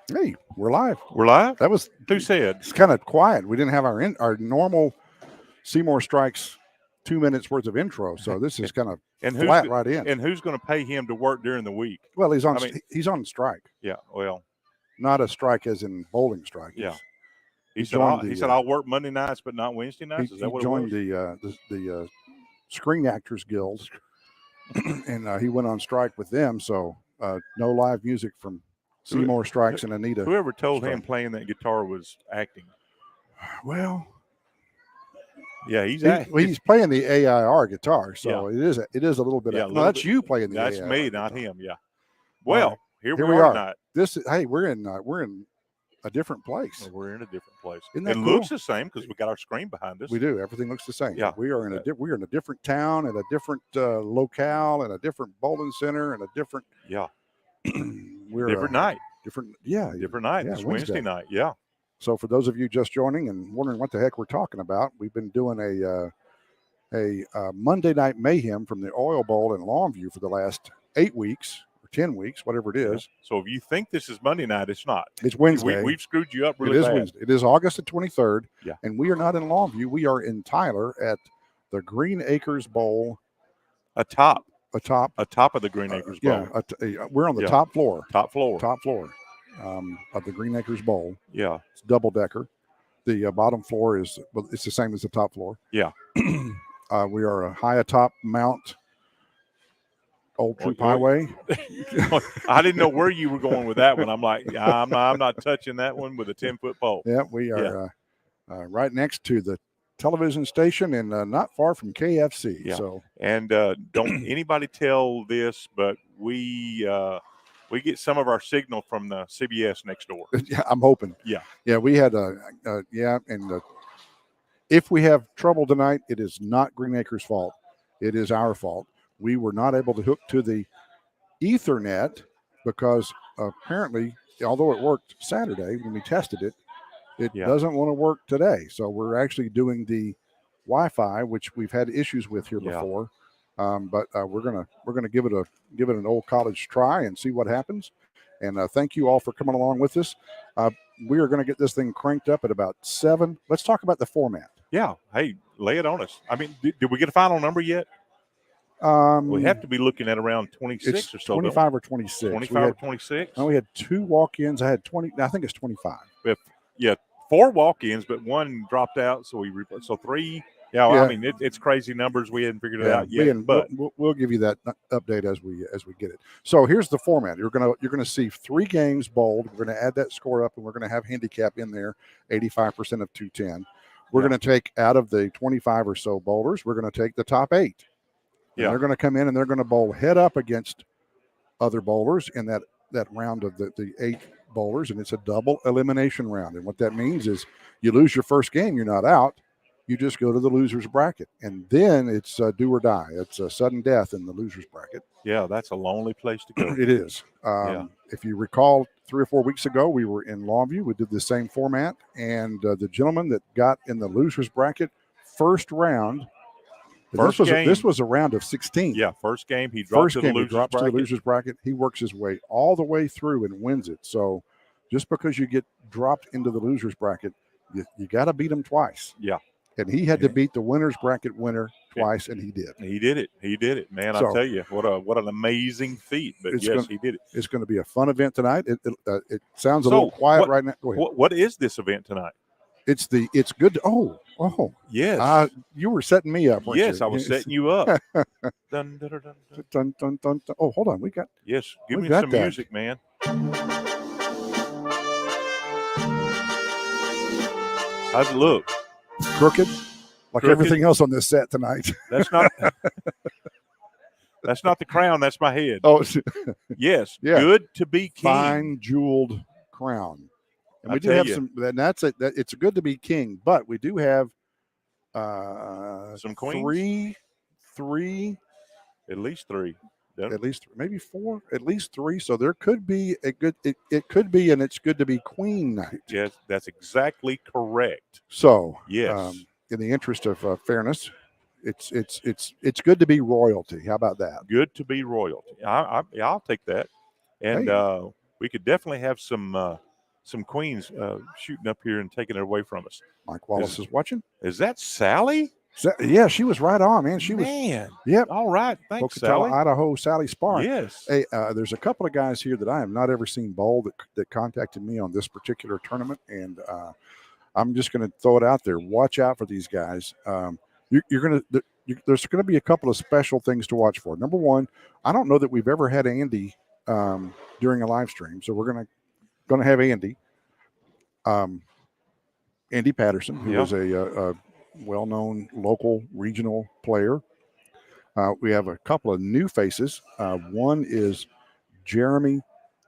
Hey, we're live. We're live? That was Who said? it's kind of quiet. We didn't have our normal Seymour Strikes 2 minutes worth of intro, so this is kind of And flat right in. And who's going to pay him to work during the week? Well, he's on strike, Yeah, well, not a strike as in bowling strike. yeah. He said I'll work Monday nights but not Wednesday nights. Is that what joined it was? the Screen Actors Guild, and he went on strike with them. So no live music from Seymour Strikes and Anita. Whoever told him playing that guitar was acting? Well, yeah, he's playing the AIR guitar, so yeah. it is a little bit. Yeah, no, that's you playing the. That's AIR me, guitar. not him. Yeah. Well, here we are tonight. We're in a different place. Well, we're in a different place. Isn't that cool? Looks the same because we got our screen behind us. We do. Everything looks the same. Yeah. We are in a different town, and a different locale, and a different bowling center, and a different. Yeah. we're different night. Different night. Yeah, it's Wednesday night. Yeah. So for those of you just joining and wondering what the heck we're talking about, we've been doing a Monday Night Mayhem from the Oil Bowl in Longview for the last 8 weeks or 10 weeks, whatever it is. Yeah. So if you think this is Monday night, it's not. It's Wednesday. We've screwed you up really bad. It is bad. Wednesday. It is August the 23rd. Yeah. And we are not in Longview. We are in Tyler at the Green Acres Bowl. Atop of the Green Acres Bowl. We're on the top floor. Top floor of the Green Acres Bowl. Yeah. It's double decker. The bottom floor it's the same as the top floor. Yeah. We are high atop Mount Old Troop Highway. I didn't know where you were going with that one. I'm like, I'm not touching that one with a 10-foot pole. Yeah, we are right next to the television station and not far from KFC. Yeah. So don't anybody tell this, but we get some of our signal from the CBS next door. Yeah, I'm hoping. Yeah, we had if we have trouble tonight, it is not Green Acres' fault. It is our fault. We were not able to hook to the Ethernet because apparently, although it worked Saturday when we tested it, it doesn't want to work today. So we're actually doing the Wi-Fi, which we've had issues with here before. But we're gonna give it an old college try and see what happens. And thank you all for coming along with us. We are going to get this thing cranked up at about 7. Let's talk about the format. Yeah. Hey, lay it on us. I mean, did we get a final number yet? We have to be looking at around 26 or so. 25 or 26. 25 or 26? No, we had 2 walk-ins. I had 20. I think it's 25. 4 walk-ins, but 1 dropped out. So so 3. Yeah, I mean, it's crazy numbers. We hadn't figured it out yet. But we'll give you that update as we get it. So here's the format. You're gonna see 3 games bowled. We're gonna add that score up, and we're gonna have handicap in there, 85% of 210. We're gonna take out of the 25 or so bowlers. We're gonna take the top 8. And they're gonna come in and they're gonna bowl head up against other bowlers in that round of the 8 bowlers, and it's a double elimination round. And what that means is you lose your first game, you're not out. You just go to the loser's bracket, and then it's do or die. It's a sudden death in the loser's bracket. Yeah, that's a lonely place to go. It is. If you recall, 3 or 4 weeks ago, we were in Longview. We did the same format, and the gentleman that got in the loser's bracket first round. This was a round of 16. Yeah, first game he dropped to the loser's bracket. He works his way all the way through and wins it. So just because you get dropped into the loser's bracket, you got to beat him twice. Yeah. And he had to beat the winner's bracket winner twice, and he did. He did it, man. I'll tell you, what an amazing feat. But yes, he did it. It's going to be a fun event tonight. It sounds a little quiet right now. Go ahead. What is this event tonight? It's good. Oh, yes. You were setting me up. Weren't you? I was setting you up. dun, dun, dun, dun, dun. Oh, hold on. Give me some music, man. How's it look? Crooked, everything else on this set tonight. That's not the crown. That's my head. Oh, yes. Yeah. Good to be king. Fine jeweled crown. And we do have some. And that's it. It's good to be king, but we do have some queens. Three. At least 3. At least maybe 4. At least 3. So there could be a good. It could be, and it's good to be queen night. Yes, that's exactly correct. So yes, in the interest of fairness, it's good to be royalty. How about that? Good to be royalty. I'll take that. And we could definitely have some some queens shooting up here and taking it away from us. Mike Wallace is watching. Is that Sally? Yeah, she was right on, man. She was. Yep. All right. Thanks, Pocatello, Sally. Idaho, Sally Spark. Yes. Hey, there's a couple of guys here that I have not ever seen bowl that contacted me on this particular tournament, and I'm just going to throw it out there. Watch out for these guys. There's going to be a couple of special things to watch for. Number one, I don't know that we've ever had Andy during a live stream, so we're going to have Andy. Andy Patterson, who is a well-known local regional player. We have a couple of new faces. One is Jeremy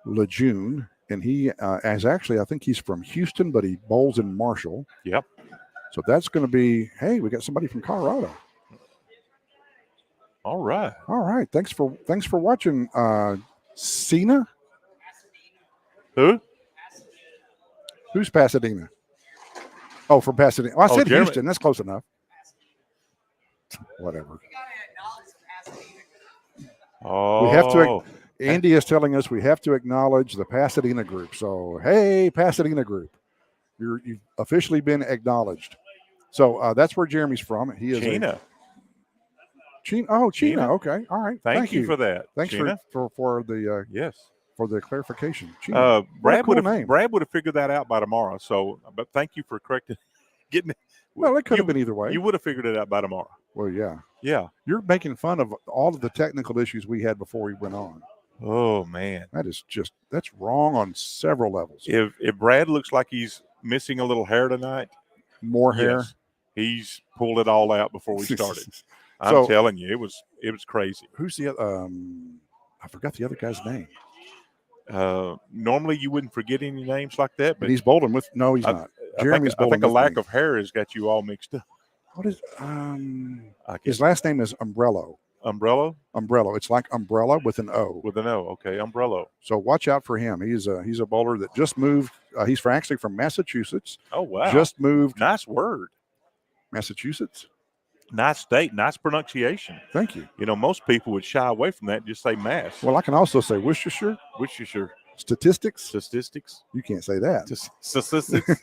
Lejeune, and he is actually, I think he's from Houston, but he bowls in Marshall. Yep. So that's going to be, hey, we got somebody from Colorado. All right. All right. Thanks for watching, Cena. Who? Who's Pasadena? Oh, from Pasadena. Oh, I said Jeremy. Houston. That's close enough. Whatever. Oh. We have to. Andy is telling us we have to acknowledge the Pasadena group. So, hey, Pasadena group, you've officially been acknowledged. So that's where Jeremy's from. He is Chena. Chena. Okay, all right. Thank you for that. Thanks Chena. for the yes for the clarification. Chena. Brad cool Brad would have figured that out by tomorrow. So, but thank you for correcting, getting it. Well, it could have been either way. You would have figured it out by tomorrow. Well, yeah. Yeah. You're making fun of all of the technical issues we had before we went on. Oh man, that's wrong on several levels. If Brad looks like he's missing a little hair tonight, more hair, yes, he's pulled it all out before we started. I'm telling you, it was crazy. Who's the I forgot the other guy's name. Normally you wouldn't forget any names like that, but he's bowling with. No, he's not. Jeremy's bowling. I think a lack of hair has got you all mixed up. What is his last name is Umbrello. Umbrello. It's like umbrella with an O. With an O. Okay, Umbrello. So watch out for him. He's a bowler that just moved. He's actually from Massachusetts. Oh wow! Just moved. Nice word. Massachusetts. Nice state. Nice pronunciation. Thank you. You know, most people would shy away from that and just say Mass. Well, I can also say Worcestershire. Worcestershire. Statistics. You can't say that. Statistics.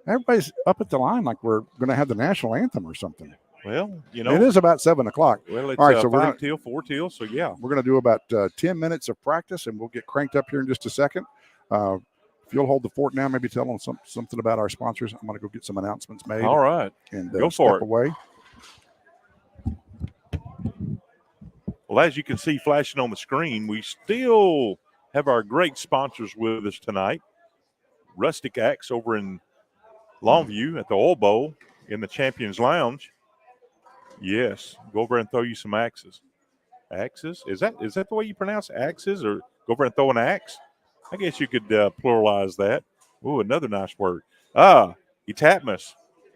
Everybody's up at the line like we're going to have the national anthem or something. Well, you know. It is about 7 o'clock. Well, it's all right, so 4 till, so yeah. We're going to do about 10 minutes of practice, and we'll get cranked up here in just a second. If you'll hold the fort now, maybe tell them something about our sponsors. I'm going to go get some announcements made. All right. And go for step away. Well, as you can see flashing on the screen, we still have our great sponsors with us tonight. Rustic Axe over in Longview at the Oil Bowl in the Champions Lounge. Yes, go over and throw you some axes. Axes? Is that the way you pronounce axes, or go over and throw an axe? I guess you could pluralize that. Ooh, another nice word. Etapmus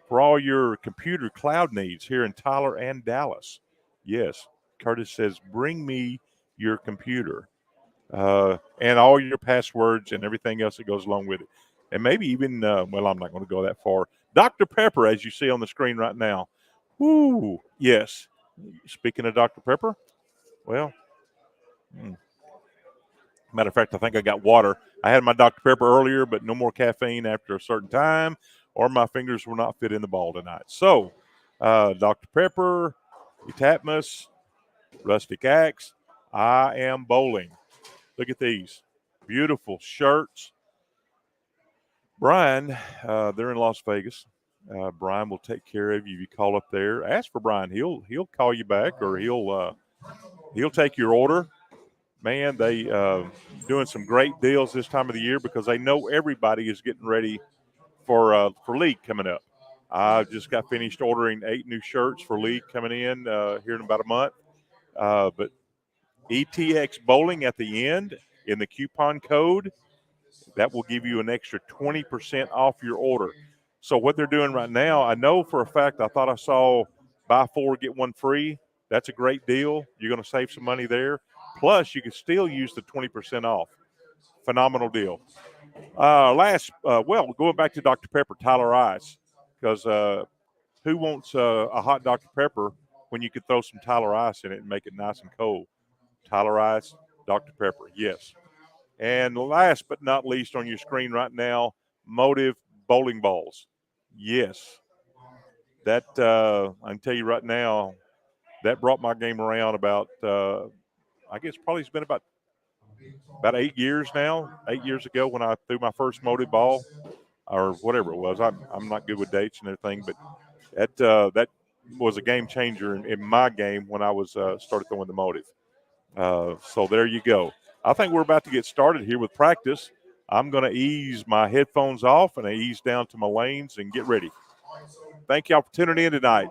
for all your computer cloud needs here in Tyler and Dallas. Yes, Curtis says, bring me your computer and all your passwords and everything else that goes along with it. And maybe even, well, I'm not going to go that far. Dr. Pepper, as you see on the screen right now. Woo, yes. Speaking of Dr. Pepper, well, matter of fact, I think I got water. I had my Dr. Pepper earlier, but no more caffeine after a certain time, or my fingers will not fit in the ball tonight. So, Dr. Pepper, Etapmus, Rustic Axe, I am bowling. Look at these beautiful shirts. Brian, they're in Las Vegas. Brian will take care of you if you call up there. Ask for Brian. He'll call you back, or he'll take your order. Man, they doing some great deals this time of the year because they know everybody is getting ready for league coming up. I just got finished ordering 8 new shirts for league coming in here in about a month. But ETX Bowling at the end in the coupon code, that will give you an extra 20% off your order. So what they're doing right now, I know for a fact, I thought I saw buy 4, get 1 free. That's a great deal. You're going to save some money there. Plus, you can still use the 20% off. Phenomenal deal. Going back to Dr. Pepper, Tyler Ice, because who wants a hot Dr. Pepper when you could throw some Tyler Ice in it and make it nice and cold? Tyler Ice, Dr. Pepper, yes. And last but not least on your screen right now, Motive bowling balls. Yes, that I can tell you right now, that brought my game around about I guess probably it's been about 8 years now. 8 years ago when I threw my first Motive ball, or whatever it was. I'm not good with dates and everything, but that was a game changer in my game when I was started throwing the Motive. So there you go. I think we're about to get started here with practice. I'm going to ease my headphones off and I ease down to my lanes and get ready. Thank y'all for tuning in tonight.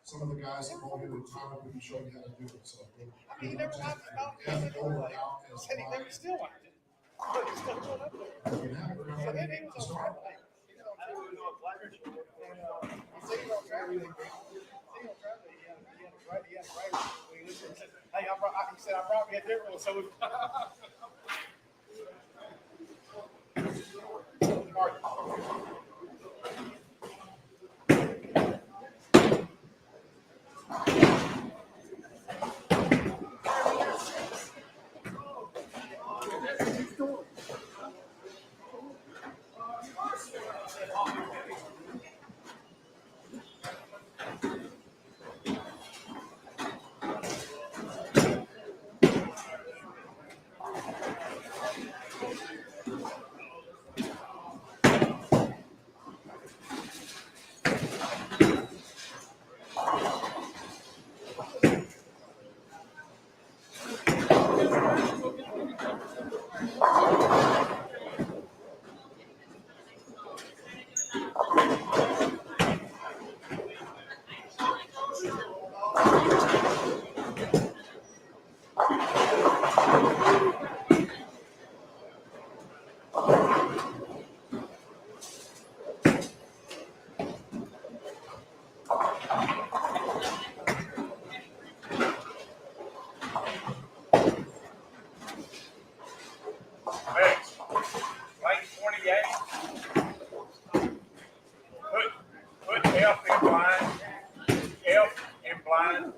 Some of the guys that called in and Tyler couldn't show you how to do it. So he never got F over out as he never still liked it. So then he was on Friday. Hey, he said I brought me a different one, so put F in blind. F in blind.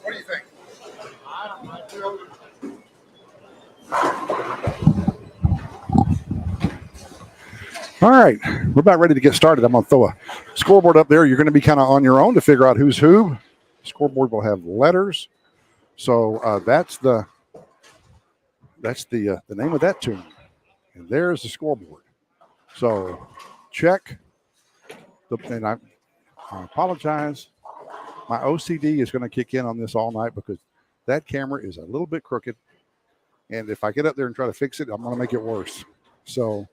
What do you think? All right, we're about ready to get started. I'm going to throw a scoreboard up there. You're going to be kind of on your own to figure out who's who. Scoreboard will have letters. So that's the name of that tune. And there's the scoreboard. So check. And I apologize. My OCD is going to kick in on this all night because that camera is a little bit crooked. And if I get up there and try to fix it, I'm going to make it worse. So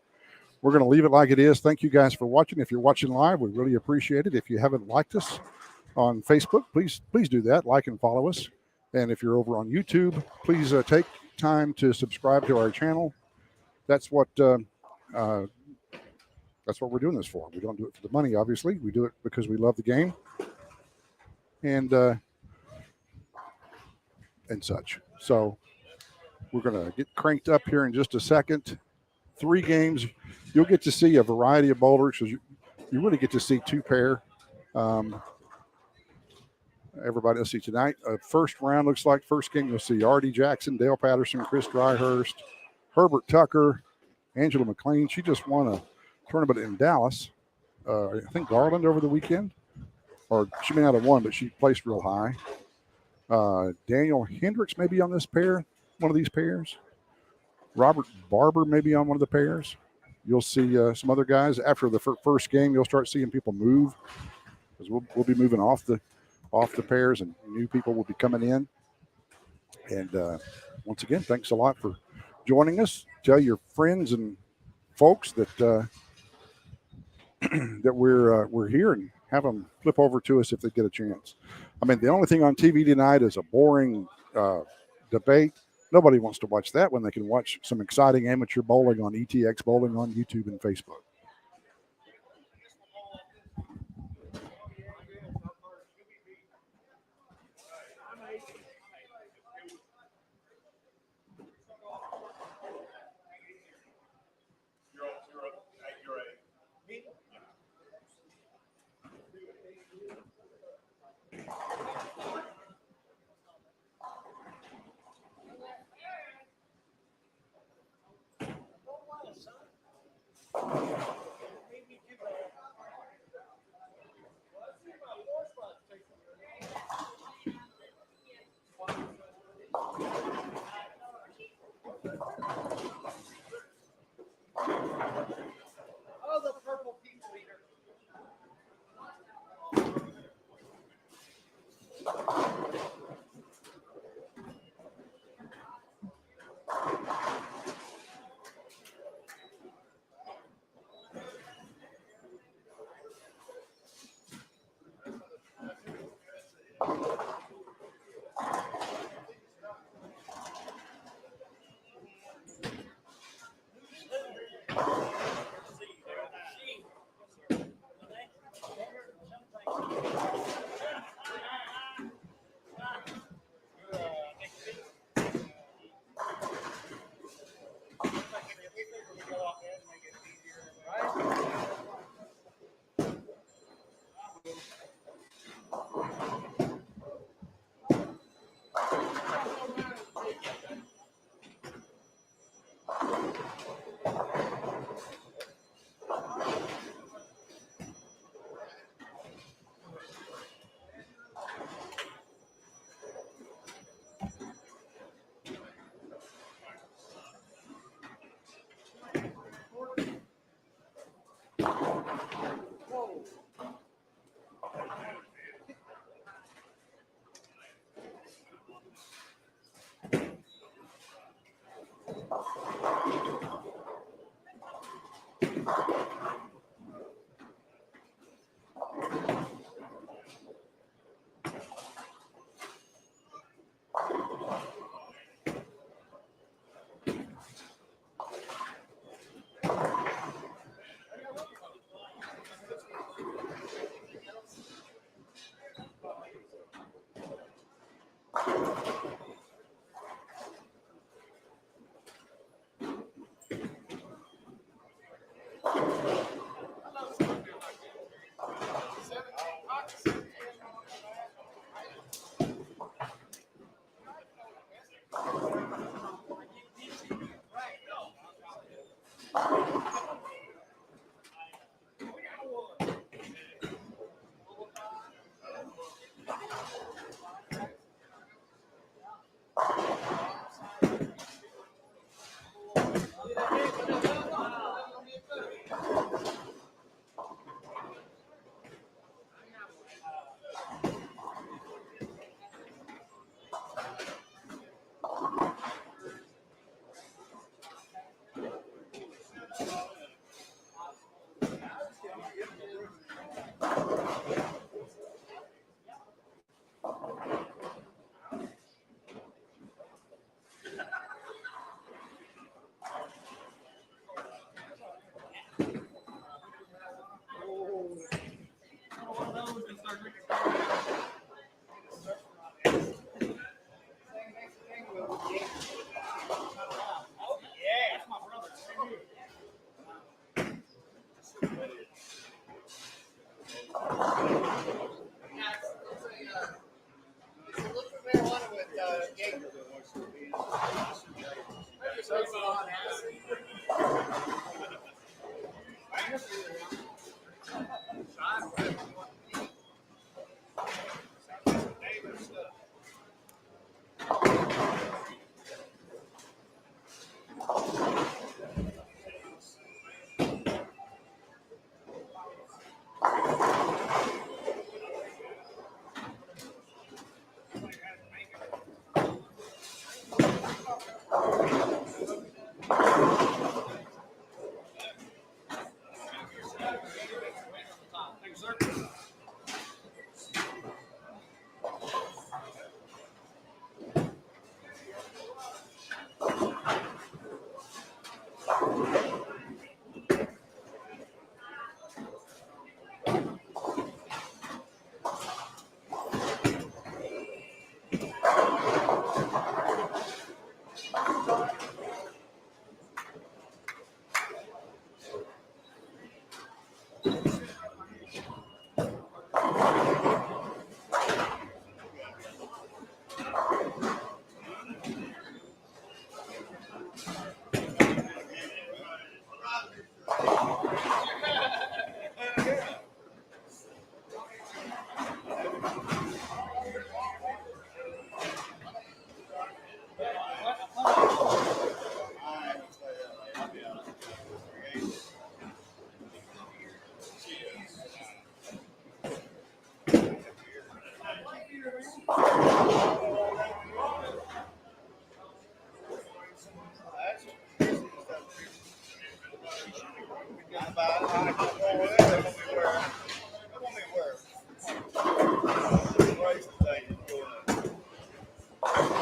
we're going to leave it like it is. Thank you guys for watching. If you're watching live, we really appreciate it. If you haven't liked us on Facebook, please do that. Like and follow us. And if you're over on YouTube, please take time to subscribe to our channel. That's what That's what we're doing this for. We don't do it for the money, obviously. We do it because we love the game and such. So we're going to get cranked up here in just a second. 3 games. You'll get to see a variety of boulders because you really get to see 2 pair. Everybody, let's see tonight. First round looks like first game. You'll see Artie Jackson, Dale Patterson, Chris Dryhurst, Herbert Tucker, Angela McLean. She just won a tournament in Dallas. I think Garland over the weekend, or she may not have won, but she placed real high. Daniel Hendricks may be on this pair, one of these pairs. Robert Barber may be on one of the pairs. You'll see some other guys after the first game. You'll start seeing people move because we'll be moving off the pairs and new people will be coming in. And once again, thanks a lot for joining us. Tell your friends and folks that that we're here and have them flip over to us if they get a chance. I mean, the only thing on TV tonight is a boring debate. Nobody wants to watch that when they can watch some exciting amateur bowling on ETX Bowling on YouTube and Facebook.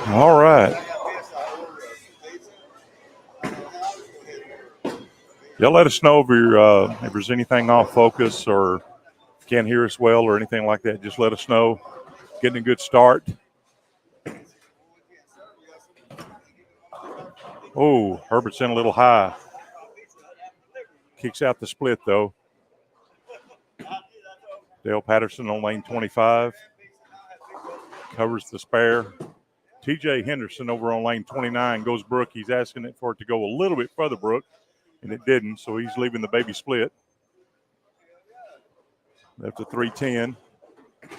All right. Y'all let us know if there's anything off focus or can't hear us well or anything like that. Just let us know. Getting a good start. Oh, Herbert's in a little high. Kicks out the split, though. Dale Patterson on lane 25. Covers the spare. TJ Henderson over on lane 29 goes Brooke. He's asking it for it to go a little bit further, Brooke, and it didn't, so he's leaving the baby split. Left to 310.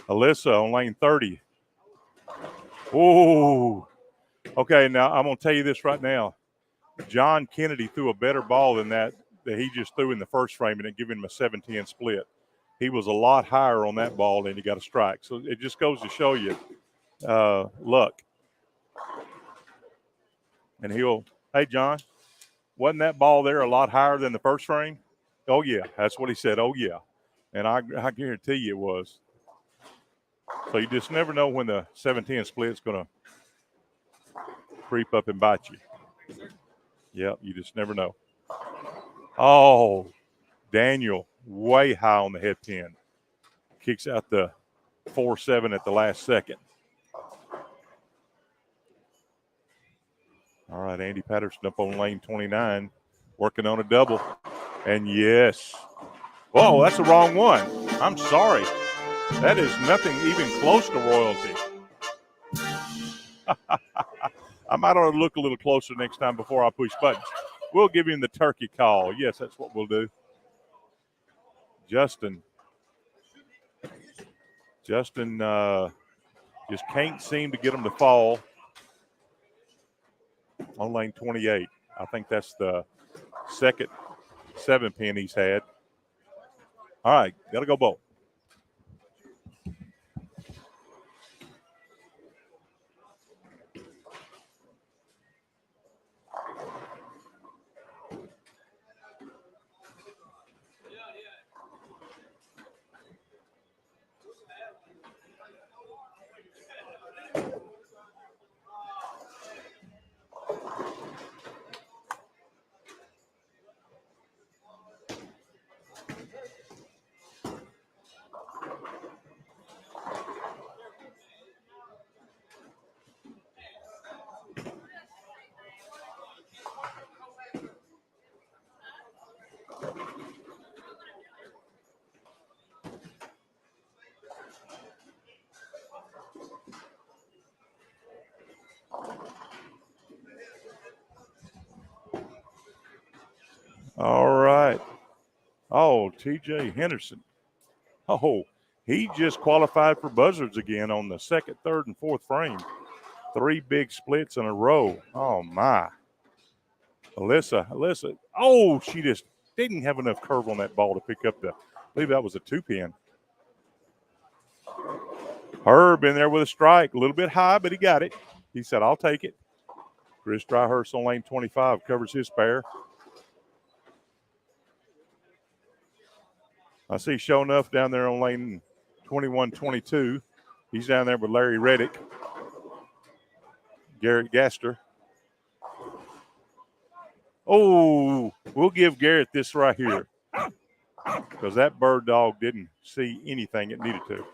Alyssa on lane 30. Oh, okay, now I'm going to tell you this right now. John Kennedy threw a better ball than that he just threw in the first frame, and it gave him a 7-10 split. He was a lot higher on that ball, and he got a strike. So it just goes to show you luck. And hey, John, wasn't that ball there a lot higher than the first frame? Oh, yeah, that's what he said. Oh, yeah. And I guarantee you it was. So you just never know when the 7-10 split's going to creep up and bite you. Yep, you just never know. Oh, Daniel, way high on the head pin. Kicks out the 4-7 at the last second. All right, Andy Patterson up on lane 29, working on a double. And yes. Whoa, that's the wrong one. I'm sorry. That is nothing even close to royalty. I might ought to look a little closer next time before I push buttons. We'll give him the turkey call. Yes, that's what we'll do. Justin just can't seem to get him to fall on lane 28. I think that's the second 7-pin he's had. All right, got to go bowl. All right. Oh, T.J. Henderson. Oh, he just qualified for buzzards again on the second, third, and fourth frame. 3 big splits in a row. Oh, my. Alyssa. Oh, she just didn't have enough curve on that ball to pick up I believe that was a 2-pin. Herb in there with a strike. A little bit high, but he got it. He said, I'll take it. Chris Dryhurst on lane 25 covers his pair. I see Show Enough down there on lane 21-22. He's down there with Larry Reddick, Garrett Gaster. Oh, we'll give Garrett this right here because that bird dog didn't see anything it needed to.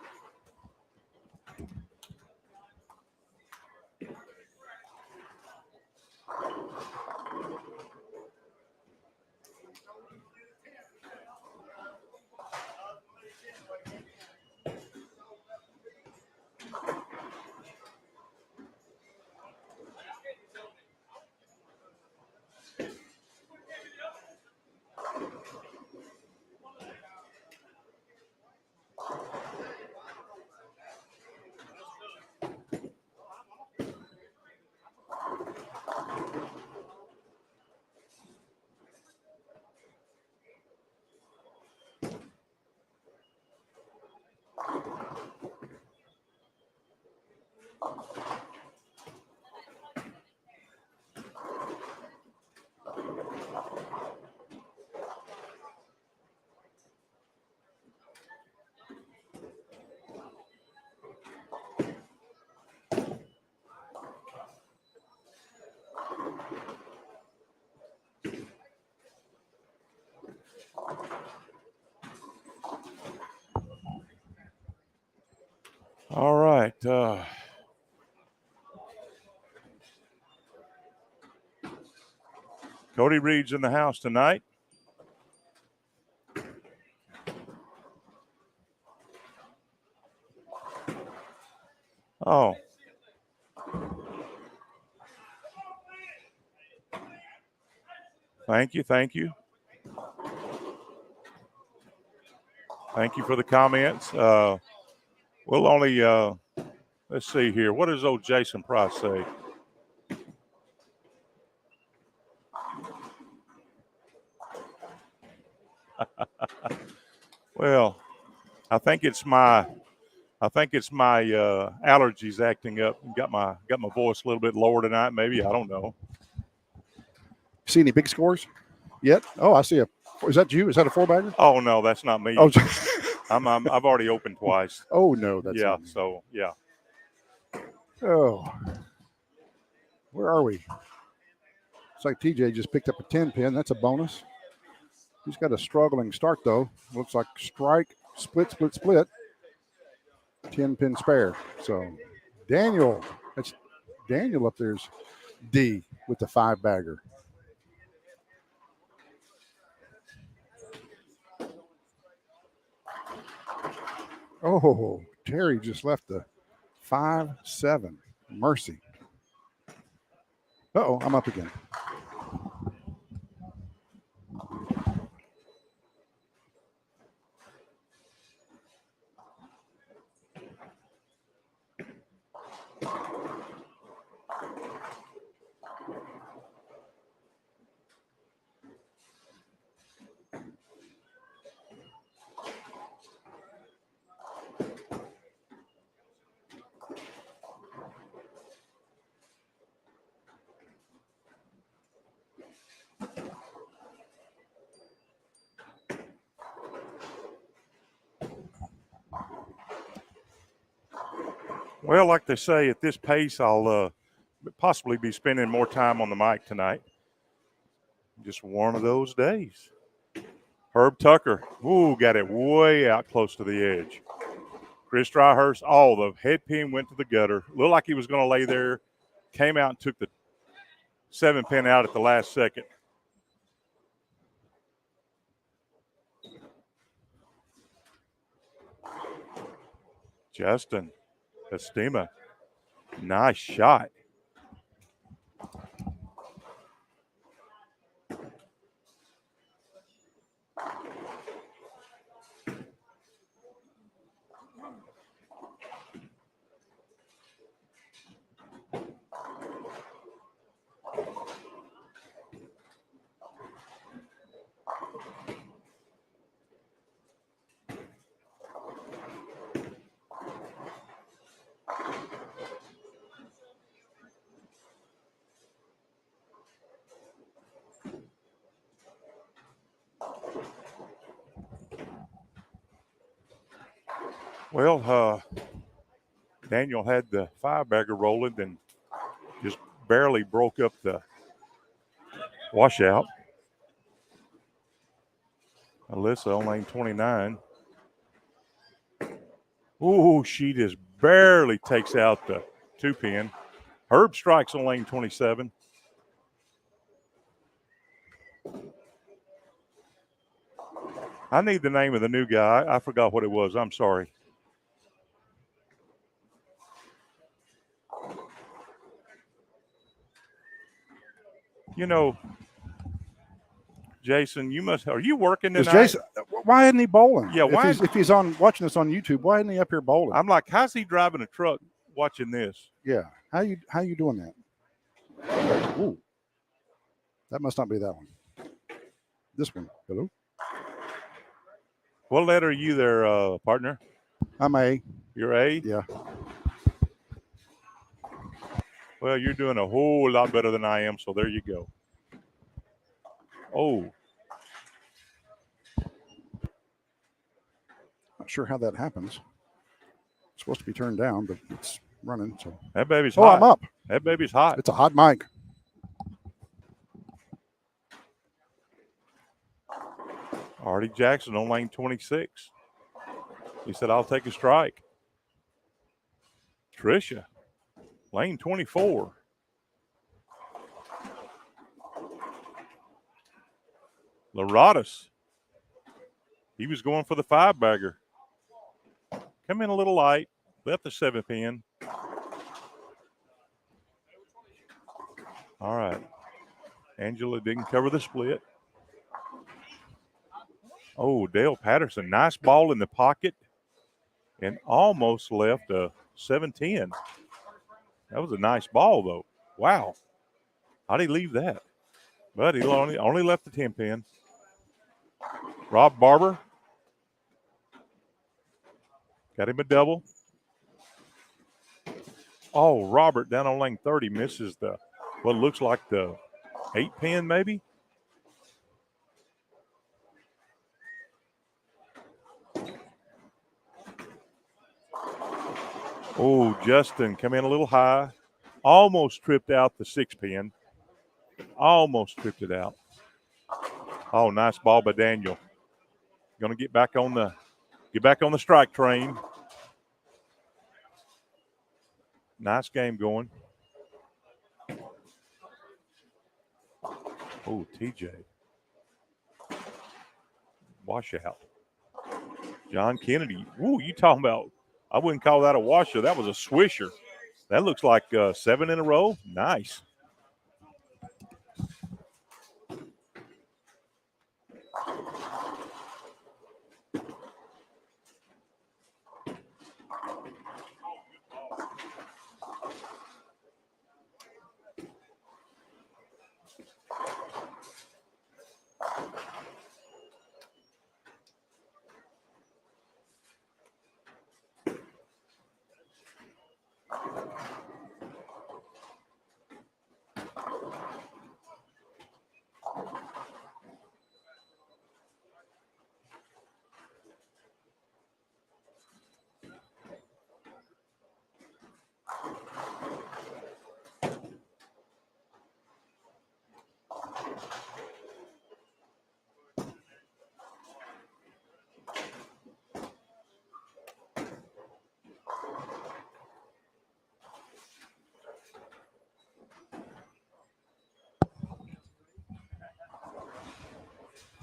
All right. Cody Reed's in the house tonight. Oh. Thank you. Thank you for the comments. We'll only, let's see here. What does old Jason Price say? Well, I think it's my allergies acting up. Got my voice a little bit lower tonight. Maybe, I don't know. See any big scores yet? Oh, I see is that you? Is that a 4-bagger? Oh no, that's not me. Oh, I've already opened twice. Oh no, that's yeah. not me. So yeah. Oh, where are we? It's like TJ just picked up a 10-pin. That's a bonus. He's got a struggling start though. Looks like strike, split. 10-pin spare. So Daniel up there's D with the 5-bagger. Oh, Terry just left the 5-7. Mercy. Uh-oh, I'm up again. Well, like they say, at this pace, I'll possibly be spending more time on the mic tonight. Just one of those days. Herb Tucker, got it way out close to the edge. Chris Dryhurst, the head pin went to the gutter. Looked like he was going to lay there. Came out and took the 7-pin out at the last second. Justin Estima, nice shot. Well, Daniel had the 5-bagger rolling, then just barely broke up the washout. Alyssa on lane 29. Ooh, she just barely takes out the 2-pin. Herb strikes on lane 27. I need the name of the new guy. I forgot what it was. I'm sorry. You know, Jason, are you working Is tonight? Jason? Why isn't he bowling? Yeah, why? If he's on watching this on YouTube, why isn't he up here bowling? I'm like, how's he driving a truck watching this? Yeah, how you doing that? Ooh, that must not be that one. This one. Hello. What letter are you there, partner? I'm A. You're A? Yeah. Well, you're doing a whole lot better than I am, so there you go. Oh. Not sure how that happens. It's supposed to be turned down, but it's running. So that baby's hot. I'm up. That baby's hot. It's a hot mic. Artie Jackson on lane 26. He said, I'll take a strike. Tricia, lane 24. Laratus. He was going for the 5-bagger. Come in a little light. Left the 7-pin. All right. Angela didn't cover the split. Oh, Dale Patterson. Nice ball in the pocket and almost left a 7-10. That was a nice ball, though. Wow. How'd he leave that? But he only left the 10-pin. Rob Barber. Got him a double. Oh, Robert down on lane 30 misses what looks like the 8-pin maybe. Oh, Justin come in a little high. Almost tripped out the 6-pin. Almost tripped it out. Oh, nice ball by Daniel. Going to get back on the strike train. Nice game going. Oh, TJ. Washout. John Kennedy. Ooh, you talking about, I wouldn't call that a washer. That was a swisher. That looks like 7 in a row. Nice.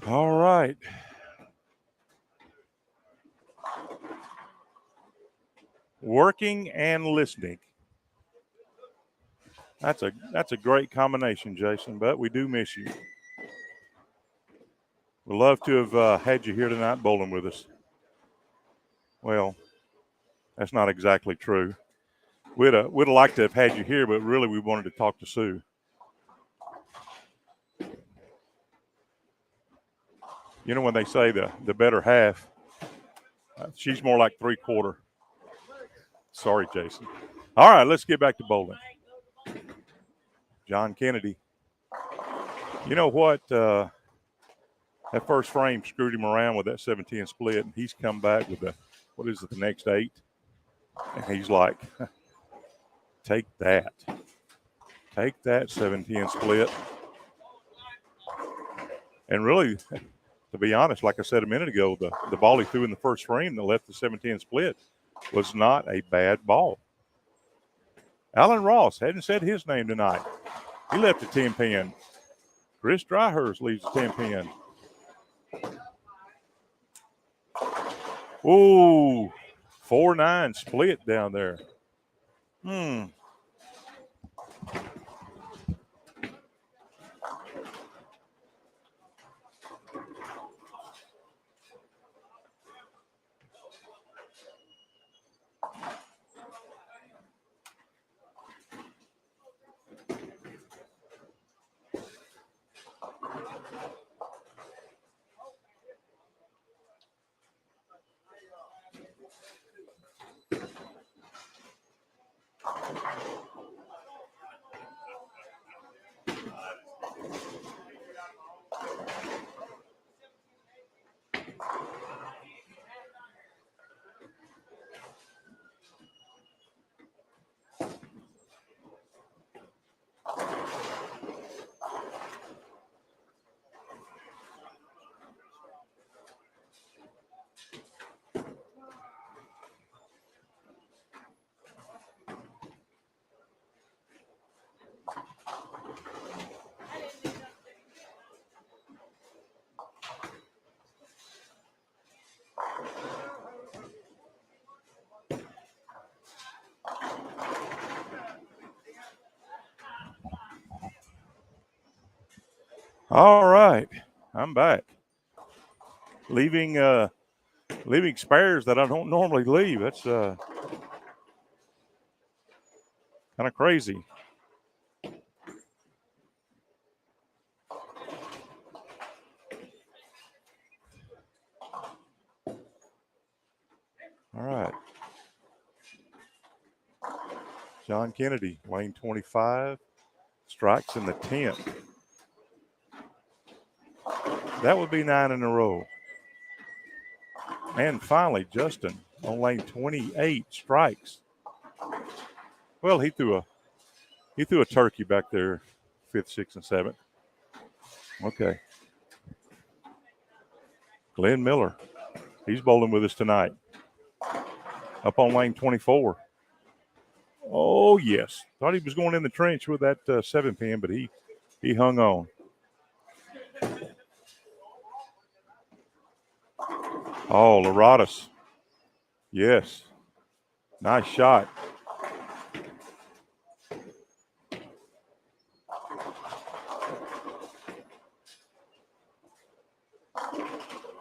All right. Working and listening. That's a great combination, Jason, but we do miss you. We'd love to have had you here tonight bowling with us. Well, that's not exactly true. We'd have liked to have had you here, but really we wanted to talk to Sue. You know when they say the better half, she's more like 3/4. Sorry, Jason. All right, let's get back to bowling. John Kennedy. You know what? That first frame screwed him around with that 7-10 split, and he's come back with the next 8? And he's like, take that. Take that 7-10 split. And really, to be honest, like I said a minute ago, the ball he threw in the first frame that left the 7-10 split was not a bad ball. Alan Ross hadn't said his name tonight. He left a 10-pin. Chris Dryhurst leaves a 10-pin. Ooh, 4-9 split down there. All right, I'm back. Leaving spares that I don't normally leave. That's kind of crazy. All right. John Kennedy, lane 25, strikes in the 10th. That would be 9 in a row. And finally, Justin on lane 28 strikes. Well, he threw a turkey back there, 5th, 6th, and 7th. Okay. Glenn Miller, he's bowling with us tonight. Up on lane 24. Oh, yes. Thought he was going in the trench with that 7-pin, but he hung on. Oh, Laradas. Yes. Nice shot.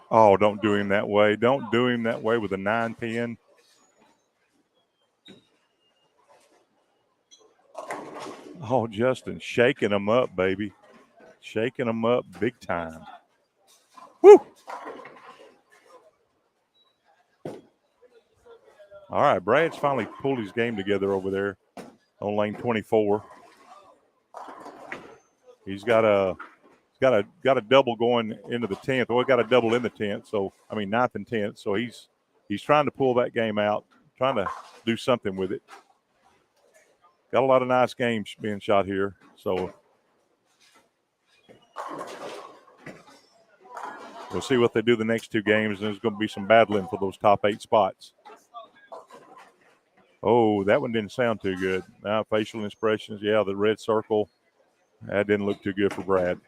Oh, don't do him that way. Don't do him that way with a 9-pin. Oh, Justin, shaking him up, baby. Shaking him up big time. Woo! All right, Brad's finally pulled his game together over there on lane 24. He's got a double going into the 10th. Well, he got a double in the 10th, so I mean 9th and 10th. So he's trying to pull that game out, trying to do something with it. Got a lot of nice games being shot here. So we'll see what they do the next 2 games, and there's going to be some battling for those top 8 spots. Oh, that one didn't sound too good. Now, facial expressions, yeah, the red circle, that didn't look too good for Brad.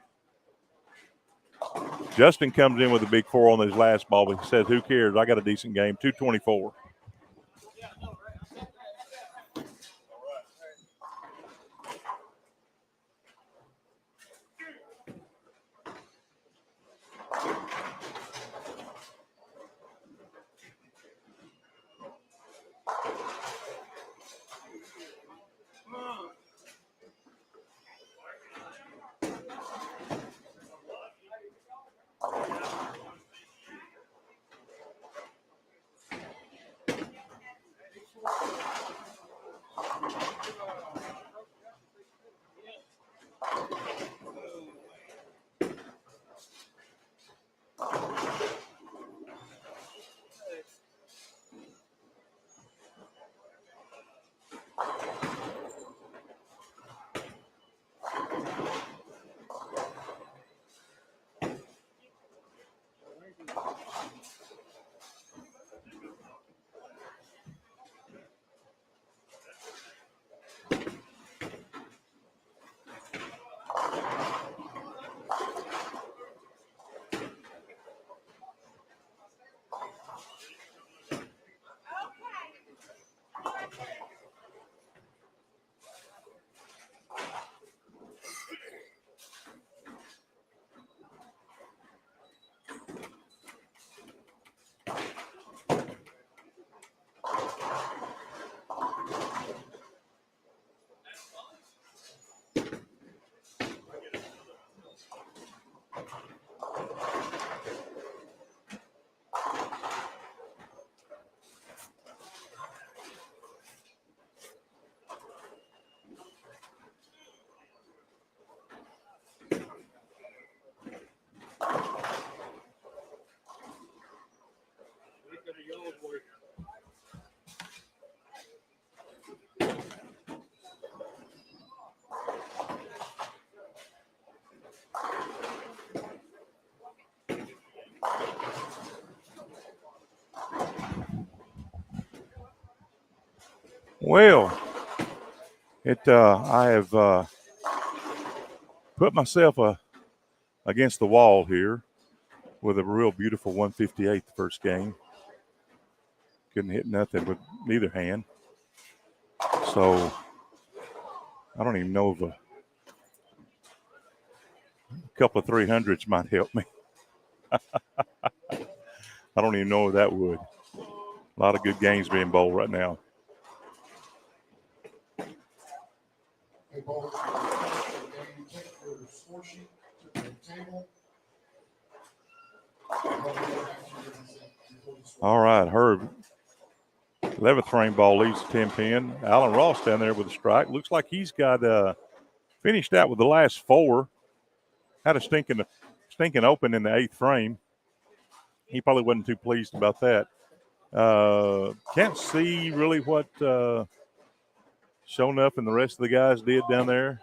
Justin comes in with a big 4 on his last ball, but he says, who cares? I got a decent game, 224. Well, I have put myself against the wall here with a real beautiful 158 the first game. Couldn't hit nothing with neither hand. So I don't even know if a couple of 300s might help me. I don't even know if that would. A lot of good games being bowled right now. Hey, bowlers, take your score sheet to the table. All right, Herb. 11th frame ball leads the 10 pin. Alan Ross down there with a strike. Looks like he's got finished out with the last 4. Had a stinking open in the 8th frame. He probably wasn't too pleased about that. Can't see really what Shonuff and the rest of the guys did down there.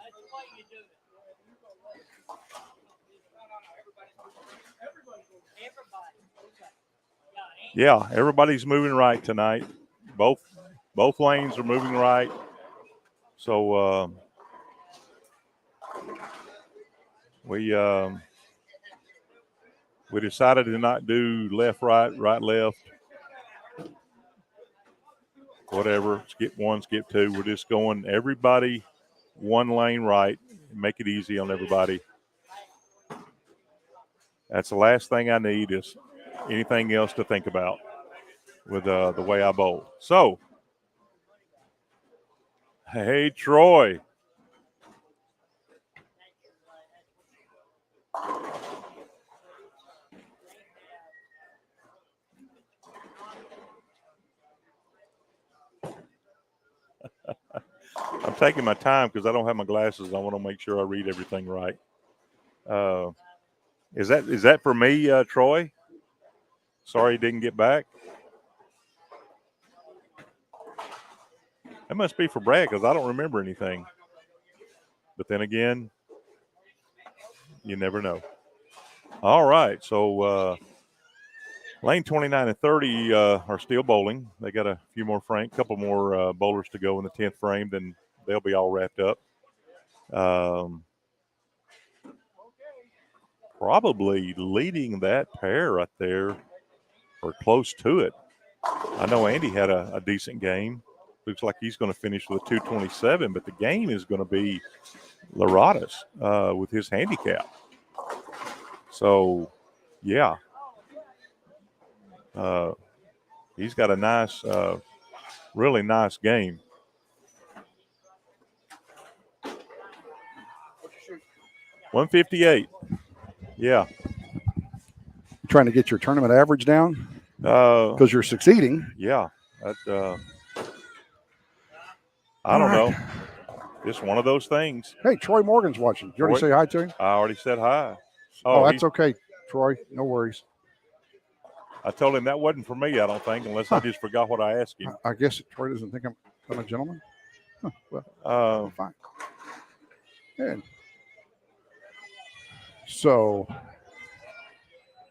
Yeah, everybody's moving right tonight. Both lanes are moving right. So we decided to not do left, right, right, left. Whatever, skip 1, skip 2. We're just going everybody one lane right and make it easy on everybody. That's the last thing I need is anything else to think about with the way I bowl. So, hey, Troy. I'm taking my time because I don't have my glasses. I want to make sure I read everything right. Is that for me, Troy? Sorry he didn't get back. That must be for Brad because I don't remember anything. But then again, you never know. All right, so lane 29 and 30 are still bowling. They got a few more couple more bowlers to go in the 10th frame, then they'll be all wrapped up. Probably leading that pair right there or close to it. I know Andy had a decent game. Looks like he's going to finish with a 227, but the game is going to be Laradas with his handicap. So, yeah. He's got a nice, really nice game. $158. Yeah. Trying to get your tournament average down because you're succeeding. Yeah. I don't know. It's one of those things. Hey, Troy Morgan's watching. Did you already say hi to him? I already said hi. Oh, that's okay, Troy. No worries. I told him that wasn't for me, I don't think, unless I just forgot what I asked him. I guess Troy doesn't think I'm a gentleman. Huh, well, fine. And so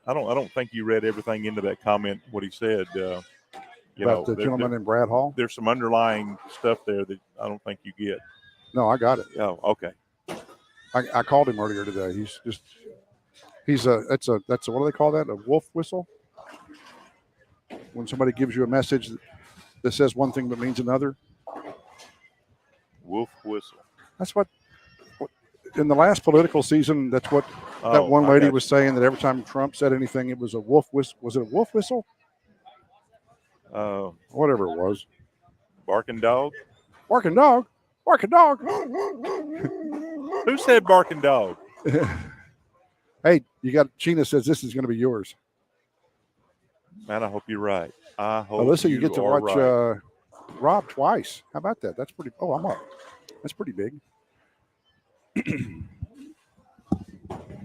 I don't think you read everything into that comment, what he said. About the gentleman in Brad Hall? There's some underlying stuff there that I don't think you get. No, I got it. Oh, okay. I called him earlier today. That's a what do they call that? A wolf whistle? When somebody gives you a message that says one thing but means another. Wolf whistle. That's what in the last political season, that's what that one lady was saying, that every time Trump said anything, it was a wolf whistle. Was it a wolf whistle? Whatever it was. Barking dog? Barking dog. Barking dog. Who said barking dog? Hey, Gina says this is going to be yours. Man, I hope you're right. I hope Alyssa, you get to watch right. Rob twice. How about that? That's pretty. Oh, I'm up. That's pretty big.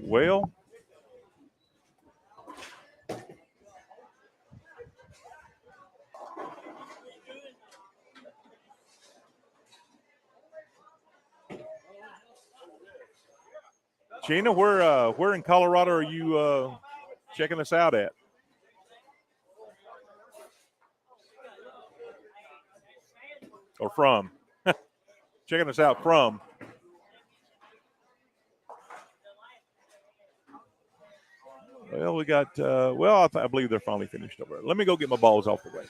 Well, Sheena, where in Colorado are you checking us out at? Or from? Checking us out from. Well, we got, I believe they're finally finished over there. Let me go get my balls off the way.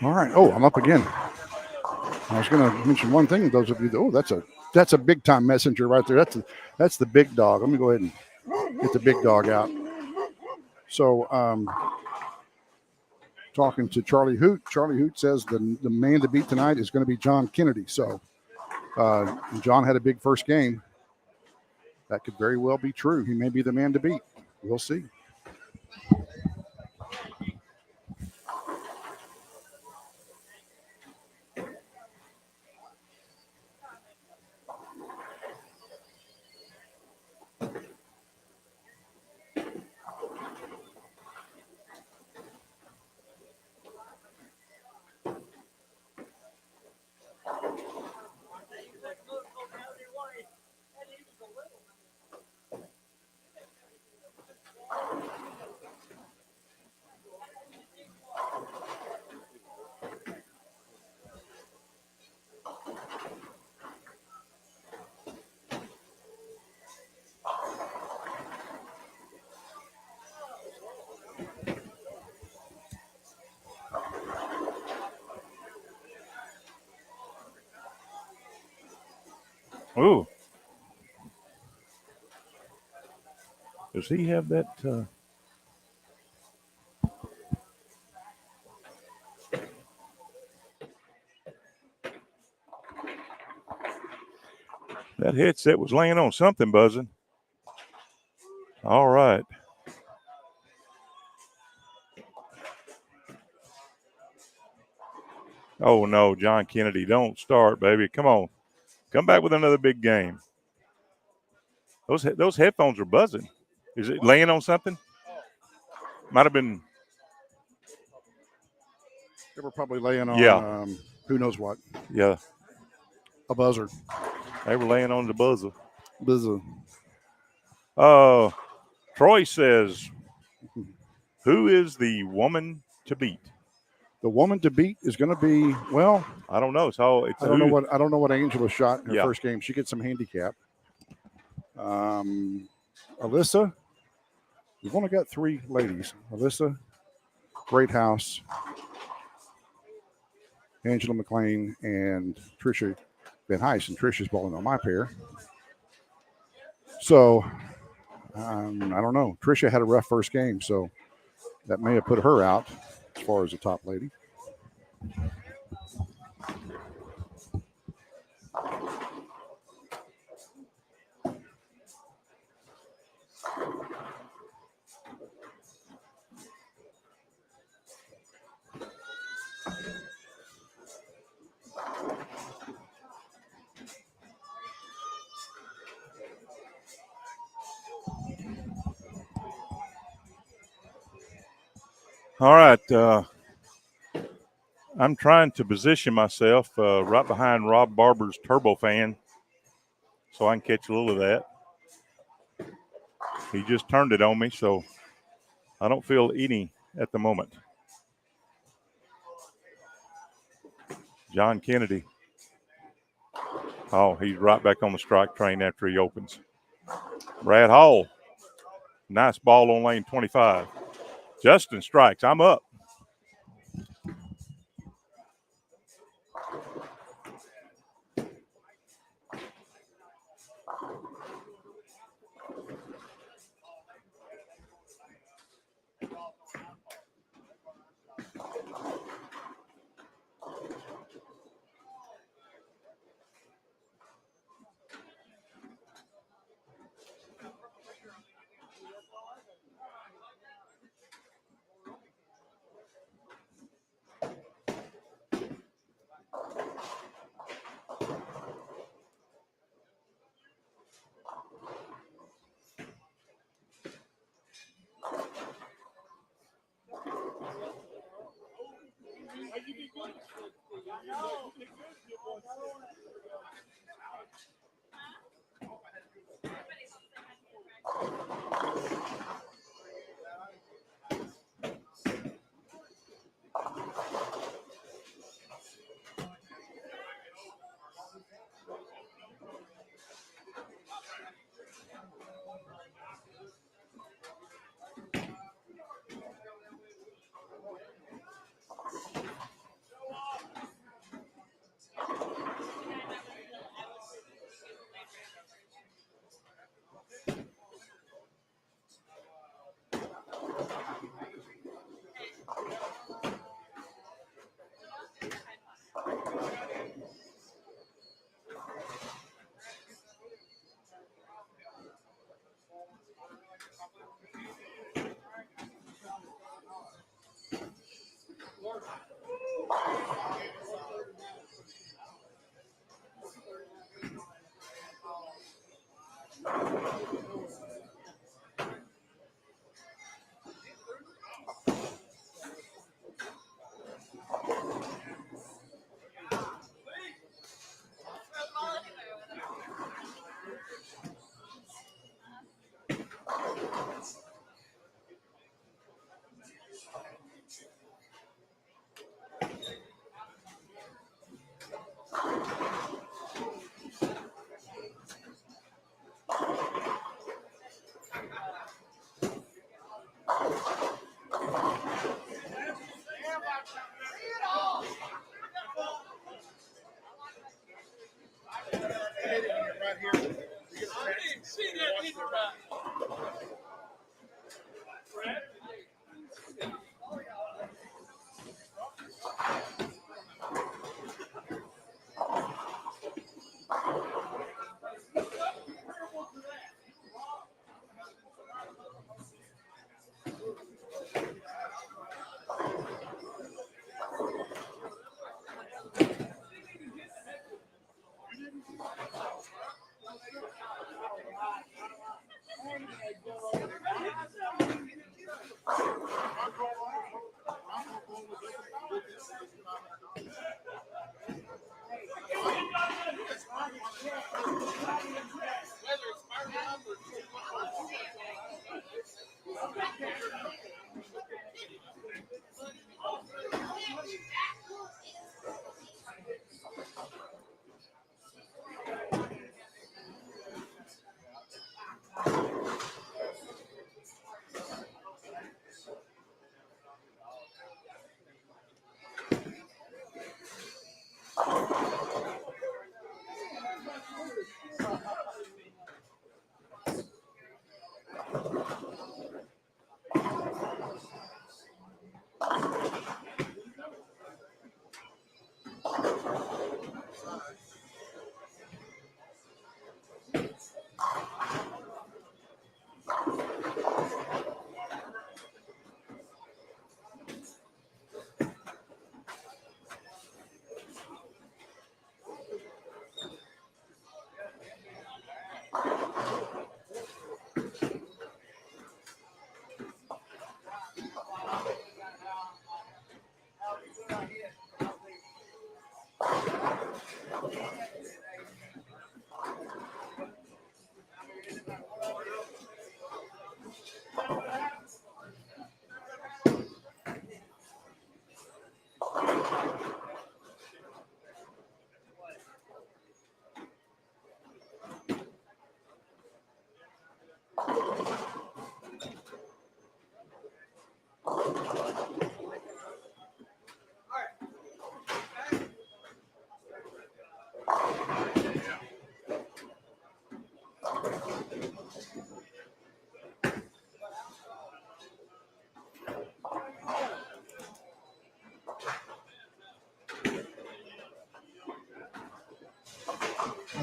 All right. Oh, I'm up again. I was going to mention one thing to those of you. That's a big time messenger right there. That's the big dog. Let me go ahead and get the big dog out. So, talking to Charlie Hoot. Charlie Hoot says the man to beat tonight is going to be John Kennedy. So, John had a big first game. That could very well be true. He may be the man to beat. We'll see. Ooh. Does he have that? That headset was laying on something, buzzing. All right. Oh, no, John Kennedy, don't start, baby. Come on. Come back with another big game. Those headphones are buzzing. Is it laying on something? Might have been. They were probably laying on who knows what. Yeah. A buzzer. They were laying on the buzzer. Buzzer. Troy says, who is the woman to beat? The woman to beat is going to be, well, I don't know. I don't know what Angela shot in her first game. She gets some handicap. Alyssa, we've only got 3 ladies. Alyssa, Great House, Angela McLean, and Tricia Van Heist. And Tricia's balling on my pair. So, I don't know. Tricia had a rough first game, so that may have put her out as far as the top lady. All right. I'm trying to position myself right behind Rob Barber's turbofan so I can catch a little of that. He just turned it on me, so I don't feel any at the moment. John Kennedy. Oh, he's right back on the strike train after he opens. Brad Hall. Nice ball on lane 25. Justin strikes. I'm up.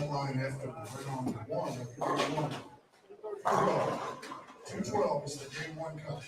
line after right on 1. 212 is the game 1 cut.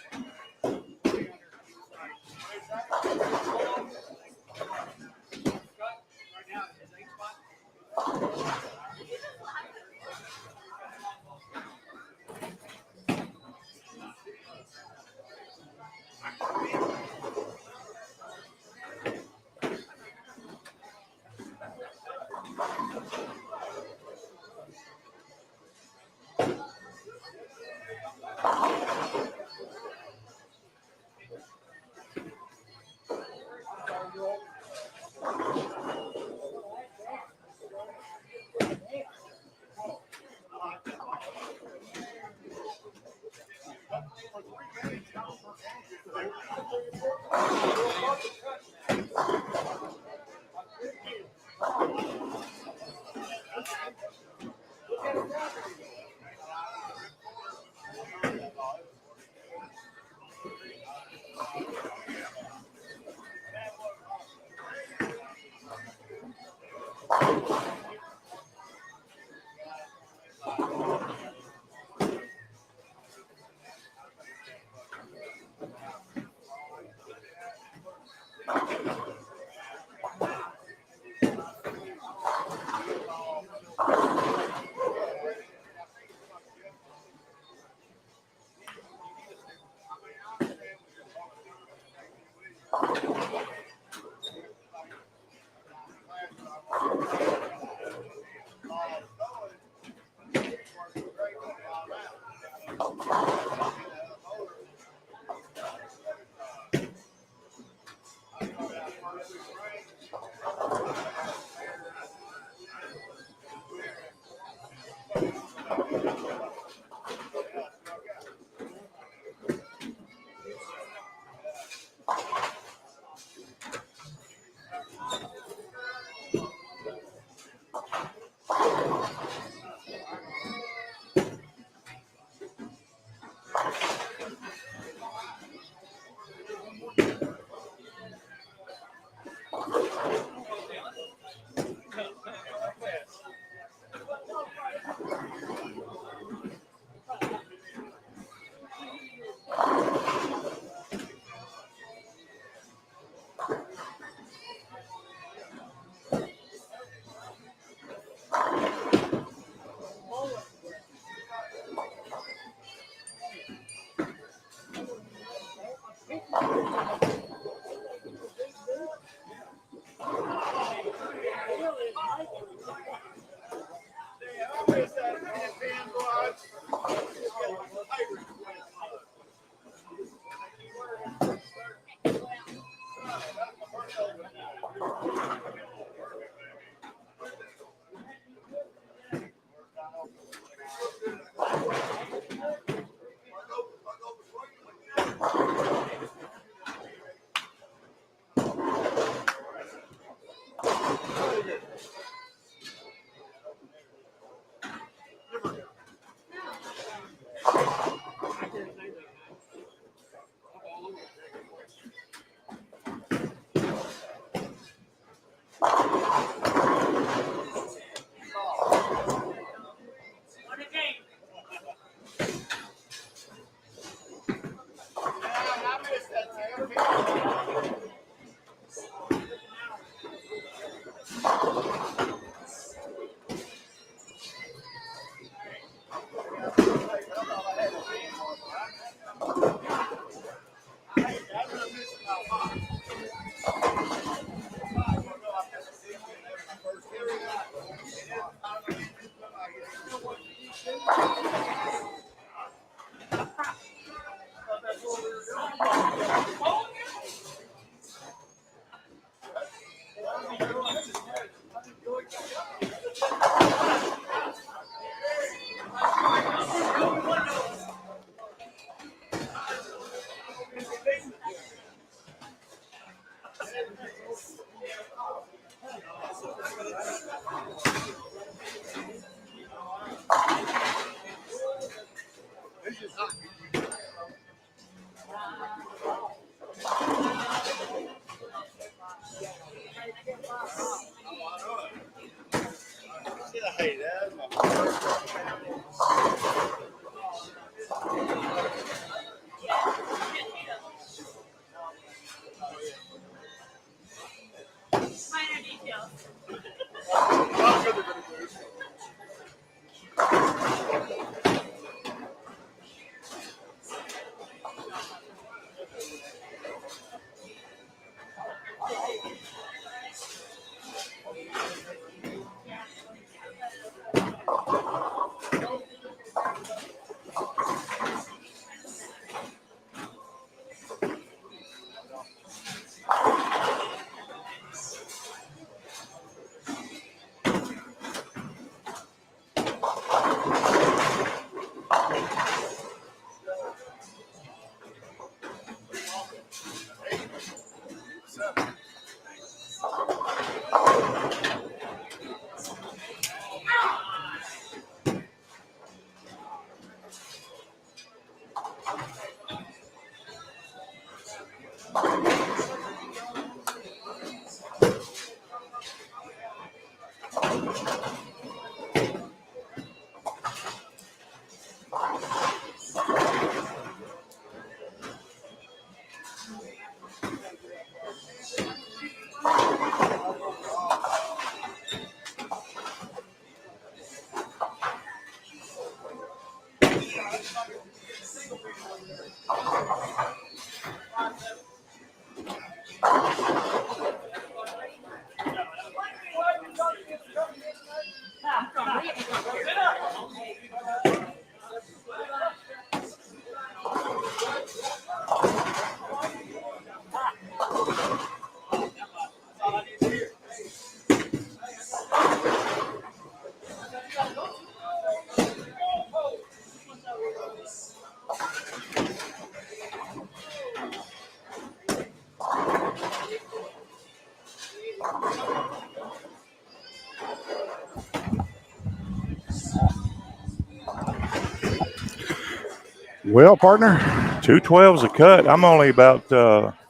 Well, partner. 212's a cut. I'm only about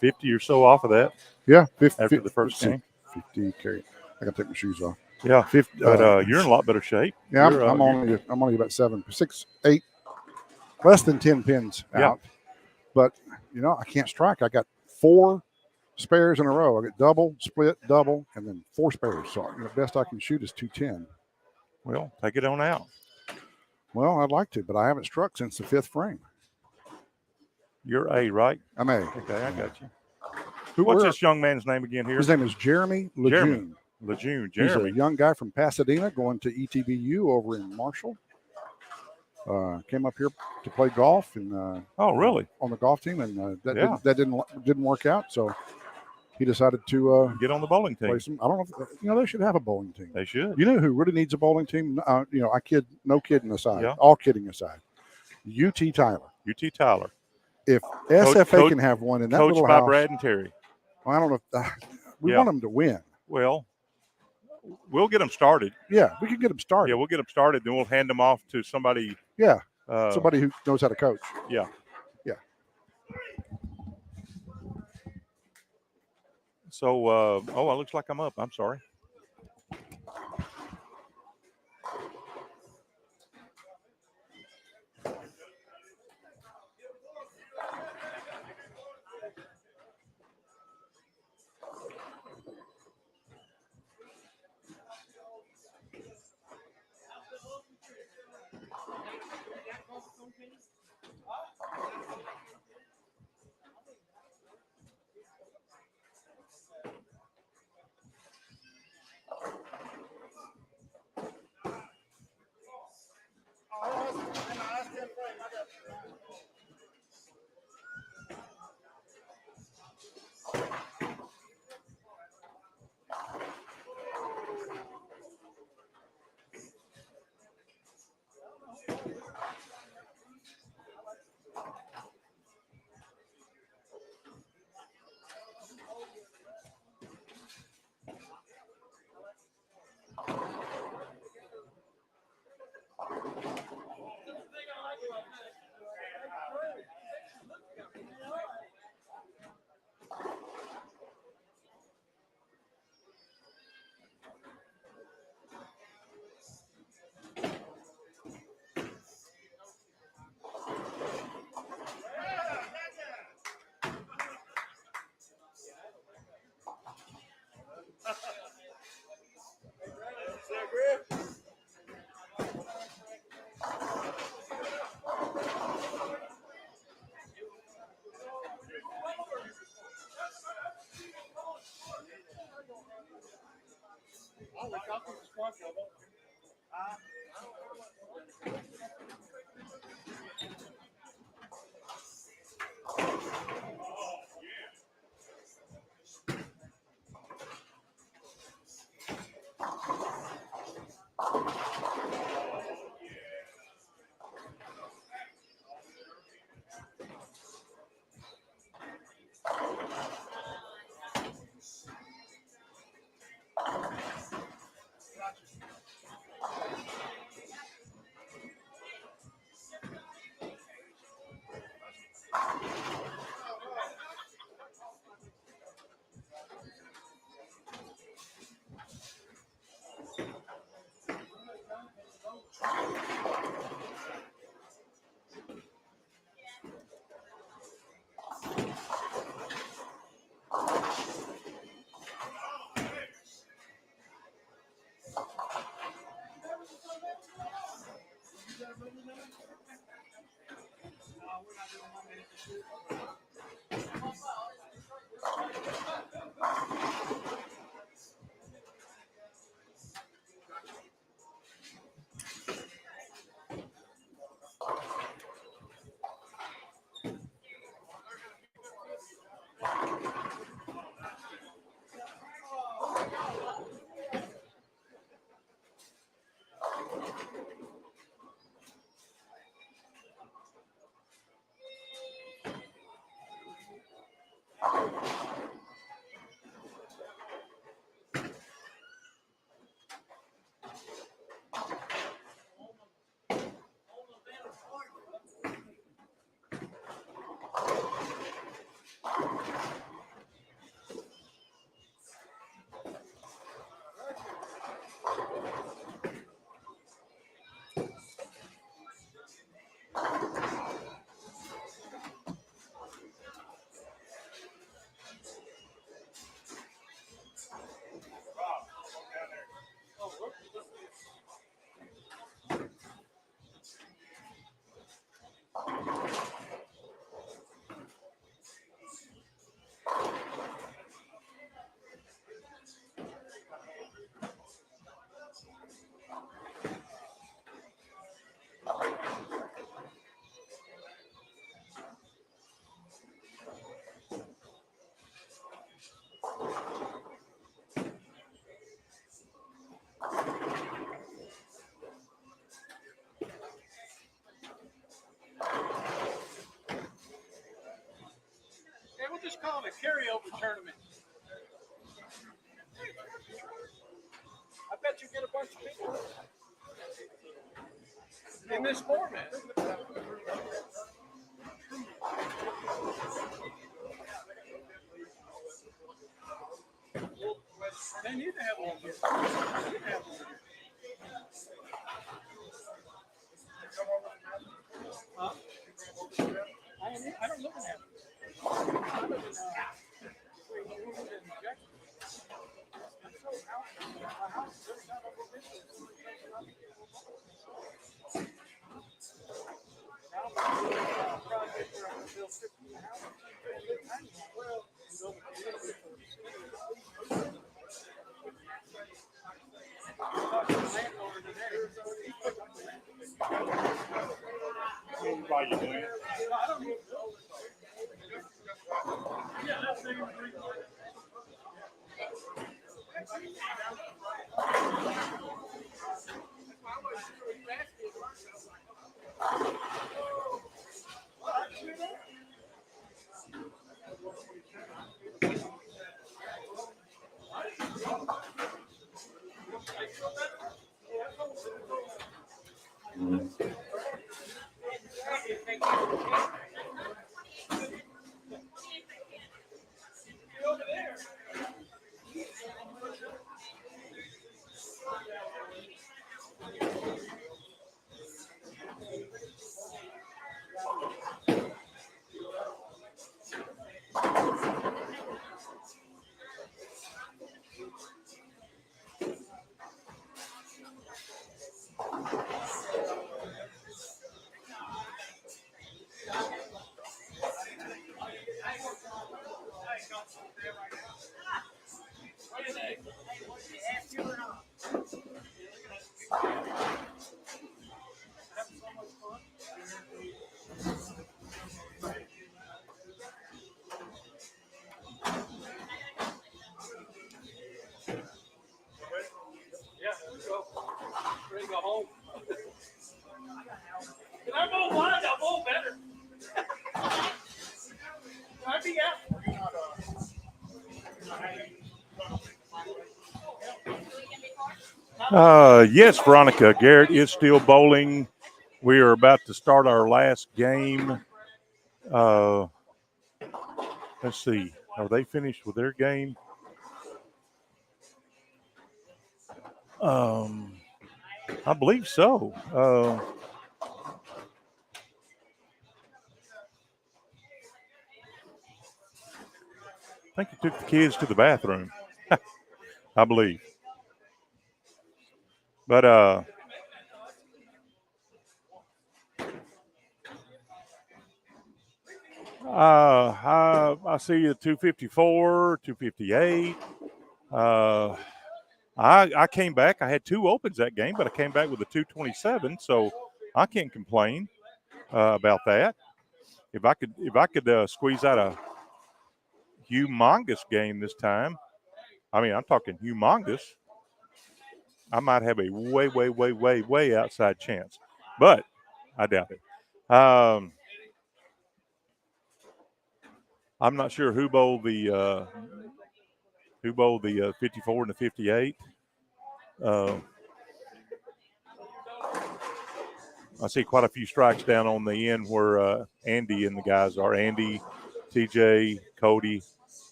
50 or so off of that. Yeah, after the first game. 50 carry. I got to take my shoes off. Yeah, 50. But you're in a lot better shape. Yeah, I'm only about 6, 8, less than 10 pins out. But I can't strike. I got 4 spares in a row. I got double, split, double, and then 4 spares. So the best I can shoot is 210. Well, take it on out. Well, I'd like to, but I haven't struck since the 5th frame. You're A, right? I'm A. Okay, I got you. What's this young man's name again here? His name is Jeremy Lejeune. Jeremy. He's a young guy from Pasadena going to ETBU over in Marshall. Came up here to play golf and really? On the golf team, and that didn't work out. So he decided to get on the bowling team. Play some. I don't know. They should have a bowling team. They should. You know who really needs a bowling team? I kid. No kidding aside. Yeah. All kidding aside. UT Tyler. UT Tyler. If SFA can have one in that little house. Coached by Brad and Terry. Well, I don't know if we want them to win. Well, we'll get them started. Yeah, we can get them started. Yeah, we'll get them started. Then we'll hand them off to somebody. Yeah, somebody who knows how to coach. Yeah. Yeah. So, it looks like I'm up. I'm sorry. We'll just call it a carryover tournament. I bet you get a bunch of people in this format. They need to have one here. They need to have one here. Huh? I don't live in that. I live in Jackson. I'm so out. My house is every time I go visit. Now I'm going to do a project where I'm going to build 15 houses. Well, talk to the landlord today. Why you doing? I don't know. Yeah, that's the over there. Yes, Veronica. Garrett is still bowling. We are about to start our last game. Let's see. Are they finished with their game? I believe so. I think he took the kids to the bathroom, I believe. But I see a 254, 258. I came back. I had 2 opens that game, but I came back with a 227, so I can't complain about that. If I could squeeze out a humongous game this time, I mean, I'm talking humongous, I might have a way outside chance, but I doubt it. I'm not sure who bowled the 54 and the 58. I see quite a few strikes down on the end where Andy and the guys are. Andy, TJ, Cody,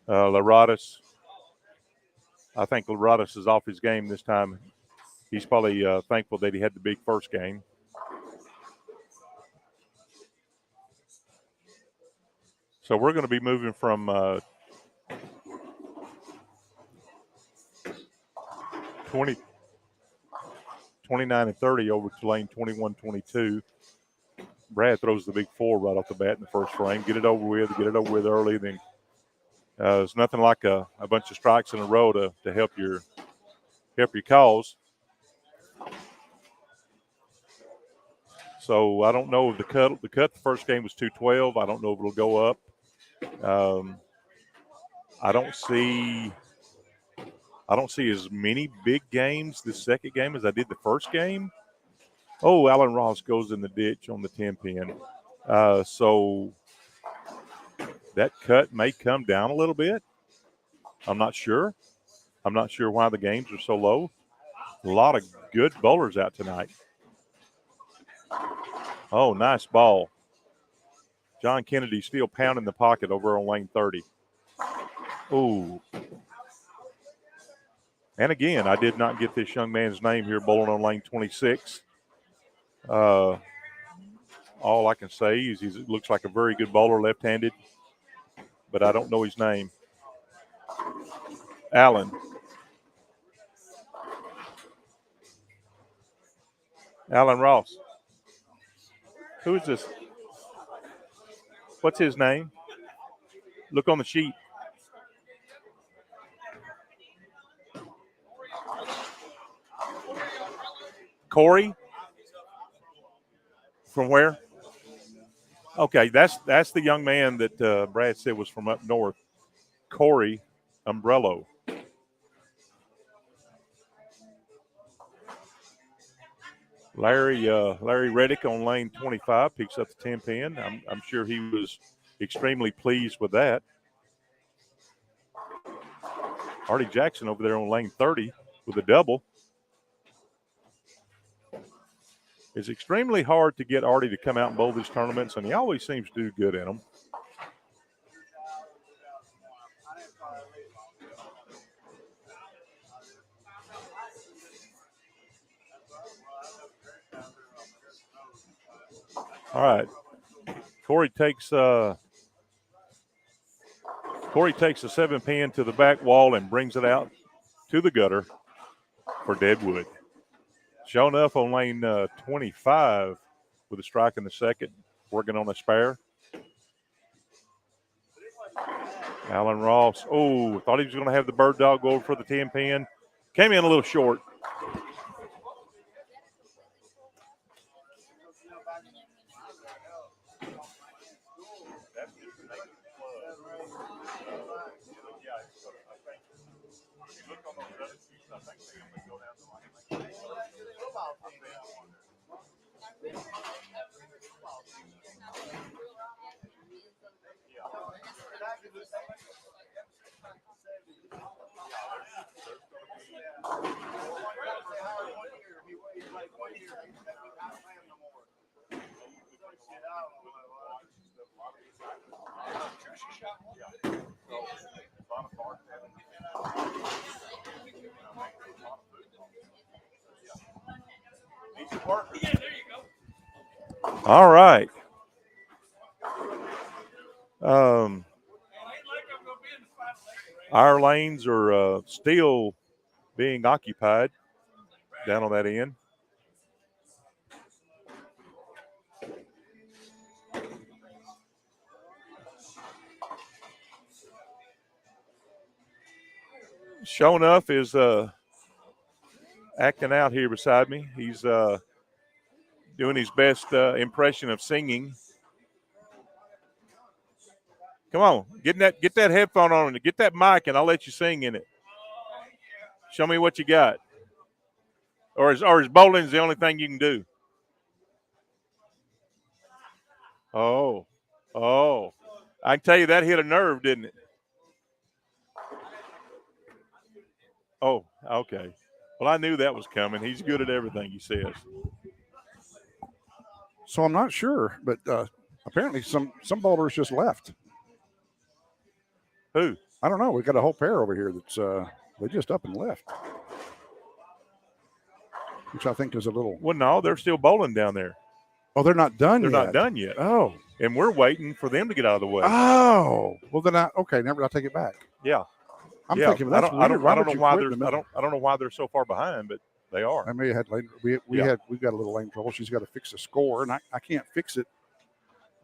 Laradas. I think Laradas is off his game this time. He's probably thankful that he had the big first game. So we're going to be moving from 29 and 30 over to lane 21, 22. Brad throws the big 4 right off the bat in the first frame. Get it over with early. Then there's nothing like a bunch of strikes in a row to help your cause. So I don't know if the first game was 212. I don't know if it'll go up. I don't see as many big games this second game as I did the first game. Oh, Alan Ross goes in the ditch on the 10 pin. So that cut may come down a little bit. I'm not sure. I'm not sure why the games are so low. A lot of good bowlers out tonight. Oh, nice ball. John Kennedy still pounding the pocket over on lane 30. Ooh. And again, I did not get this young man's name here bowling on lane 26. All I can say is he looks like a very good bowler left-handed, but I don't know his name. Alan. Alan Ross. Who is this? What's his name? Look on the sheet. Corey? From where? Okay, that's the young man that Brad said was from up north. Corey Umbrello. Larry Reddick on lane 25 picks up the 10 pin. I'm sure he was extremely pleased with that. Artie Jackson over there on lane 30 with a double. It's extremely hard to get Artie to come out and bowl these tournaments, and he always seems to do good in them. All right. Corey takes a 7 pin to the back wall and brings it out to the gutter for Deadwood. Show enough on lane 25 with a strike in the second, working on a spare. Alan Ross. Oh, thought he was going to have the bird dog go over for the 10 pin. Came in a little short. All right. Our lanes are still being occupied down on that end. Show enough is acting out here beside me. He's doing his best impression of singing. Come on, get that headphone on and get that mic, and I'll let you sing in it. Show me what you got. Or is bowling the only thing you can do? Oh, I can tell you that hit a nerve, didn't it? Oh, okay. Well, I knew that was coming. He's good at everything he says. So I'm not sure, but apparently some bowlers just left. Who? I don't know. We've got a whole pair over here that's they just up and left, which I think is a little. Well, no, they're still bowling down there. Oh, they're not done They're yet. not done yet. Oh. And we're waiting for them to get out of the way. Oh. Well, then I'll take it back. Yeah. I'm thinking that's weird. I don't know why I don't know why they're so far behind, but they are. I may have had lane. We've got a little lane trouble. She's got to fix the score, and I can't fix it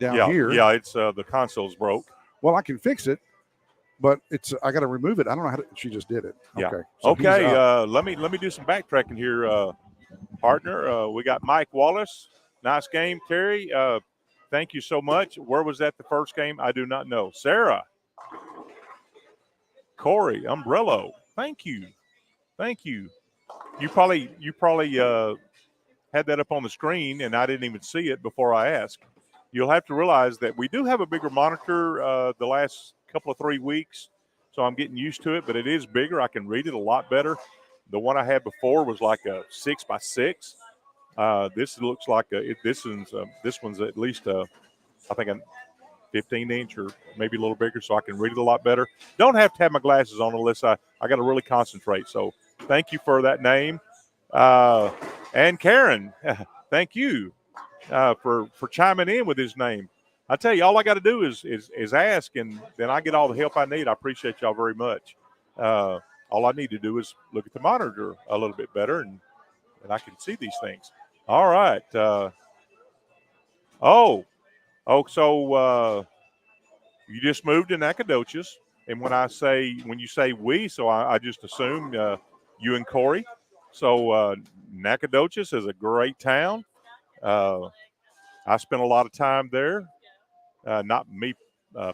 down here. Yeah, it's the console's broke. Well, I can fix it, but I got to remove it. I don't know how to. She just did it. Yeah. Okay. So okay. Let me do some backtracking here, partner. We got Mike Wallace. Nice game, Terry. Thank you so much. Where was that the first game? I do not know. Sarah. Corey, Umbrello. Thank you. You probably had that up on the screen, and I didn't even see it before I asked. You'll have to realize that we do have a bigger monitor the last couple of 3 weeks, so I'm getting used to it, but it is bigger. I can read it a lot better. The one I had before was like a 6x6. This looks like this one's at least I think a 15-inch or maybe a little bigger, so I can read it a lot better. Don't have to have my glasses on unless I got to really concentrate. So thank you for that name. And Karen, thank you for chiming in with his name. I tell you, all I got to do is ask, and then I get all the help I need. I appreciate y'all very much. All I need to do is look at the monitor a little bit better, and I can see these things. All right. So you just moved to Nacogdoches, and when you say we, so I just assume you and Corey. So Nacogdoches is a great town. I spent a lot of time there. Not me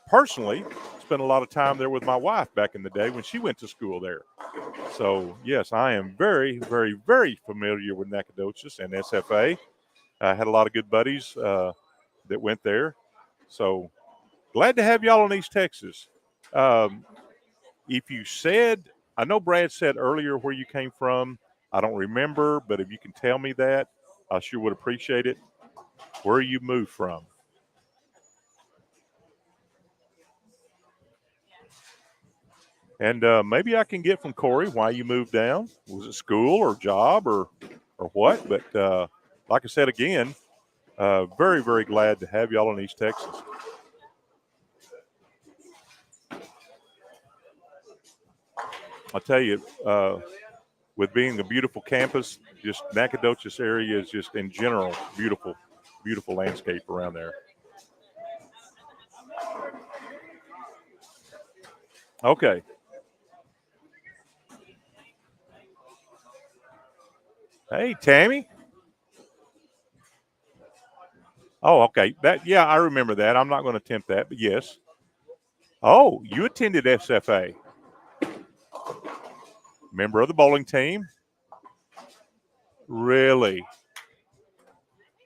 personally. Spent a lot of time there with my wife back in the day when she went to school there. So yes, I am very, very, very familiar with Nacogdoches and SFA. I had a lot of good buddies that went there. So glad to have y'all in East Texas. If you said, I know Brad said earlier where you came from. I don't remember, but if you can tell me that, I sure would appreciate it. Where you moved from? And maybe I can get from Corey why you moved down. Was it school or job or what? But like I said again, very, very glad to have y'all in East Texas. I'll tell you, with being a beautiful campus, just Nacogdoches area is just in general beautiful, beautiful landscape around there. Okay. Hey, Tammy. Oh, okay. I remember that. I'm not going to attempt that, but yes. Oh, you attended SFA. Member of the bowling team? Really?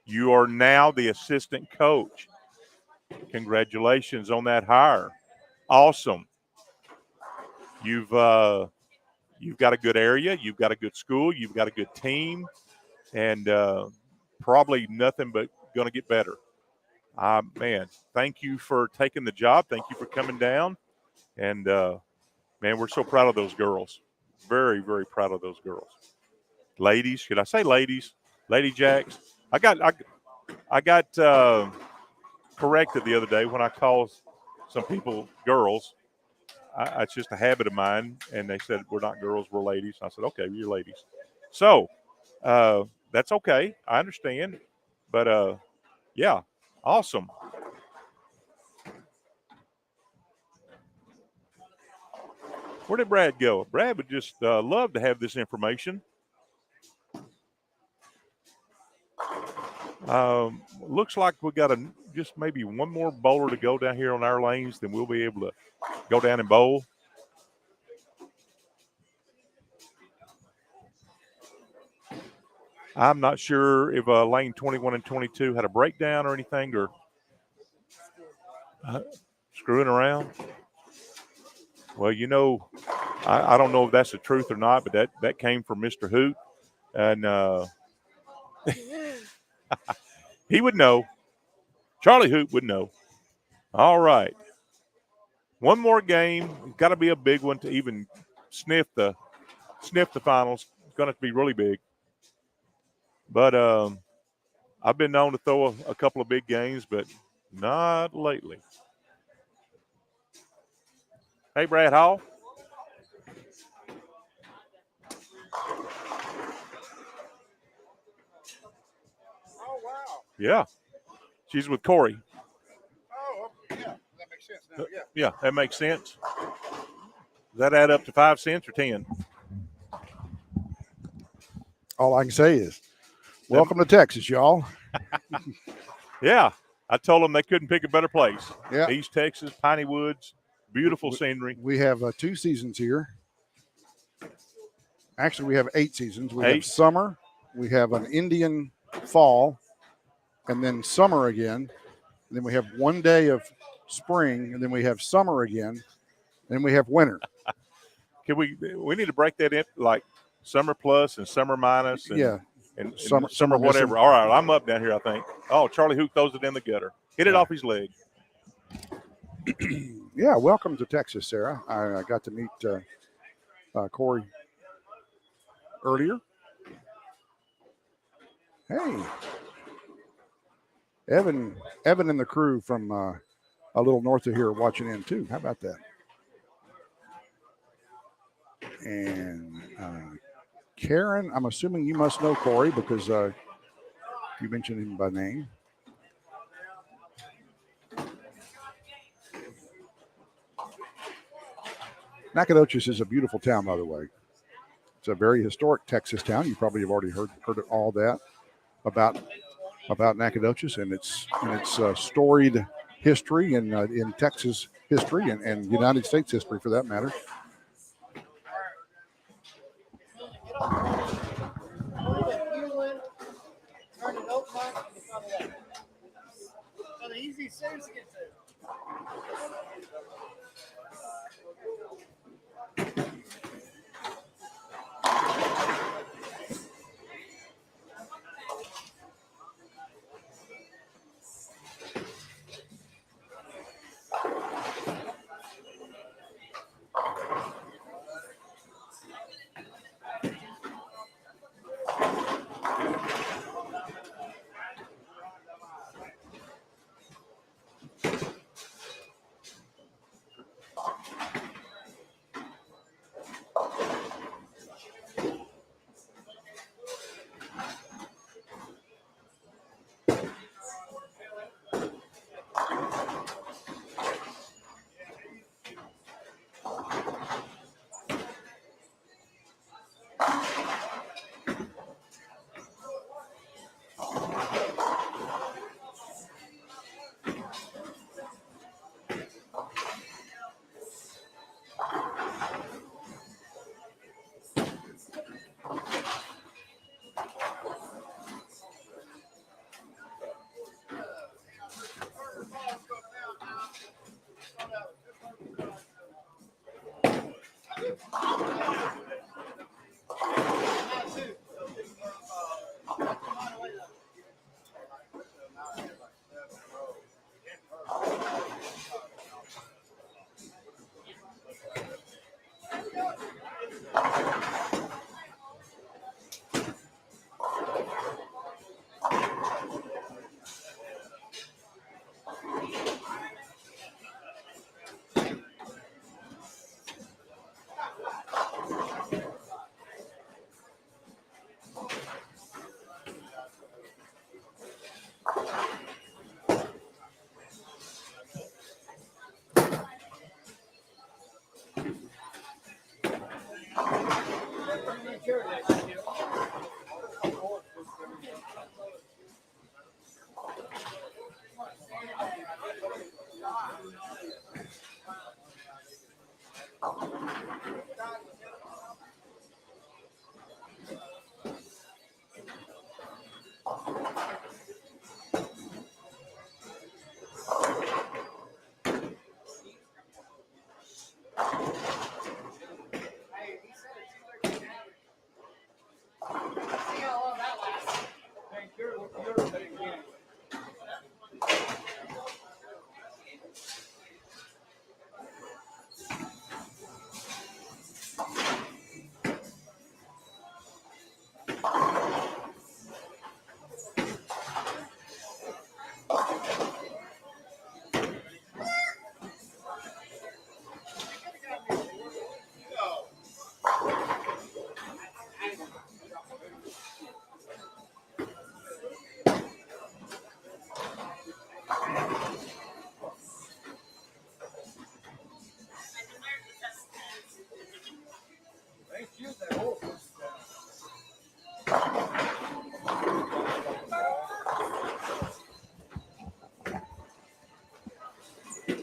You are now the assistant coach. Congratulations on that hire. Awesome. You've got a good area. You've got a good school. You've got a good team. And probably nothing but going to get better. Man, thank you for taking the job. Thank you for coming down. And, man, we're so proud of those girls. Very, very proud of those girls. Ladies, should I say ladies? Lady Jacks. I got corrected the other day when I called some people girls. It's just a habit of mine. And they said, we're not girls, we're ladies. I said, okay, you're ladies. So that's okay. I understand. But, yeah, awesome. Where did Brad go? Brad would just love to have this information. Looks like we got just maybe one more bowler to go down here on our lanes, then we'll be able to go down and bowl. I'm not sure if lane 21 and 22 had a breakdown or anything, or screwing around. Well, you know, I don't know if that's the truth or not, but that came from Mr. Hoot, and he would know. Charlie Hoot would know. All right. One more game. Got to be a big one to even sniff the finals. It's going to be really big. But I've been known to throw a couple of big games, but not lately. Hey, Brad Hall. Oh, wow. Yeah. She's with Corey. Oh, okay. Yeah, that makes sense now. Yeah. Yeah, that makes sense. Does that add up to 5 cents or 10? All I can say is, welcome to Texas, y'all. Yeah. I told them they couldn't pick a better place. Yeah. East Texas, Piney Woods, beautiful scenery. We have 2 seasons here. Actually, we have 8 seasons. We have 8. summer, we have an Indian fall, and then summer again. And then we have 1 day of spring, and then we have summer again, and then we have winter. Can we need to break that in like summer plus and summer minus and, Yeah. and Summer whatever. missing. All right, I'm up down here, I think. Oh, Charlie Hoot throws it in the gutter. Hit it off his leg. Yeah, welcome to Texas, Sarah. I got to meet Corey earlier. Hey, Evan and the crew from a little north of here are watching in too. How about that? And Karen, I'm assuming you must know Corey because you mentioned him by name. Nacogdoches is a beautiful town, by the way. It's a very historic Texas town. You probably have already heard all that about Nacogdoches and its storied history and in Texas history and United States history for that matter.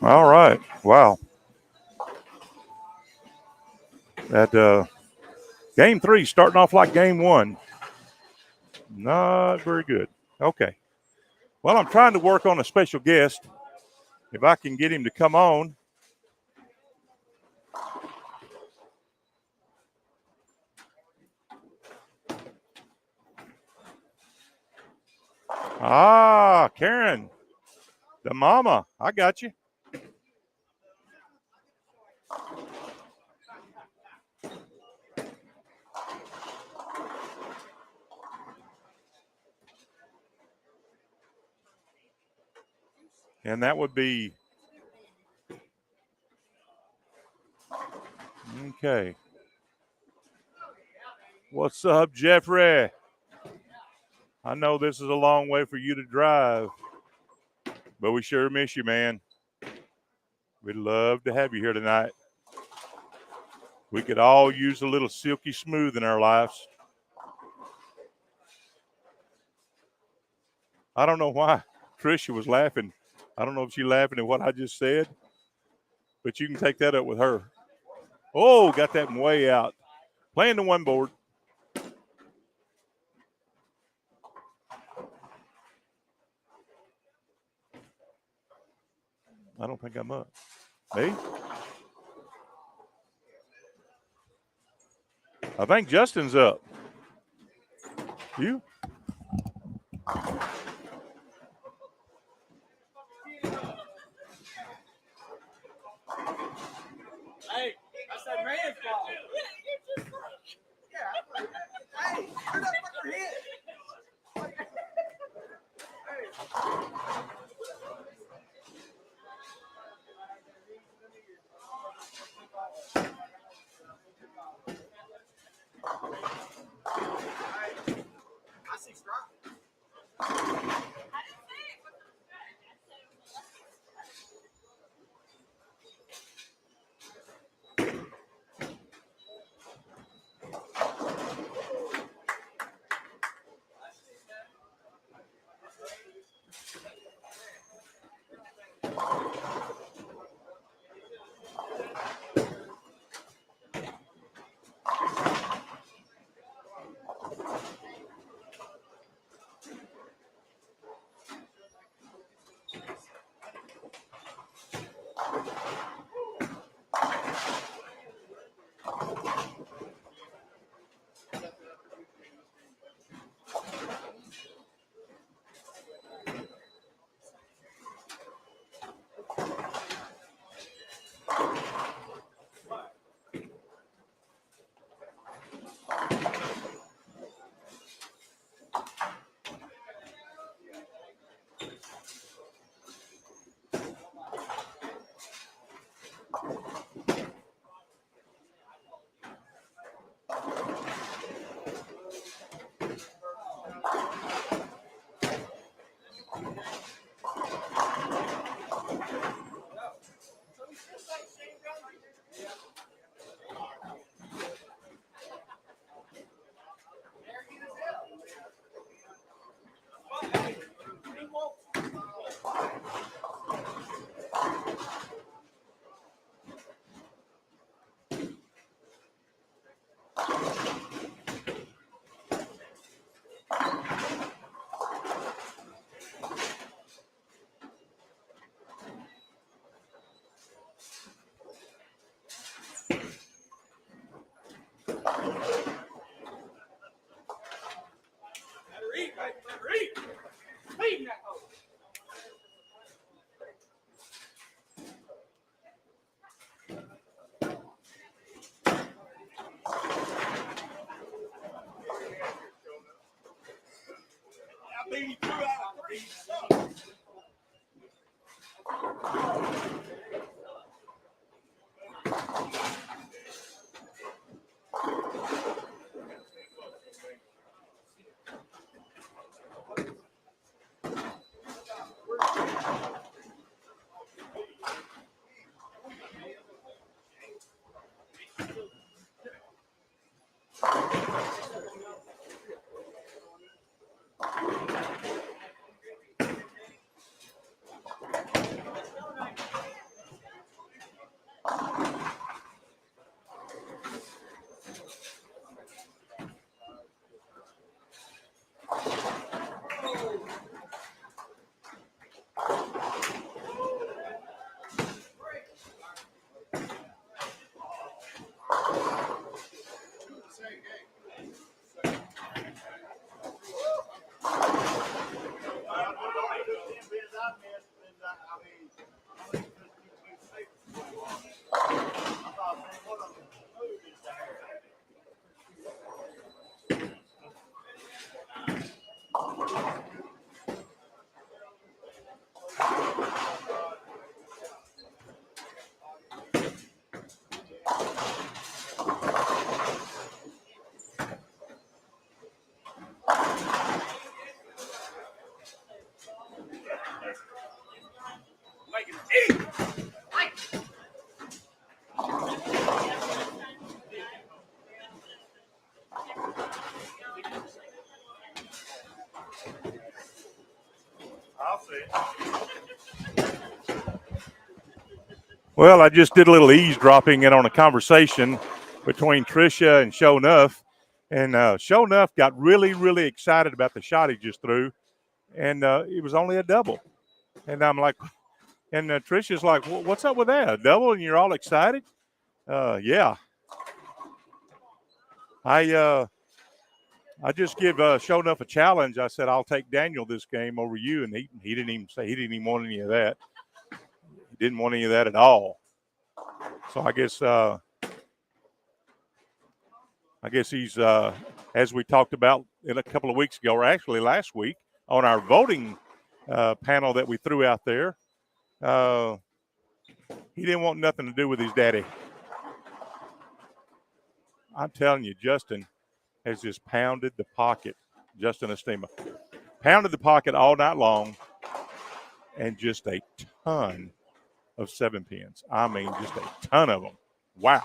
All right. Wow. That game 3 starting off like game 1. Not very good. Okay. Well, I'm trying to work on a special guest. If I can get him to come on. Ah, Karen, the mama. I got you. And that would be okay. What's up, Jeffrey? I know this is a long way for you to drive, but we sure miss you, man. We'd love to have you here tonight. We could all use a little silky smooth in our lives. I don't know why Tricia was laughing. I don't know if she's laughing at what I just said, but you can take that up with her. Oh, got that way out. Playing the one board. I don't think I'm up. Me? I think Justin's up. You? Hey, that's that man's ball. Yeah. Hey, you're not fucking hit. I see strike. Leave that hole. I beat you 2 out of 3. Well, I just did a little eavesdropping in on a conversation between Tricia and Show Nuff. And Show Nuff got really, really excited about the shot he just threw. And it was only a double. And I'm like, and Tricia's like, well, what's up with that? A double and you're all excited? Yeah. I just give Show Nuff a challenge. I said, I'll take Daniel this game over you. And he didn't even say, he didn't even want any of that. He didn't want any of that at all. So I guess he's, as we talked about in a couple of weeks ago, or actually last week, on our voting panel that we threw out there, he didn't want nothing to do with his daddy. I'm telling you, Justin has just pounded the pocket. Justin Estima pounded the pocket all night long, and just a ton of 7-pins. I mean, just a ton of them. Wow.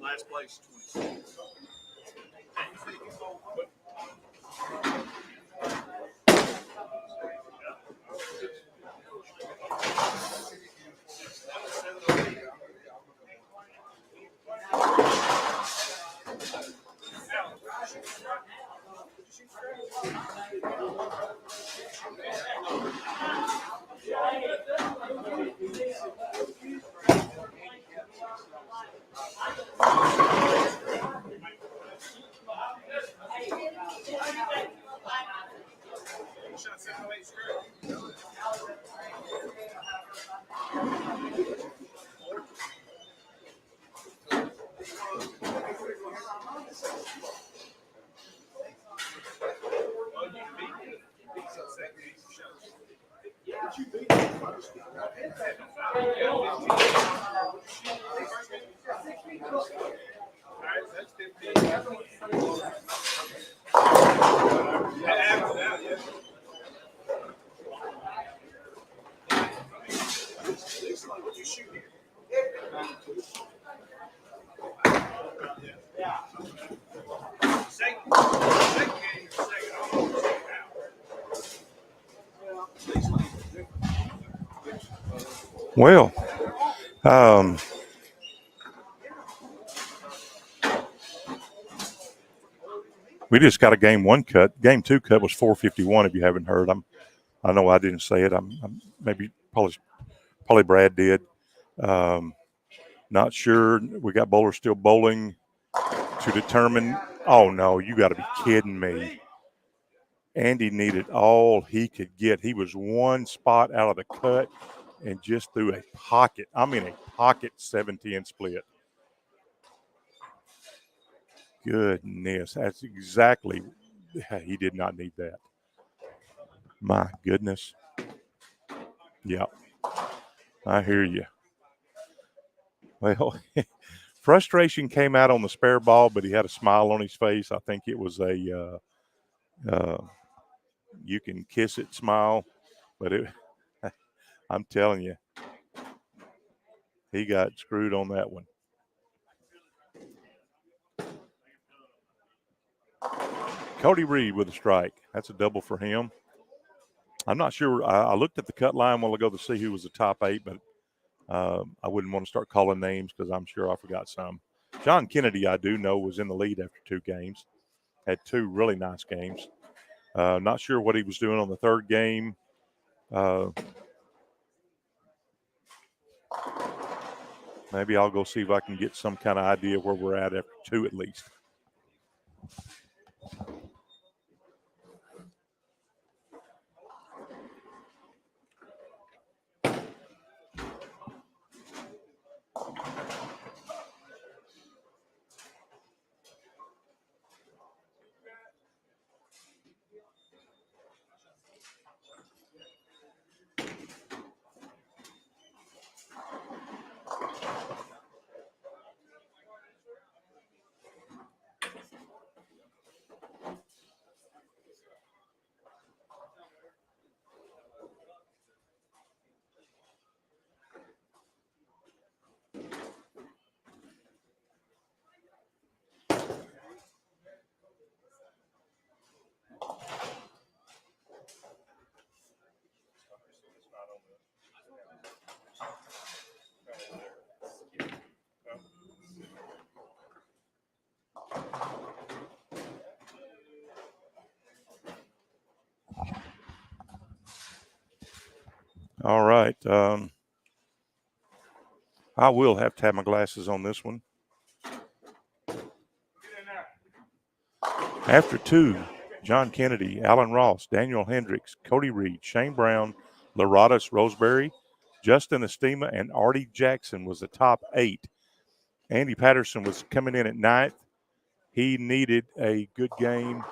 Last place 26. Well, we just got a game one cut. Game two cut was 451. If you haven't heard, I know I didn't say it. I'm maybe probably Brad did. Not sure. We got bowlers still bowling to determine. Oh no, you got to be kidding me! Andy needed all he could get. He was one spot out of the cut and just threw a pocket. I mean, a pocket 7-10 split. Goodness, that's exactly. He did not need that. My goodness. Yep. I hear you. Well, frustration came out on the spare ball, but he had a smile on his face. I think it was a you can kiss it smile, but I'm telling you, he got screwed on that one. Cody Reed with a strike. That's a double for him. I'm not sure. I looked at the cut line a while ago to see who was the top 8, but I wouldn't want to start calling names because I'm sure I forgot some. John Kennedy, I do know, was in the lead after 2 games. Had 2 really nice games. Not sure what he was doing on the third game. Maybe I'll go see if I can get some kind of idea where we're at after 2 at least. All right. I will have to have my glasses on this one. After 2, John Kennedy, Alan Ross, Daniel Hendricks, Cody Reed, Shane Brown, Laratus Roseberry, Justin Estima, and Artie Jackson was the top 8. Andy Patterson was coming in at 9th. He needed a good game,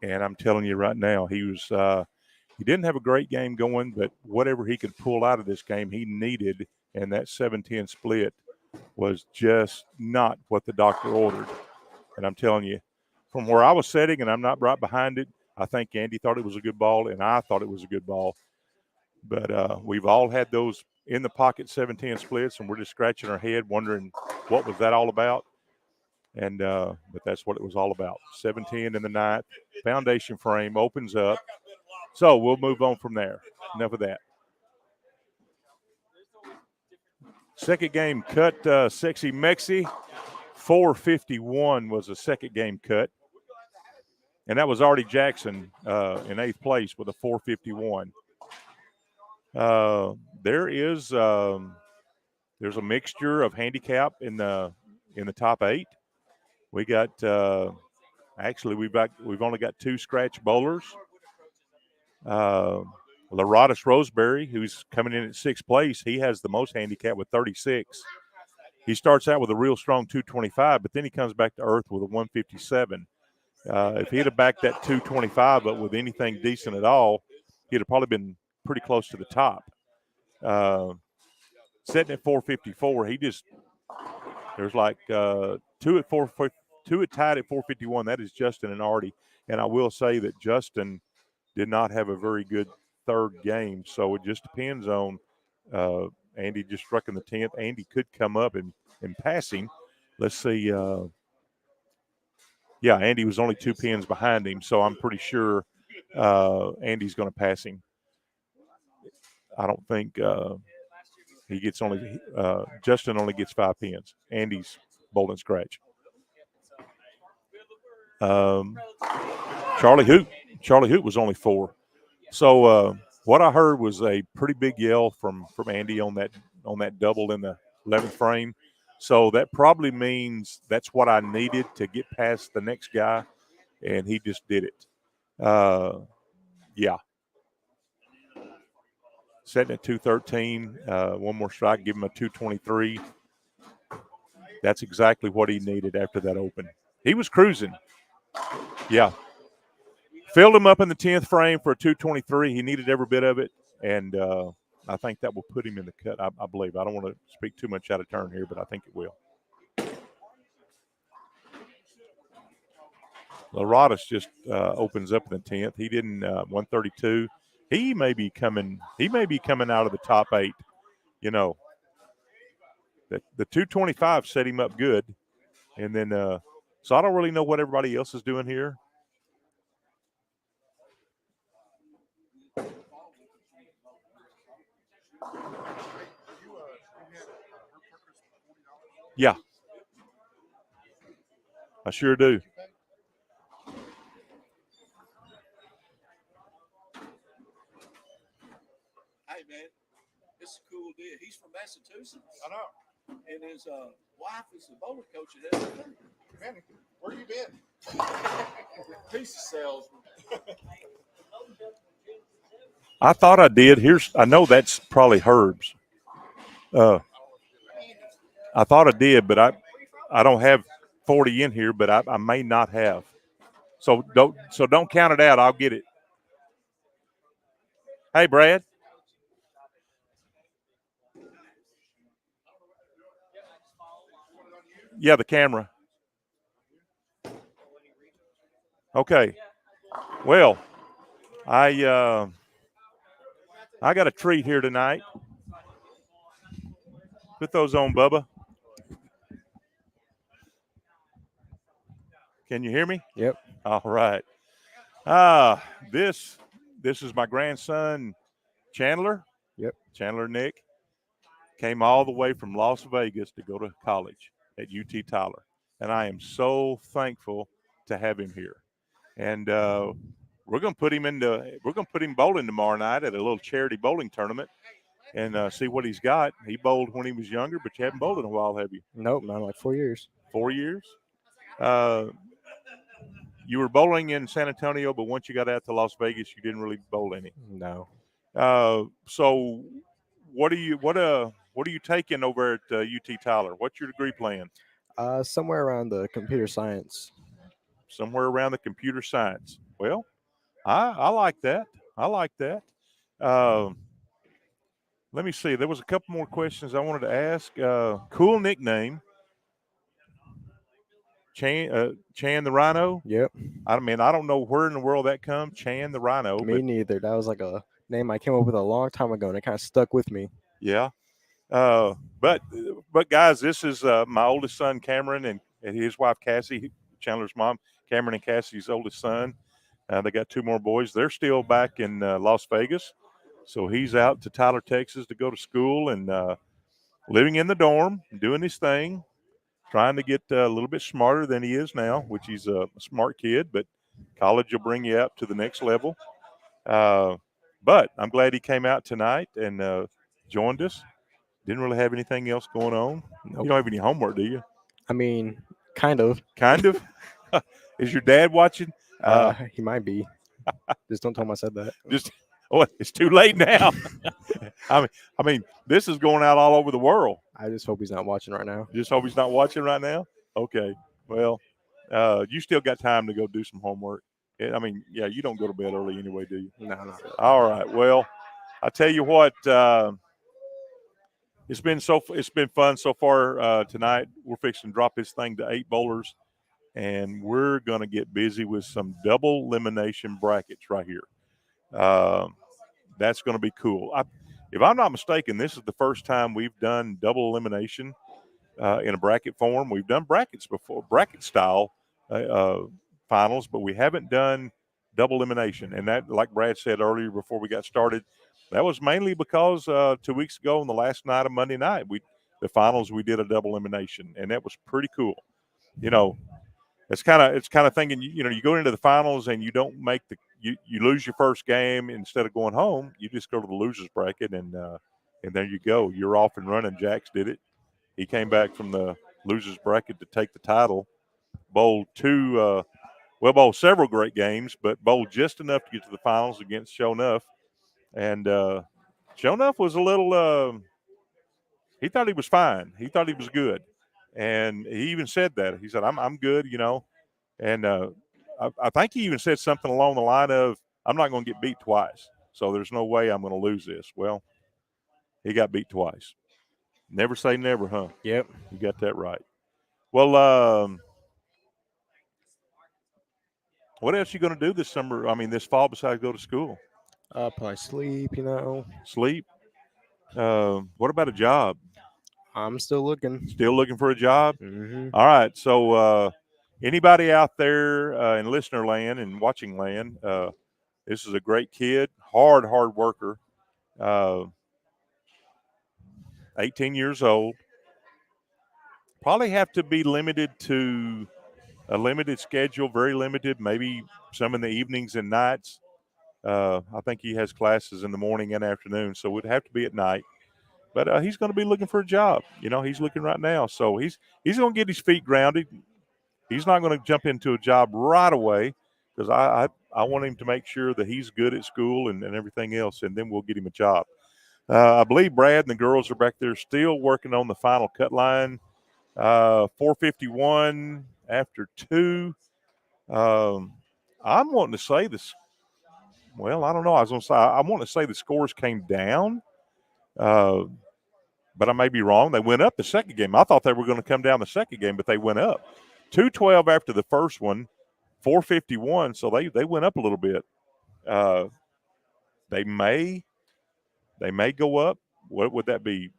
and I'm telling you right now, he didn't have a great game going, but whatever he could pull out of this game, he needed, and that 7-10 split was just not what the doctor ordered. And I'm telling you, from where I was sitting, and I'm not right behind it, I think Andy thought it was a good ball, and I thought it was a good ball. But we've all had those in the pocket 7-10 splits, and we're just scratching our head wondering what was that all about. And but that's what it was all about. 7-10 in the 9th. Foundation frame opens up. So we'll move on from there. Enough of that. Second game cut, Sexy Mexi. 451 was the second game cut. And that was Artie Jackson in 8th place with a 451. There's a mixture of handicap in the top 8. We got actually we've only got 2 scratch bowlers. Laratus Roseberry, who's coming in at 6th place, he has the most handicap with 36. He starts out with a real strong 225, but then he comes back to earth with a 157. If he'd have backed that 225 up with anything decent at all, he'd have probably been pretty close to the top. Sitting at 454, there's like 2 at tied at 451. That is Justin and Artie. And I will say that Justin did not have a very good third game, so it just depends on Andy just struck in the 10th. Andy could come up and pass him. Let's see. Yeah, Andy was only 2 pins behind him, so I'm pretty sure Andy's going to pass him. I don't think he gets Justin only gets 5 pins. Andy's bold and scratch. Charlie Hoot was only 4. So what I heard was a pretty big yell from Andy on that double in the 11th frame. So that probably means that's what I needed to get past the next guy, and he just did it. Yeah. Setting at 213, one more strike, give him a 223. That's exactly what he needed after that open. He was cruising. Yeah. Filled him up in the 10th frame for a 223. He needed every bit of it, and I think that will put him in the cut, I believe. I don't want to speak too much out of turn here, but I think it will. Laratus just opens up in the 10th. He didn't 132. He may be coming out of the top 8. You know, the 225 set him up good, and then so I don't really know what everybody else is doing here. Yeah, I sure do. Hey, man, it's a cool deal. He's from Massachusetts. I know. And his wife is the bowling coach at LSU. Man, where you been? Piece of salesman. I thought I did. I know that's probably Herb's. I thought I did, but I don't have 40 in here, but I may not have. So don't count it out. I'll get it. Hey, Brad. Yeah, the camera. Okay. Well, I got a treat here tonight. Put those on, Bubba. Can you hear me? Yep. All right. This is my grandson, Chandler. Yep. Chandler Nick came all the way from Las Vegas to go to college at UT Tyler, and I am so thankful to have him here. And we're going to put him bowling tomorrow night at a little charity bowling tournament, and see what he's got. He bowled when he was younger, but you haven't bowled in a while, have you? Nope, not like 4 years. 4 years. You were bowling in San Antonio, but once you got out to Las Vegas, you didn't really bowl any. No. So what are you taking over at UT Tyler? What's your degree plan? Somewhere around the computer science. Somewhere around the computer science. Well, I like that. I like that. Um, let me see. There was a couple more questions I wanted to ask. Cool nickname, Chan the Rhino. Yep. I mean, I don't know where in the world that comes, Chan the Rhino. Me But neither. That was like a name I came up with a long time ago, and it kind of stuck with me. yeah. But guys, this is my oldest son Cameron and his wife Cassie, Chandler's mom, Cameron and Cassie's oldest son. They got two more boys. They're still back in Las Vegas, so he's out to Tyler, Texas, to go to school and living in the dorm, doing his thing, trying to get a little bit smarter than he is now, which he's a smart kid. But college will bring you up to the next level. But I'm glad he came out tonight and joined us. Didn't really have anything else going on. Nope. You don't have any homework, do you? I mean, kind of. Kind of. Is your dad watching? He might be. Just don't tell him I said that. Just it's too late now. I mean, this is going out all over the world. I just hope he's not watching right now. Just hope he's not watching right now. Okay. Well, you still got time to go do some homework. I mean, yeah, you don't go to bed early anyway, do you? No, not really. All right. Well, I tell you what. It's been fun so far tonight. We're fixing to drop this thing to 8 bowlers, and we're going to get busy with some double elimination brackets right here. That's going to be cool. If I'm not mistaken, this is the first time we've done double elimination in a bracket form. We've done brackets before, bracket style finals, but we haven't done double elimination. And that, like Brad said earlier before we got started, that was mainly because 2 weeks ago on the last night of Monday night, the finals, we did a double elimination, and that was pretty cool. You know, it's kind of thinking, you go into the finals and you don't make you lose your first game. Instead of going home, you just go to the losers bracket and there you go. You're off and running. Jax did it. He came back from the losers bracket to take the title. Bowled several great games, but bowled just enough to get to the finals against Show Enough. And Show Enough was a little he thought he was fine. He thought he was good. And he even said that. He said, I'm good, And I think he even said something along the line of, I'm not going to get beat twice. So there's no way I'm going to lose this. Well, he got beat twice. Never say never, huh? Yep. You got that right. Well, what else are you going to do this summer? I mean, this fall besides go to school? Probably sleep, Sleep. What about a job? I'm still looking. Still looking for a job? Mm-hmm. All right. So anybody out there in listener land and watching land, this is a great kid, hard worker, 18 years old. Probably have to be limited to a limited schedule, very limited, maybe some in the evenings and nights. I think he has classes in the morning and afternoon, so it would have to be at night. But he's going to be looking for a job. He's looking right now. So he's going to get his feet grounded. He's not going to jump into a job right away because I want him to make sure that he's good at school and everything else, and then we'll get him a job. I believe Brad and the girls are back there still working on the final cut line. 451 after 2. I'm wanting to say this. Well, I don't know. I was going to say I want to say the scores came down. But I may be wrong. They went up the second game. I thought they were going to come down the second game, but they went up. 212 after the first one, 451. So they went up a little bit. They may go up. What would that be?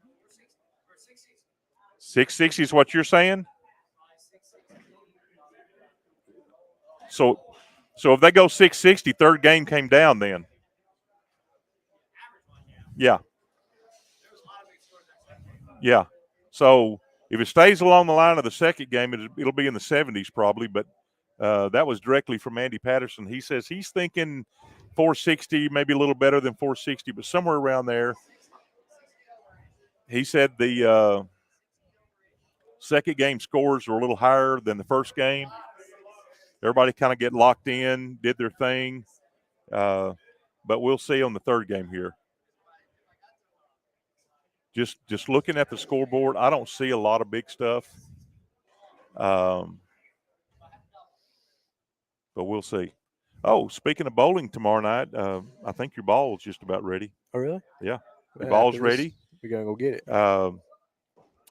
660 is what you're saying? So if they go 660, third game came down then. Yeah. Yeah. So if it stays along the line of the second game, it'll be in the 70s probably. But that was directly from Andy Patterson. He says he's thinking 460, maybe a little better than 460, but somewhere around there. He said the second game scores were a little higher than the first game. Everybody kind of get locked in, did their thing. But we'll see on the third game here. just looking at the scoreboard, I don't see a lot of big stuff. But we'll see. Oh, speaking of bowling tomorrow night, I think your ball's just about ready. Oh, really? Yeah, your Yeah, ball's after this, ready. We're gonna go get it.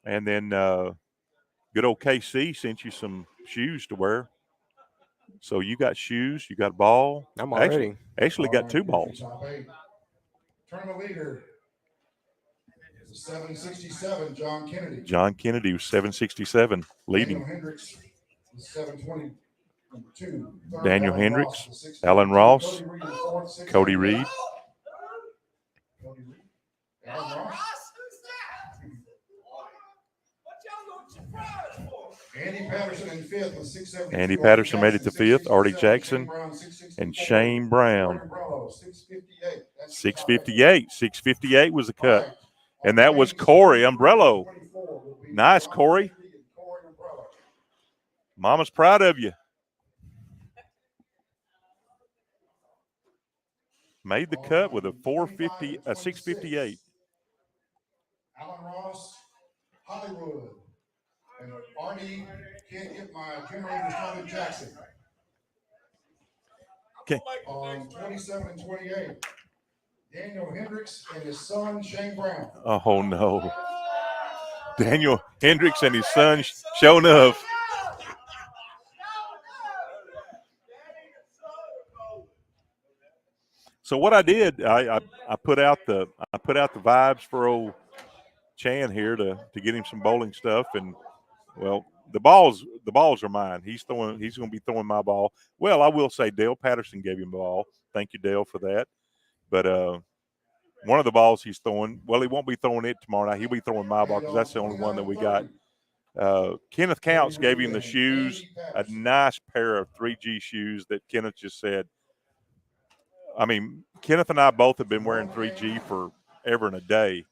And then good old KC sent you some shoes to wear. So you got shoes, you got a ball. I'm all ready. Actually got All two right, balls. top 8. Tournament leader is 767, John Kennedy. John Kennedy was 767 leading. Daniel Hendricks was 720. Number 2. Third, Daniel Alan Hendricks, Ross was Alan 652. Ross, Cody Reed in fourth, Cody 698. Reed. Cody Reed. Alan Ross. Andy Patterson in fifth with 672. Andy Patterson made it to fifth. Artie 667. Jackson Shane Brown, 664. and Shane Brown. Morgan Brello, 658. That's 658. 658 was the all cut. right. And that was Corey Umbrello. Nice, Corey. Mama's proud of you. Made the cut with a 450, a 658. Alan Ross, Hollywood. And Artie can't get my generator started, Jackson. Okay. On 27 and 28. Daniel Hendricks and his son, Shane Brown. Oh, no. Daniel Hendricks and his son showing up. So what I did, I put out the vibes for old Chan here to get him some bowling stuff, and well, the balls are mine. He's going to be throwing my ball. Well, I will say Dale Patterson gave him the ball. Thank you, Dale, for that. But one of the balls he's throwing, well, he won't be throwing it tomorrow night. He'll be throwing my ball because that's the only one that we got. Kenneth Counts gave him the shoes, a nice pair of 3G shoes that Kenneth just said. I mean, Kenneth and I both have been wearing 3G forever and a day.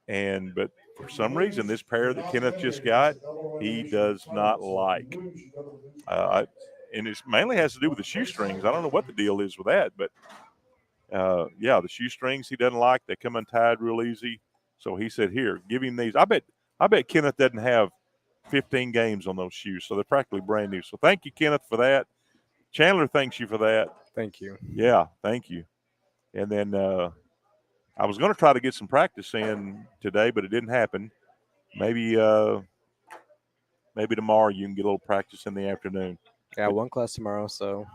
But for some reason, this pair that Kenneth just got, he does not like. And it mainly has to do with the shoestrings. I don't know what the deal is with that, but yeah, the shoestrings he doesn't like. They come untied real easy. So he said, "Here, give him these." I bet Kenneth doesn't have 15 games on those shoes, so they're practically brand new. So thank you, Kenneth, for that. Chandler thanks you for that. Thank you. Yeah, thank you. And then I was going to try to get some practice in today, but it didn't happen. Maybe tomorrow you can get a little practice in the afternoon. Yeah, one class tomorrow, so.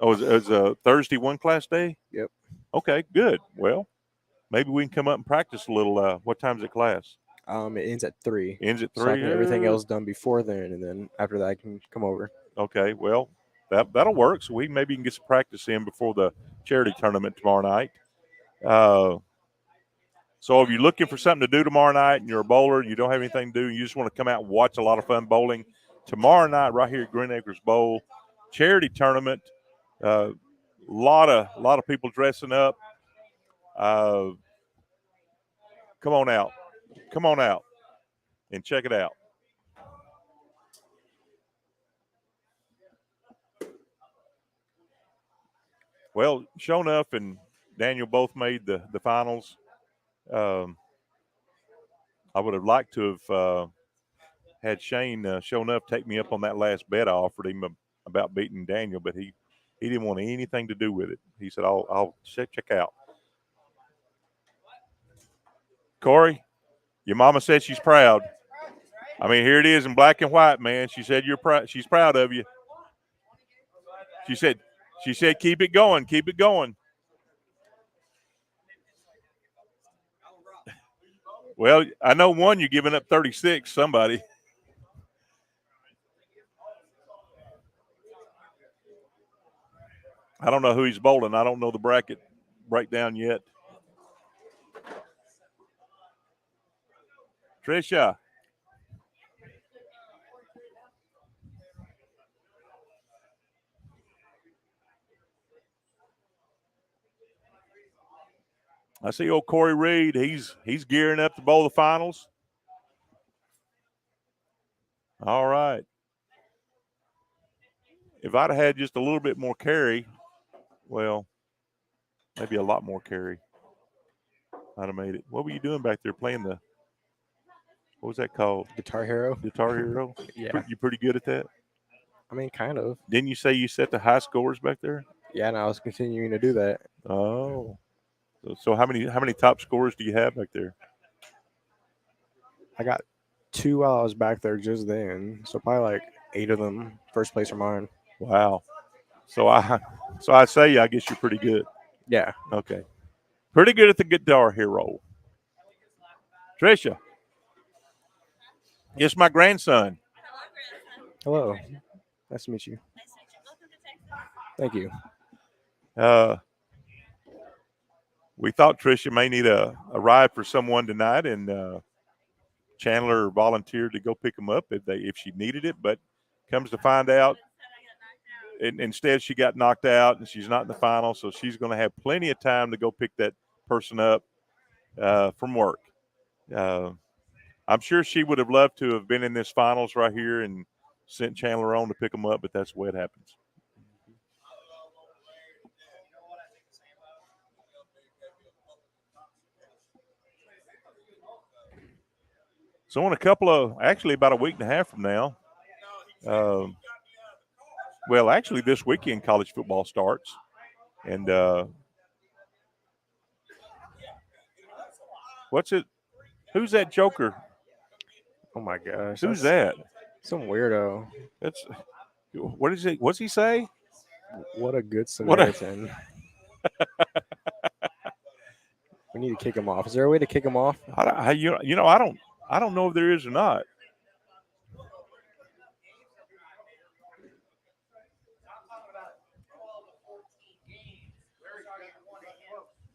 Oh, is a Thursday one class day? Yep. Okay, good. Well, maybe we can come up and practice a little. What time's the class? It ends at 3. Ends at 3. So I can get everything else done before then, and then after that I can come over. Okay, well, that'll work. So we maybe can get some practice in before the charity tournament tomorrow night. So if you're looking for something to do tomorrow night and you're a bowler, you don't have anything to do, and you just want to come out and watch a lot of fun bowling, tomorrow night right here at Green Acres Bowl, charity tournament. Lot of people dressing up. Come on out and check it out. Well, Shonuff and Daniel both made the finals. I would have liked to have had Shane Shonuff take me up on that last bet I offered him about beating Daniel, but he didn't want anything to do with it. He said, I'll check out. Corey, your mama said she's proud. I mean, here it is in black and white, man. She said she's proud of you. She said, keep it going, keep it going. Well, I know one you're giving up 36, somebody. I don't know who he's bowling. I don't know the bracket breakdown yet. Tricia. I see old Corey Reed. He's gearing up to bowl the finals. All right. If I'd have had just a little bit more carry, well, maybe a lot more carry, I'd have made it. What were you doing back there playing the What was that called? Guitar Hero. Guitar Hero? Yeah. You pretty good at that? I mean, kind of. Didn't you say you set the high scores back there? Yeah, and I was continuing to do that. Oh. So how many top scores do you have back there? I got 2 while I was back there just then, so probably like 8 of them first place are mine. Wow. So I say I guess you're pretty good. Yeah. Okay. Pretty good at the Guitar Hero. Tricia. It's my grandson. Hello. Nice to meet you. Thank you. We thought Tricia may need a ride for someone tonight, and Chandler volunteered to go pick him up if she needed it, but comes to find out, instead she got knocked out and she's not in the final, so she's going to have plenty of time to go pick that person up from work. I'm sure she would have loved to have been in this finals right here and sent Chandler on to pick him up, but that's the way it happens. So in about a week and a half from now, well, actually this weekend college football starts, and what's it? Who's that joker? Oh my gosh. Who's that's that? Some weirdo. That's what is it? What's he say? What a good Samaritan. We need to kick him off. Is there a way to kick him off? I don't know if there is or not.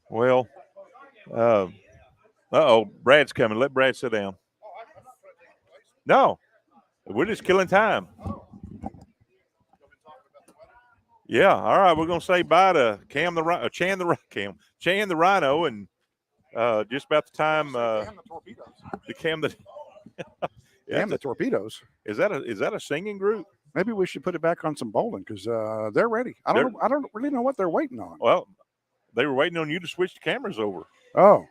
Well, Brad's coming. Let Brad sit down. No, we're just killing time. Yeah, all right. We're gonna say bye to Chan the Rhino, and just about the time Cam the Torpedoes. the Torpedoes. Is that a singing group? Maybe we should put it back on some bowling because they're ready. I don't really know what they're waiting on. Well, they were waiting on you to switch the cameras over. Oh,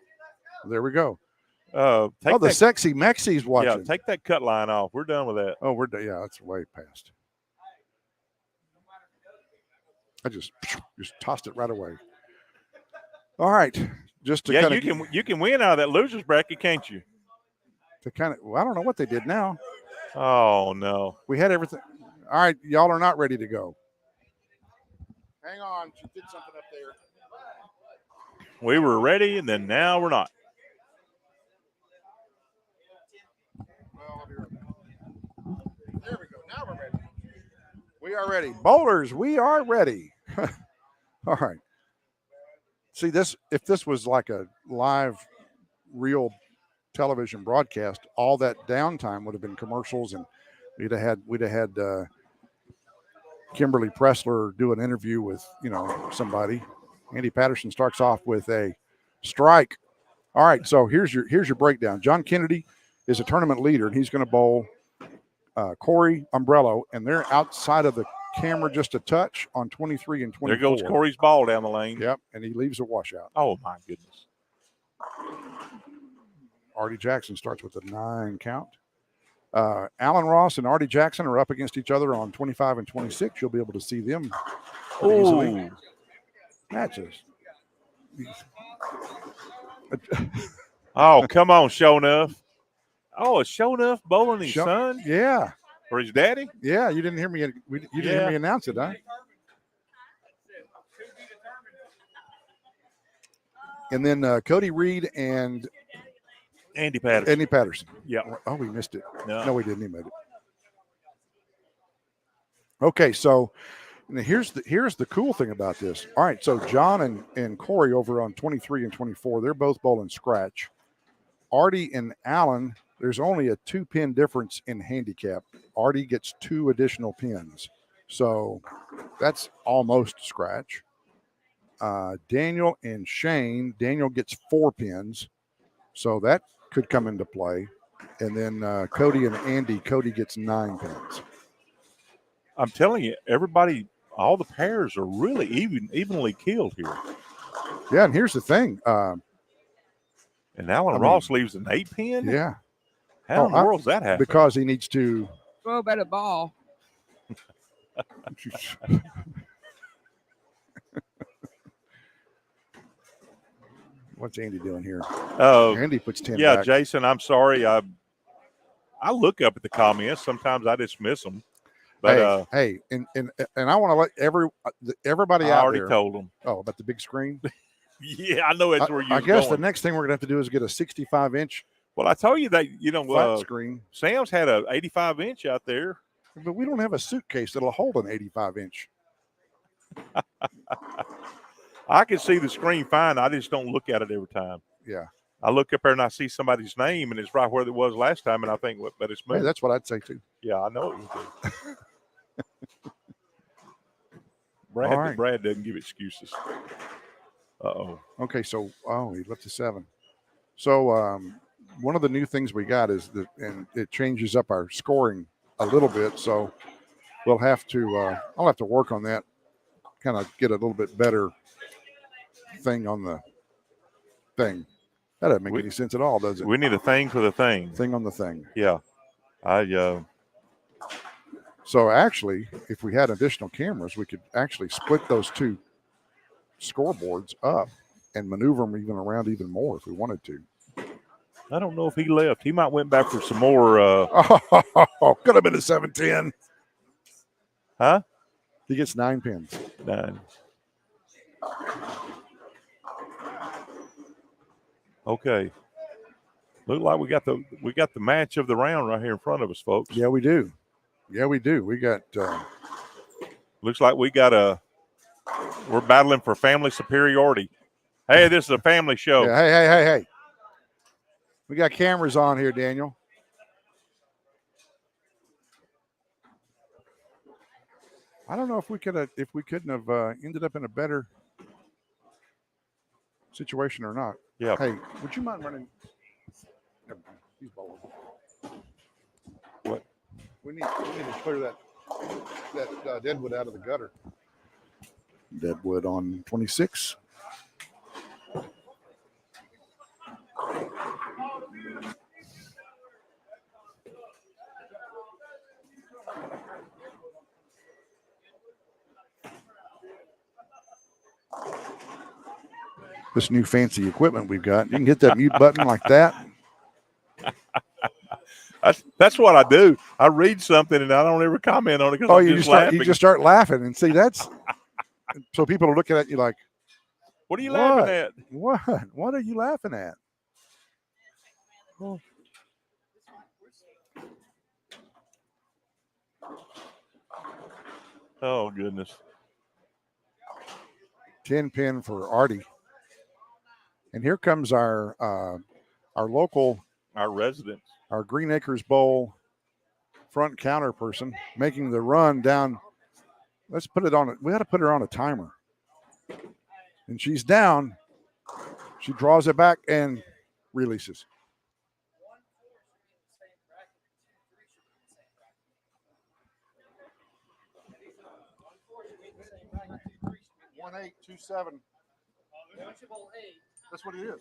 there we go. The sexy Mexi's watching. Yeah, take that cut line off. We're done with that. Oh, yeah, that's way past. I just tossed it right away. All right, just to you can win out of that losers bracket, can't you? I don't know what they did now. Oh no, we had everything. All right, y'all are not ready to go. Hang on, she did something up there. We were ready, and then now we're not. Well, I'll be right back. There we go. Now we're ready. We are ready. Bowlers, we are ready. All right. See, if this was like a live, real television broadcast, all that downtime would have been commercials, and we'd have had Kimberly Pressler do an interview with somebody. Andy Patterson starts off with a strike. All right, so here's your breakdown. John Kennedy is a tournament leader, and he's going to bowl Corey Umbrello, and they're outside of the camera just a touch on 23 and 24. There goes Corey's ball down the lane. Yep, and he leaves a washout. Oh, my goodness. Artie Jackson starts with a 9 count. Alan Ross and Artie Jackson are up against each other on 25 and 26. You'll be able to see them easily. Matches. Oh, come on, Show Enough. Oh, is Show Enough bowling his son? Yeah. Or his daddy? Yeah, you didn't hear me. You didn't hear me announce it, huh? And then Cody Reed and Andy Patterson. Yeah. Oh, we missed it. No, we didn't. He made it. Okay, so here's the cool thing about this. All right, so John and Corey over on 23 and 24, they're both bowling scratch. Artie and Allen, there's only a 2-pin difference in handicap. Artie gets 2 additional pins, so that's almost scratch. Daniel and Shane, Daniel gets 4 pins, so that could come into play. And then Cody and Andy, Cody gets 9 pins. I'm telling you, everybody, all the pairs are really evenly killed here. Yeah, and here's the thing. And Alan Ross leaves an 8 pin? Yeah. How in the world does that happen? Because he needs to Throw a better ball. What's Andy doing here? Oh, Andy puts 10 yeah, back. Jason, I'm sorry. I look up at the comments. Sometimes I dismiss them. But hey, and I want to let everybody I out already there. told them. Oh, about the big screen. Yeah, I know that's where you're I guess going. the next thing we're gonna have to do is get a 65-inch Well, I told you that flat screen. Sam's had a 85-inch out there. But we don't have a suitcase that'll hold an 85-inch. I can see the screen fine. I just don't look at it every time. Yeah. I look up there and I see somebody's name, and it's right where it was last time, and I think, well, but it's moved. Hey, that's what I'd say too. Yeah, I know it would be. All right. Brad doesn't give excuses. Okay, so he left the 7. So one of the new things we got is that, and it changes up our scoring a little bit. So we'll have to. I'll have to work on that. Kind of get a little bit better thing on the thing. That doesn't make any sense at all, does it? We need a thing for the thing. Thing on the thing. Yeah. So actually, if we had additional cameras, we could actually split those two scoreboards up and maneuver them even around even more if we wanted to. I don't know if he left. He might went back for some more. Could have been a 7-10. Huh? He gets 9 pins. 9. Okay. Look like we got the match of the round right here in front of us, folks. Yeah, we do. We got. Looks like we're battling for family superiority. Hey, this is a family show. Yeah, hey. We got cameras on here, Daniel. I don't know if we couldn't have ended up in a better situation or not. Yeah. Hey, would you mind running? Never mind. He's bowling. What? We need to clear that deadwood out of the gutter. Deadwood on 26. This new fancy equipment we've got. You can hit that mute button like that. That's what I do. I read something and I don't ever comment on it because I'm just laughing. You just start laughing and see that's so people are looking at you like, what are you laughing at? What are you laughing at? Oh goodness. 10 pin for Artie. And here comes our local, our resident, our Green Acres Bowl front counter person making the run down. Let's put it on it. We got to put her on a timer. And she's down. She draws it back and releases. 1827. That's what it is.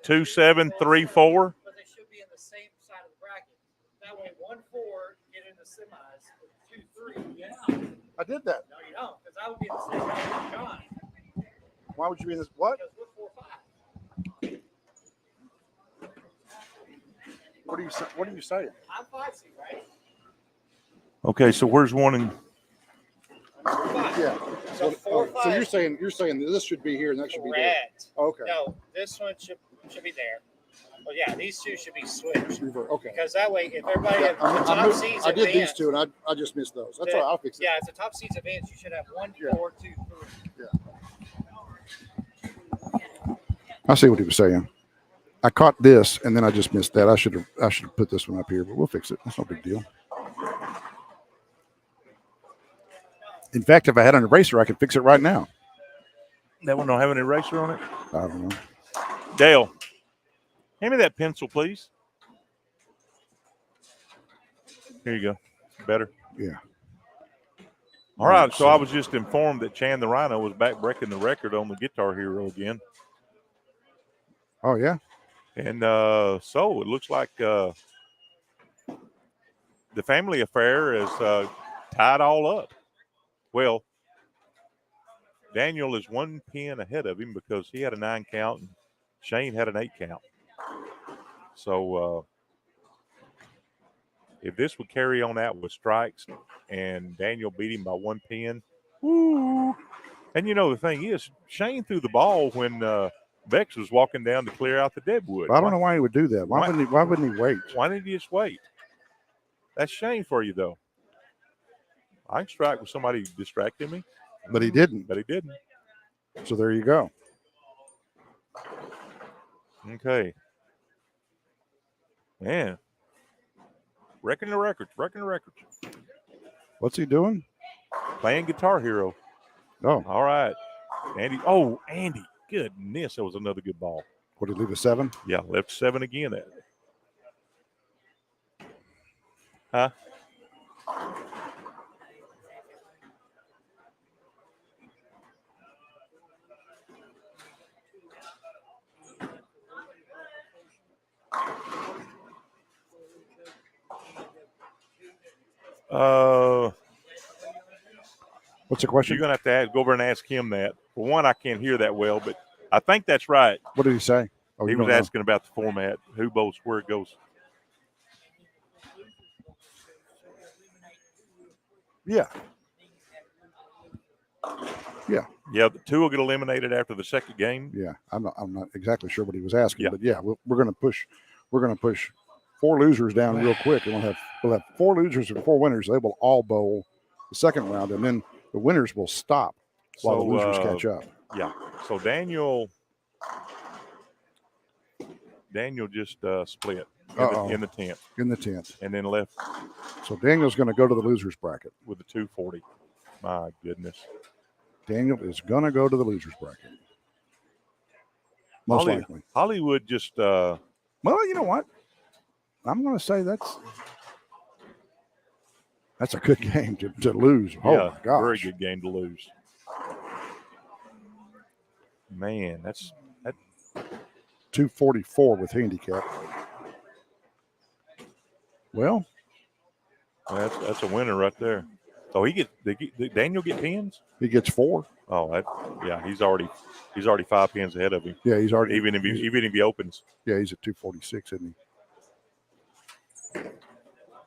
2-7-3-4. But they should be in the same side of the bracket. That way, 1-4 get in the semis. 2-3. Yeah. I did that. No, you don't, because I would be in the same bracket with John. Why would you be in this? What? Because we're 4-5. What are you saying? I'm 5 seed, right? Okay, so where's one in? Yeah. So 4-5. So you're saying that this should be here and that should be there. Correct. Okay. No, this one should be there. Well, yeah, these two should be switched. Okay. Because that way, if everybody Yeah, the top seeds I did advance, these two and I just missed those. That's all right. I'll fix it. Yeah, if the top seeds advance, you should have 1, 4, 2, 3. I see what he was saying. I caught this and then I just missed that. I should have put this one up here, but we'll fix it. That's no big deal. In fact, if I had an eraser, I could fix it right now. That one don't have an eraser on it? I don't know. Dale, hand me that pencil, please. Here you go. Better. Yeah. All right, so I was just informed that Chan the Rhino was back breaking the record on the Guitar Hero again. Oh, yeah? And so it looks like the family affair is tied all up. Well, Daniel is 1 pin ahead of him because he had a 9 count and Shane had an 8 count. So if this would carry on out with strikes and Daniel beat him by 1 pin, woo. And you know, the thing is, Shane threw the ball when Bex was walking down to clear out the deadwood. I don't know why he would do that. Why wouldn't he wait? Why didn't he just wait? That's Shane for you, though. I can strike with somebody distracting me. But he didn't. But he didn't. So there you go. Okay. Man. Wrecking the records. What's he doing? Playing Guitar Hero. Oh, All right. Andy. Oh, Andy. Goodness, that was another good ball. would he leave a 7? Yeah, left 7 again. Huh? What's the question? You're going to have to go over and ask him that. For one, I can't hear that well, but I think that's right. What did he say? Oh, He you was don't know. asking about the format, who bowls, where it goes. Yeah. Yeah, the 2 will get eliminated after the second game. Yeah. I'm not exactly sure what he was asking, Yeah. but yeah, we're going to push 4 losers down real quick, and we'll have 4 losers and 4 winners. They will all bowl the second round, and then the winners will stop while the losers catch up. Yeah. So Daniel just split in the 10th In the 10th. and then left So Daniel's going to go to the losers bracket. with the 240. My goodness. Daniel is going to go to the losers bracket. Most likely. Hollywood just Well, you know what? I'm going to say that's a good game to lose. Oh, yeah, my gosh. very good game to lose. Man, that's 244 with handicap. Well, that's a winner right there. So did Daniel get pins? he gets 4. Oh, he's already 5 pins ahead of him. Yeah, he's already Even if he opens. Yeah, he's at 246, isn't he? I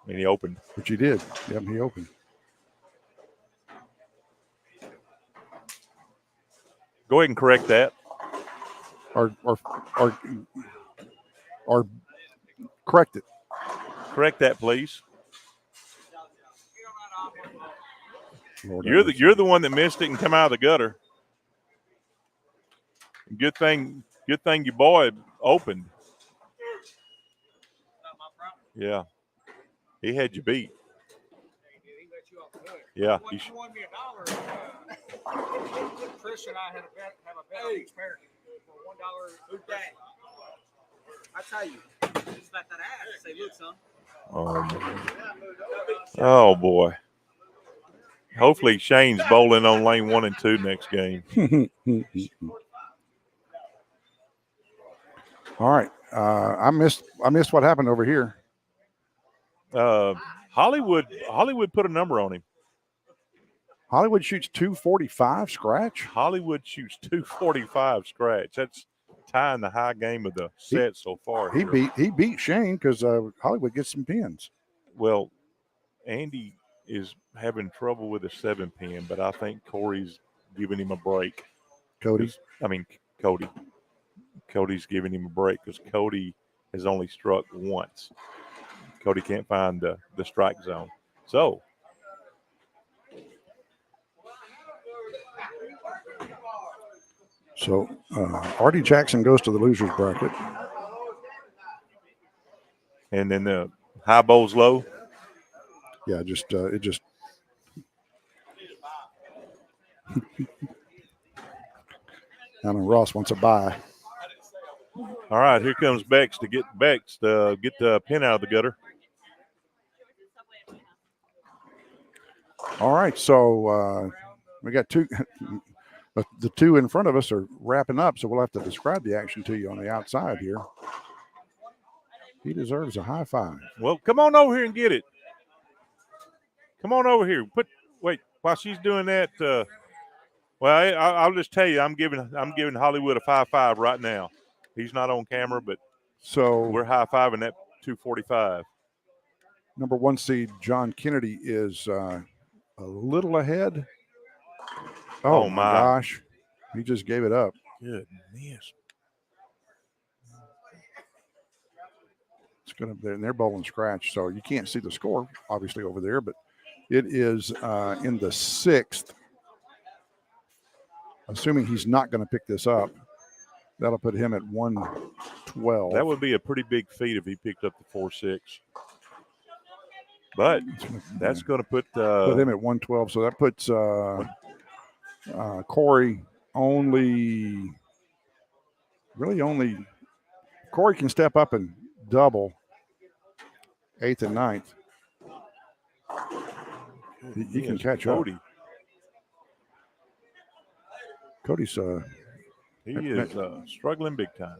mean, he opened. Which he did. Yep, he opened. Go ahead and correct that. Or correct it. Correct that, please. Lord, You're the one that missed it and come out of the gutter. Good thing your boy opened. Not my problem. Yeah. He had you beat. He let you off the hook. Yeah. He won me $1. Chris and I have a bet on each pair for $1. Who's that? I tell you, it's about that ass. Say, look, son. Oh boy. Hopefully Shane's bowling on lane 1 and 2 next game. All right. I missed what happened over here. Hollywood put a number on him. Hollywood shoots 245 scratch. Hollywood shoots 245 scratch. That's tying the high game of the set so far. He beat Shane because Hollywood gets some pins. Well, Andy is having trouble with a 7-pin, but I think Corey's giving him a break. Cody. Cody's giving him a break because Cody has only struck once. Cody can't find the strike zone. So Artie Jackson goes to the losers bracket. and then the high bowls low. Yeah, it just I know Ross wants a bye. All right, here comes Bex to get the pin out of the gutter. All right, so we got 2. The 2 in front of us are wrapping up, so we'll have to describe the action to you on the outside here. He deserves a high five. Well, come on over here and get it. Come on over here. Wait, while she's doing that, I'll just tell you, I'm giving Hollywood a 5-5 right now. He's not on camera, but So we're high-fiving that 245. number 1 seed John Kennedy is a little ahead. Oh my gosh. He just gave it up. Goodness. It's going to, and they're bowling scratch, so you can't see the score obviously over there, but it is in the 6th. Assuming he's not going to pick this up, that'll put him at 112. That would be a pretty big feat if he picked up the 4-6. But that's going to put him at 112. So that puts Corey only Corey can step up and double 8th and 9th. He can catch Cody. up. Cody's he is struggling big time.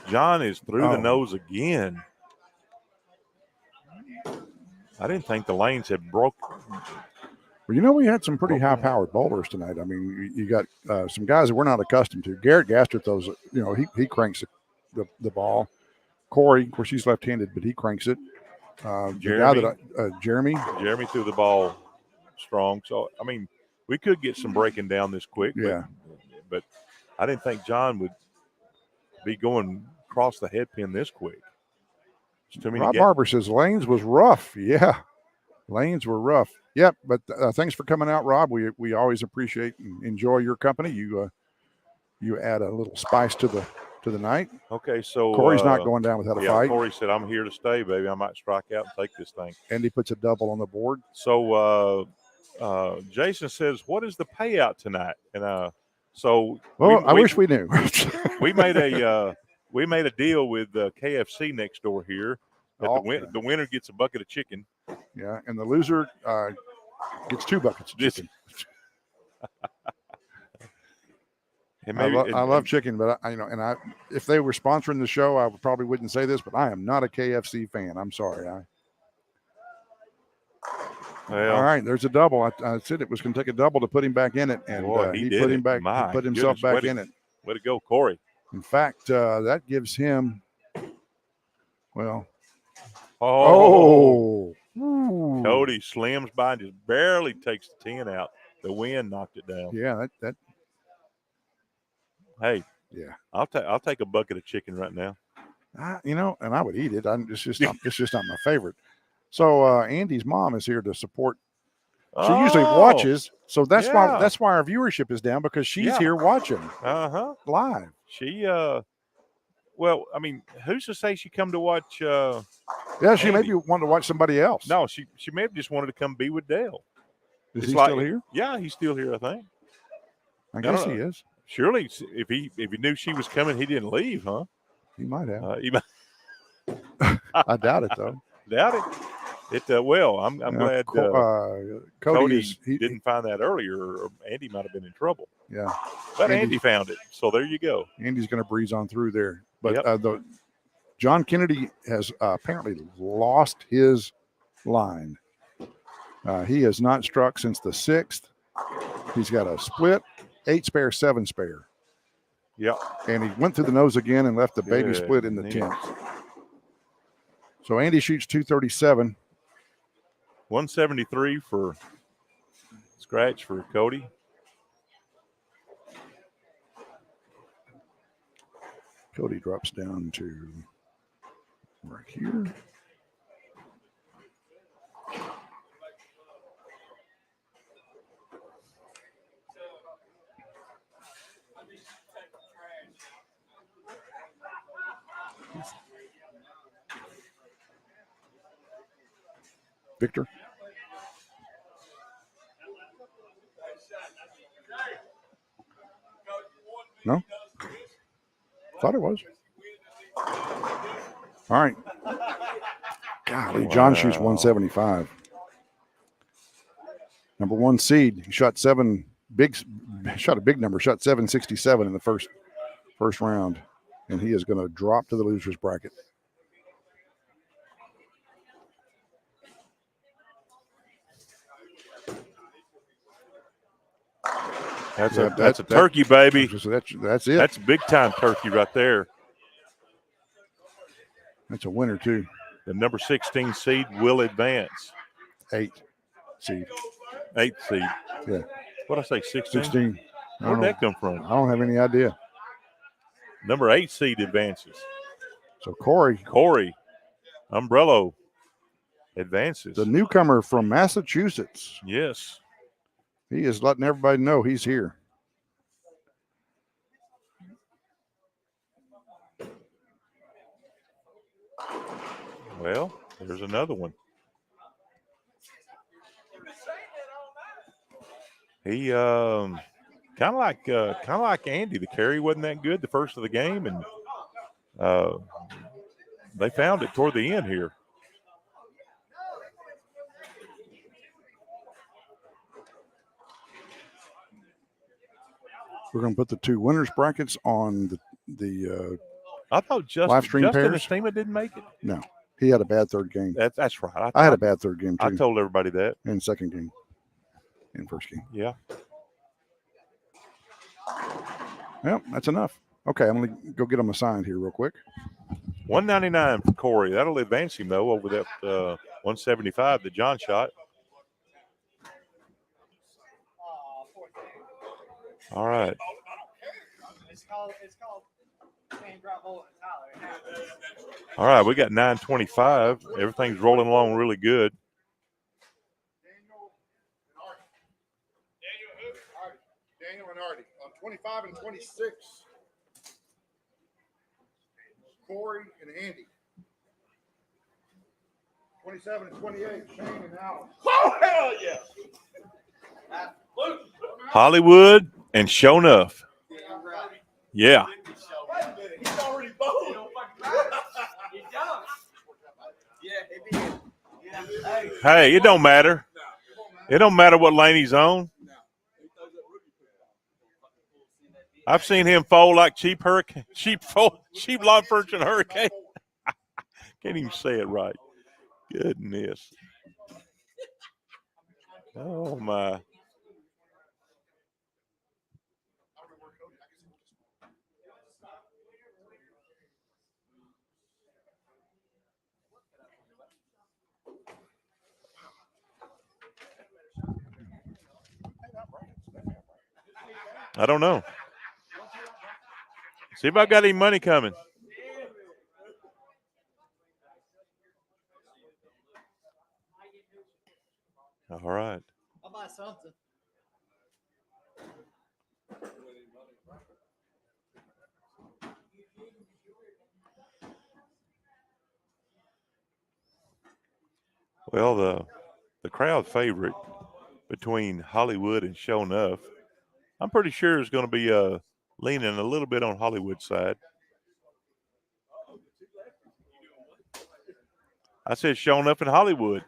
John is through the nose again. I didn't think the lanes had broke. Well, we had some pretty high-powered bowlers tonight. I mean, you got some guys that we're not accustomed to. Garrett Gaster throws, he cranks the ball. Corey, of course, he's left-handed, but he cranks it. Jeremy threw the ball strong. So, I mean, we could get some breaking down this quick. Yeah. But I didn't think John would be going across the head pin this quick. Rob Barber says Lanes was rough. Yeah, Lanes were rough. Yep, but thanks for coming out, Rob. We always appreciate and enjoy your company. You add a little spice to the night. Okay, so Corey's not going down without a fight. Corey said, "I'm here to stay, baby. I might strike out and take this thing." And he puts a double on the board. So Jason says, "What is the payout tonight?" And I wish we knew. we made a deal with KFC next door here. That the winner gets a bucket of chicken. Yeah, and the loser gets 2 buckets of chicken. I love chicken, but if they were sponsoring the show, I probably wouldn't say this, but I am not a KFC fan. I'm sorry. All right, there's a double. I said it was going to take a double to put him back in it, and he put him back. He put himself back in it. Way to go, Corey! In fact, that gives him. Well. Cody slims by and just barely takes the 10 out. The wind knocked it down. Yeah, that. Hey, yeah, I'll take a bucket of chicken right now. And I would eat it. It's just not my favorite. So Andy's mom is here to support. She usually watches, so that's why our viewership is down, because she's here watching. Live. She well, I mean, who's to say she come to watch? She maybe wanted to watch somebody else. No, she may have just wanted to come be with Dale. Is he still here? Yeah, he's still here, I think. I guess he is. Surely, if he knew she was coming, he didn't leave, huh? He might have. I doubt it, though. Doubt it. I'm glad Cody didn't find that earlier, or Andy might have been in trouble. Yeah. But Andy found it, so there you go. Andy's going to breeze on through there. But John Kennedy has apparently lost his line. He has not struck since the 6th. He's got a split, 8 spare, 7 spare. Yeah. And he went through the nose again and left the baby split in the 10th. So Andy shoots 237. 173 for scratch for Cody. Cody drops down to right here. Victor. No? Thought it was. All right. Golly, John shoots 175. Number 1 seed. He shot a big number, shot 767 in the first round. and he is going to drop to the losers bracket. That's a turkey, baby. So that's it. That's a big time turkey right there. That's a winner too. The number 16 seed will advance. 8 seed. 8th seed. Yeah. What'd I say? 16? 16. Where'd that come from? I don't have any idea. Number 8 seed advances. So Corey, Umbrello advances. the newcomer from Massachusetts, Yes. he is letting everybody know he's here. Well, there's another one. He kind of like Andy. The carry wasn't that good the first of the game, and they found it toward the end here. We're going to put the 2 winners brackets on the I thought live stream Justin pairs. Estema didn't make it. No, he had a bad third game. That's right. I had a bad third game too. I told everybody that. And second game, and first game. Yeah. Well, that's enough. Okay, I'm going to go get him assigned here real quick. 199 for Corey. That'll advance him though over that 175 that John shot. All right. All right, we got 925. Everything's rolling along really good. Daniel and Artie on 25 and 26. Corey and Andy. 27 and 28. Shane and Alan. Oh, hell yeah. Hollywood and Show Enough. Yeah. Wait a minute. He's already bowled. He does. Yeah, it is. Hey, it don't matter. It don't matter what lane he's on. I've seen him fold like cheap lawn furniture in a hurricane. Can't even say it right. Goodness. Oh my. I don't know. See if I got any money coming. All right. I'll buy something. Well, the crowd favorite between Hollywood and Show Enough, I'm pretty sure is going to be leaning a little bit on Hollywood's side. I said Show Enough in Hollywood.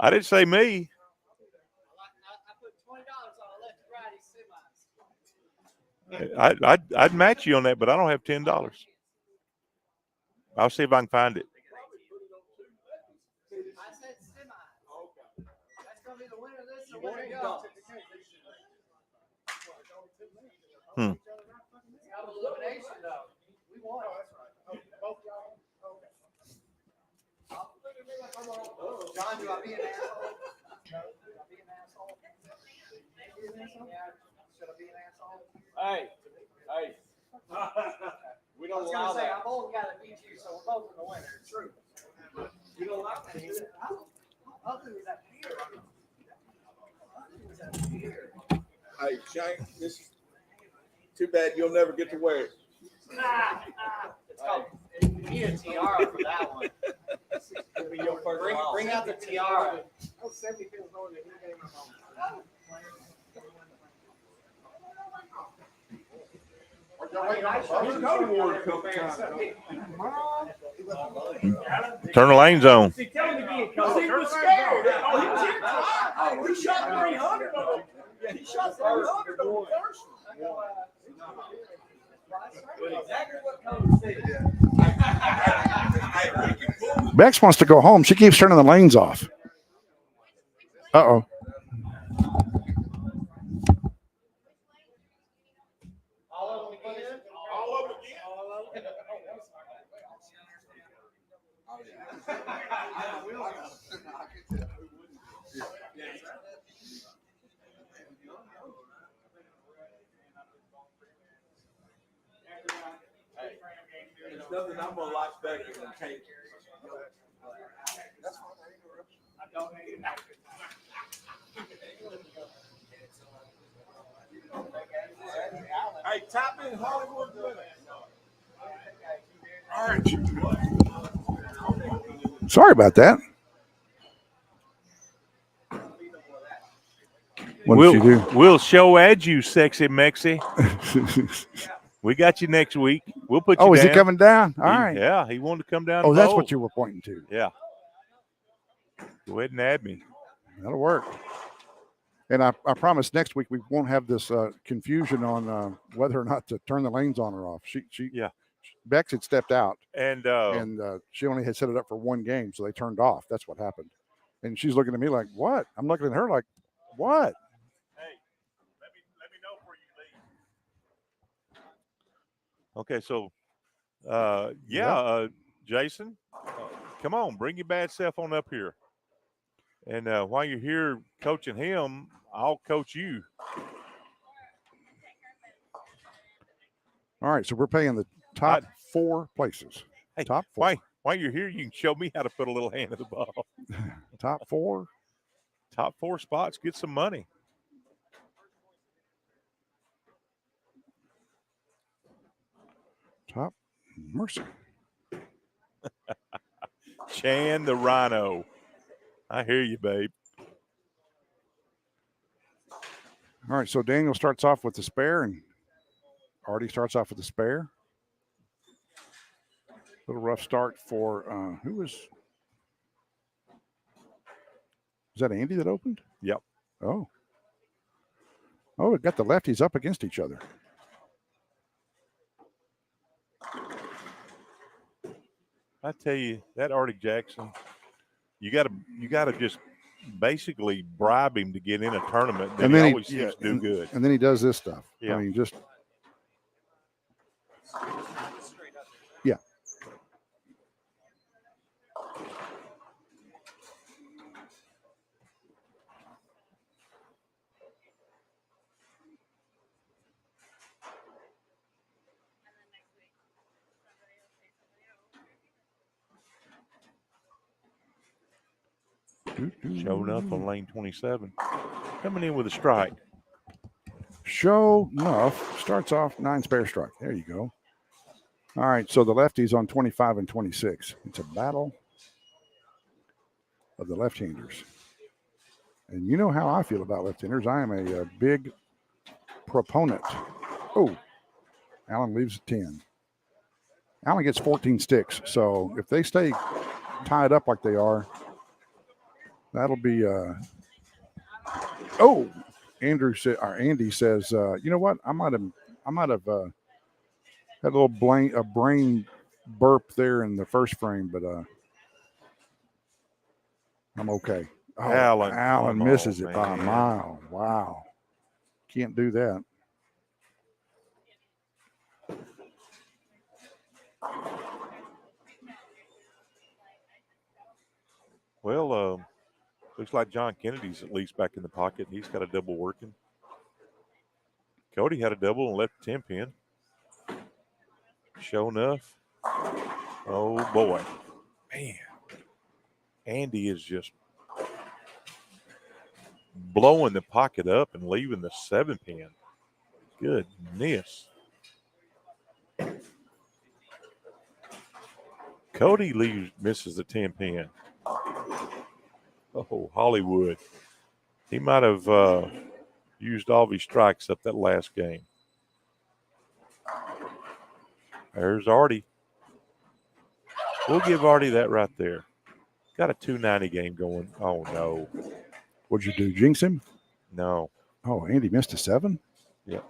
I didn't say me. I put $20 on left and righty semis. I'd match you on that, but I don't have $10. I'll see if I can find it. I said semis. That's gonna be the winner of this and winner of y'all. Elimination though. We won. John, do I be an asshole? No. Do I be an asshole? Yeah. Should I be an asshole? Hey. We I don't was allow gonna say, that. I'm both got to beat you, so we're both in the winner. It's true. We don't allow that. How ugly was that beer? How ugly was that beer? Hey, Shane, this is too bad you'll never get to wear it. It's called, you need a tiara for that one. It'll be your first Bring out the tiara. Turn the lanes on. See, tell him to be a coach. He was scared. Oh, he shot 300 on him. Yeah, he shot 300 on the first one. Exactly what Coach said. Bex wants to go home. She keeps turning the lanes off. Uh-oh. All of them again? All of them again. There's nothing I'm gonna like better than cake. Hey, tap in Hollywood winner. All right. Sorry about that. What did you do? We'll show at you, sexy Mexi. We got you next week. We'll put you Oh, down. is he coming down? All right. Yeah, he wanted to come down. Oh, and that's bowl. what you were pointing to. Yeah. Go ahead and add me. That'll work. And I promise next week we won't have this confusion on whether or not to turn the lanes on or off. Yeah. Bex had stepped out, And she only had set it up for one game, so they turned off. That's what happened. And she's looking at me like, "What?" I'm looking at her like, "What?" hey, let me know before you leave. Okay, so Jason, come on, bring your bad self on up here. And while you're here coaching him, I'll coach you. All right, so we're paying the top 4 places. Hey, Top 4. While you're here, you can show me how to put a little hand in the ball. Top 4. Top 4 spots, get some money. Top mercy. Chan the Rhino. I hear you, babe. All right, so Daniel starts off with the spare, and Artie starts off with the spare. Little rough start for who was that? Andy that opened? Yep. Oh, it got the lefties up against each other. I tell you, that Artie Jackson, you gotta just basically bribe him to get in a tournament. Then he always seems to do good. And then he does this stuff. Yeah. I mean, just yeah. Showing up on lane 27. Coming in with a strike. Show enough starts off 9 spare strike. There you go. All right, so the lefties on 25 and 26. It's a battle of the left-handers. And you know how I feel about left-handers. I am a big proponent. Oh, Allen leaves at 10. Allen gets 14 sticks. So if they stay tied up like they are, that'll be Andy says, you know what? I might have had a little brain burp there in the first frame, but I'm okay. Oh, Allen misses it by a mile. Wow. Can't do that. Well, looks like John Kennedy's at least back in the pocket. He's got a double working. Cody had a double and left the 10-pin. Sure enough. Oh, boy. Man. Andy is just blowing the pocket up and leaving the 7-pin. Goodness. Cody misses the 10-pin. Oh, Hollywood. He might have used all of his strikes up that last game. There's Artie. We'll give Artie that right there. Got a 290 game going. Oh, no. What'd you do? Jinx him? No. Oh, Andy missed a 7? Yep.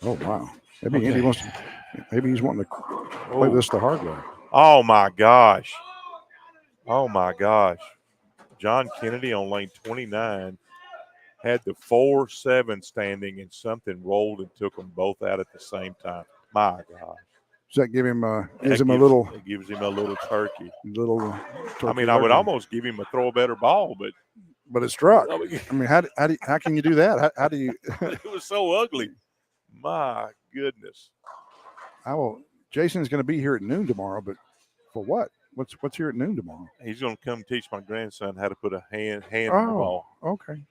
Oh, wow. Maybe Okay. Andy wants. Maybe he's wanting to play Oh. this the hard way. Oh my gosh. Oh my gosh. John Kennedy on lane 29 had the 4-7 standing and something rolled and took them both out at the same time. My gosh. Does that give him gives That him a little It gives him a little turkey. I mean, I would turkey? almost give him a throw a better ball, but But it struck. I mean, I mean, how can you do that? How do you? it was so ugly. My goodness. I will. Jason's going to be here at noon tomorrow, but for what? What's here at noon tomorrow? He's going to come teach my grandson how to put a hand on the ball. Okay.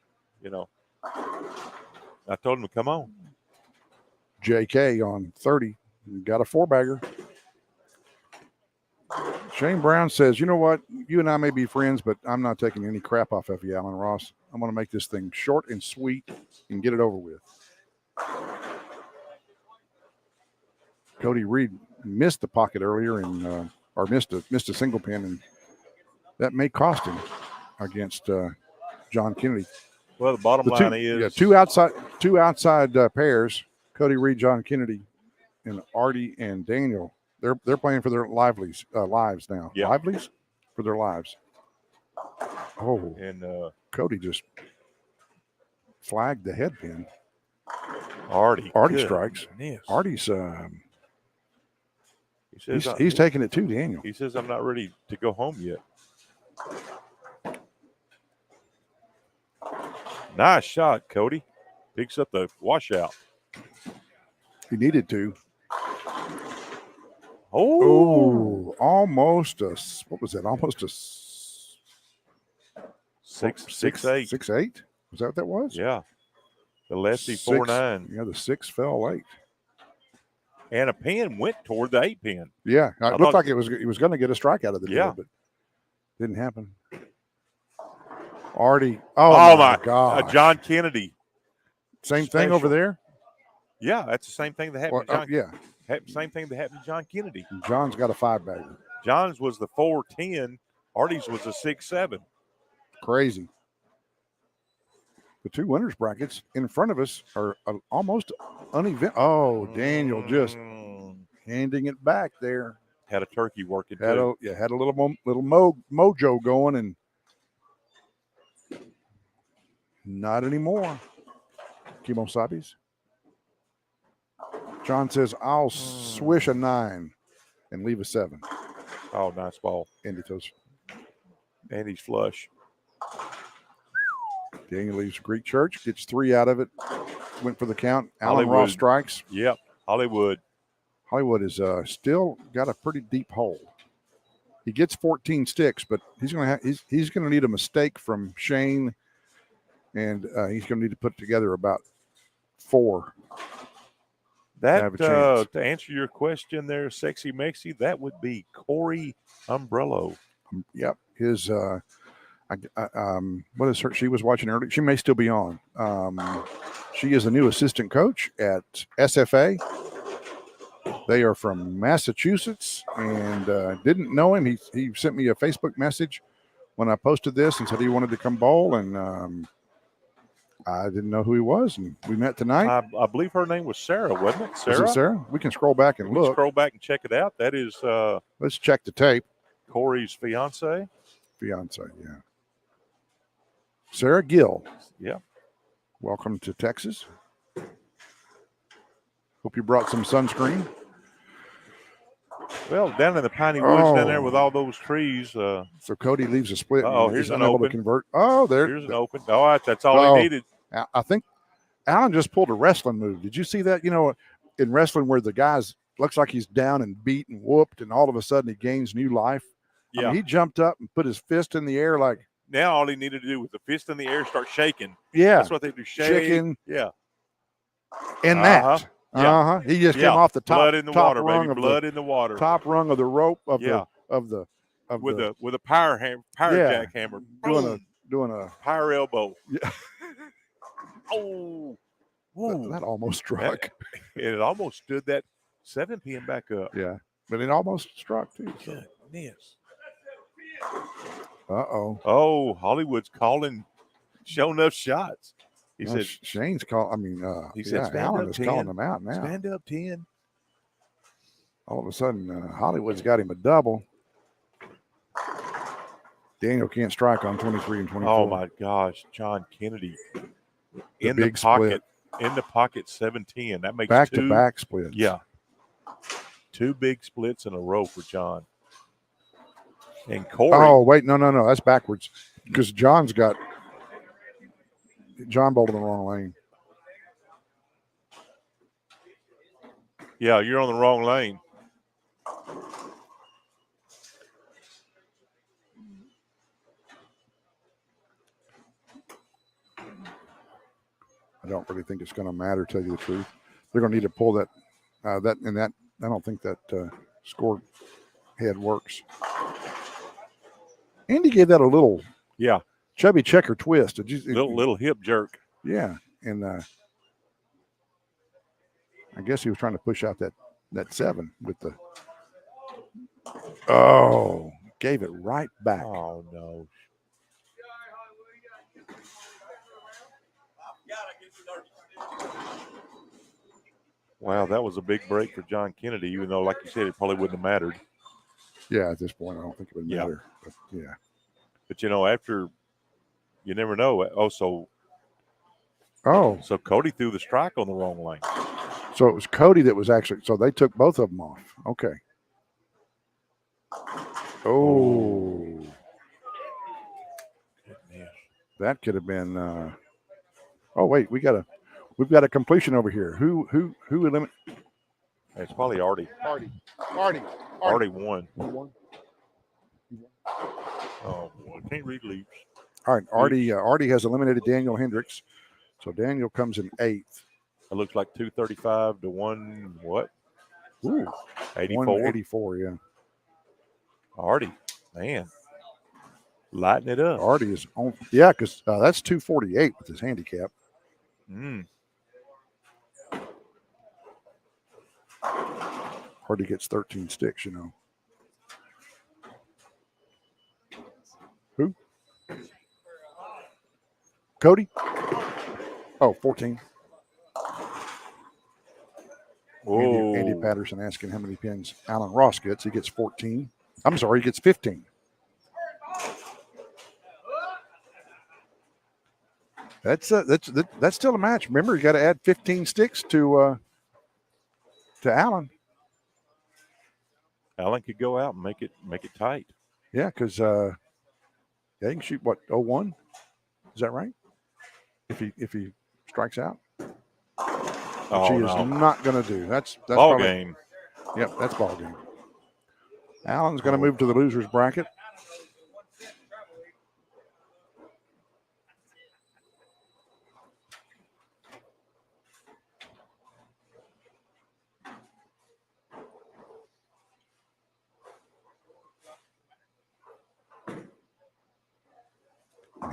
You know, I told him to come on. JK on 30 got a 4-bagger. Shane Brown says, "You know what? You and I may be friends, but I'm not taking any crap off of you, Alan Ross. I'm going to make this thing short and sweet and get it over with." Cody Reed missed the pocket earlier and or missed a single pin, and that may cost him against John Kennedy. Well, the bottom line is two outside pairs: Cody Reed, John Kennedy, and Artie and Daniel. They're playing for their lives now. Yeah. Livelies for their lives. Oh, and Cody just flagged the head pin. Artie strikes. Goodness. Artie's He says he's taking it too, Daniel. He says I'm not ready to go home yet. Nice shot, Cody. Picks up the washout. He needed to. Oh, almost a what was that? Almost a 6'8". 6'8". Was that what that was? Yeah. The lefty 6'9". 4'9". Yeah, the 6 fell late. And a pin went toward the 8 pin. Yeah, I it looked like he was going to get a strike out of the deal, Yeah. but didn't happen. Artie. Oh my God. John Kennedy. Same thing over there? Yeah, that's the same thing that happened to John. Yeah. Same thing that happened to John Kennedy. John's got a 5-bagger. John's was the 4'10". Artie's was a 6'7". Crazy. The two winners brackets in front of us are almost uneventful. Oh, Daniel just handing it back there. Had a turkey working Had too. a little mojo going, and not anymore. Kemosabis. John says, "I'll swish a 9 and leave a 7." Oh, nice ball. Andy toes. Andy's flush. Daniel leaves Greek Church, gets 3 out of it. Went for the count. Alan Hollywood. Ross strikes. Yep, Hollywood. Hollywood is still got a pretty deep hole. He gets 14 sticks, but he's gonna need a mistake from Shane, and he's gonna need to put together about 4. That to to answer your question there, Sexy Mexi, that would be Corey Umbrello. Yep, his what is her? She was watching earlier. She may still be on. She is the new assistant coach at SFA. They are from Massachusetts, and didn't know him. He sent me a Facebook message when I posted this and said he wanted to come bowl, and I didn't know who he was, and we met tonight. I believe her name was Sarah, wasn't it? Is it Sarah? We can scroll back and look. Scroll back and check it out. That is Let's check the tape. Corey's fiance. Yeah. Sarah Gill. Yeah. Welcome to Texas. Hope you brought some sunscreen. Well, down in the piney woods down there with all those trees. So Cody leaves a split. Here's an unable open. to convert. Oh, Here's an open. Oh, that's all he needed. I think Alan just pulled a wrestling move. Did you see that? You know, in wrestling where the guy's looks like he's down and beat and whooped, and all of a sudden he gains new life. Yeah. I mean, he jumped up and put his fist in the air like. Now all he needed to do was the fist in the air, start shaking. Yeah. That's what they do. Shake. Chicken. Yeah. And Yeah. He just came off the top. Blood in the top water, rung baby. Blood in the water. Top rung of the rope of Yeah. with a power jackhammer. doing a power elbow. Yeah. Oh. That almost struck. It almost stood that 7 pin back up. Yeah. But it almost struck too. So. Goodness. Uh-oh. Oh, Hollywood's calling, showing enough shots. He No, said, Shane's call. I mean, he said, stand Allen up, is 10. calling them out now. stand up 10. All of a sudden, Hollywood's got him a double. Daniel can't strike on 23 and 24. Oh, my gosh. John Kennedy in the big pocket. In the pocket, 7-10. That makes Back-to-back splits. Yeah. 2 big splits in a row for John. And Corey. Oh, wait. No. That's backwards. Because John bowled in the wrong lane. Yeah, you're on the wrong lane. I don't really think it's going to matter, tell you the truth. They're going to need to pull that. I don't think that score head works. Andy gave that a little chubby checker twist. Did you? Little hip jerk. Yeah, and I guess he was trying to push out that 7 with the. Oh, gave it right back. Oh, no. Wow, that was a big break for John Kennedy, even though, like you said, it probably wouldn't have mattered. Yeah, at this point, I don't think it would matter. But yeah. But, after, you never know. So Cody threw the strike on the wrong lane. So it was Cody that was actually, so they took both of them off. Okay. Oh. That could have been, oh, wait, we've got a completion over here. Who eliminated? It's probably Artie. Artie won. Oh, boy. Can't read leaps. All right. Artie has eliminated Daniel Hendricks. So Daniel comes in 8th. It looks like 235 to 1, what? Ooh. 84. 184, yeah. Artie, man. Lighting it up. Artie is on. Yeah, because that's 248 with his handicap. Artie gets 13 sticks, Who? Cody? Oh, 14. Andy Patterson asking how many pins Alan Ross gets. He gets 14. I'm sorry, he gets 15. That's still a match. Remember, you got to add 15 sticks to Alan. Alan could go out and make it tight. Yeah, because he can shoot what 01. Is that right? If he strikes out, which he is not going to do. That's ball probably, game. Yep, that's ball game. Alan's going to move to the losers bracket.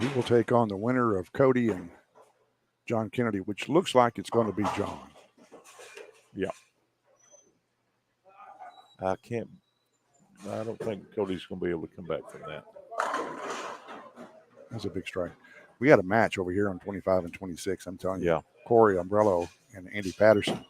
He will take on the winner of Cody and John Kennedy, which looks like it's going to be John. Yeah. I don't think Cody's going to be able to come back from that. That's a big strike. We had a match over here on 25 and 26. I'm telling you. Yeah. Corey Umbrello and Andy Patterson.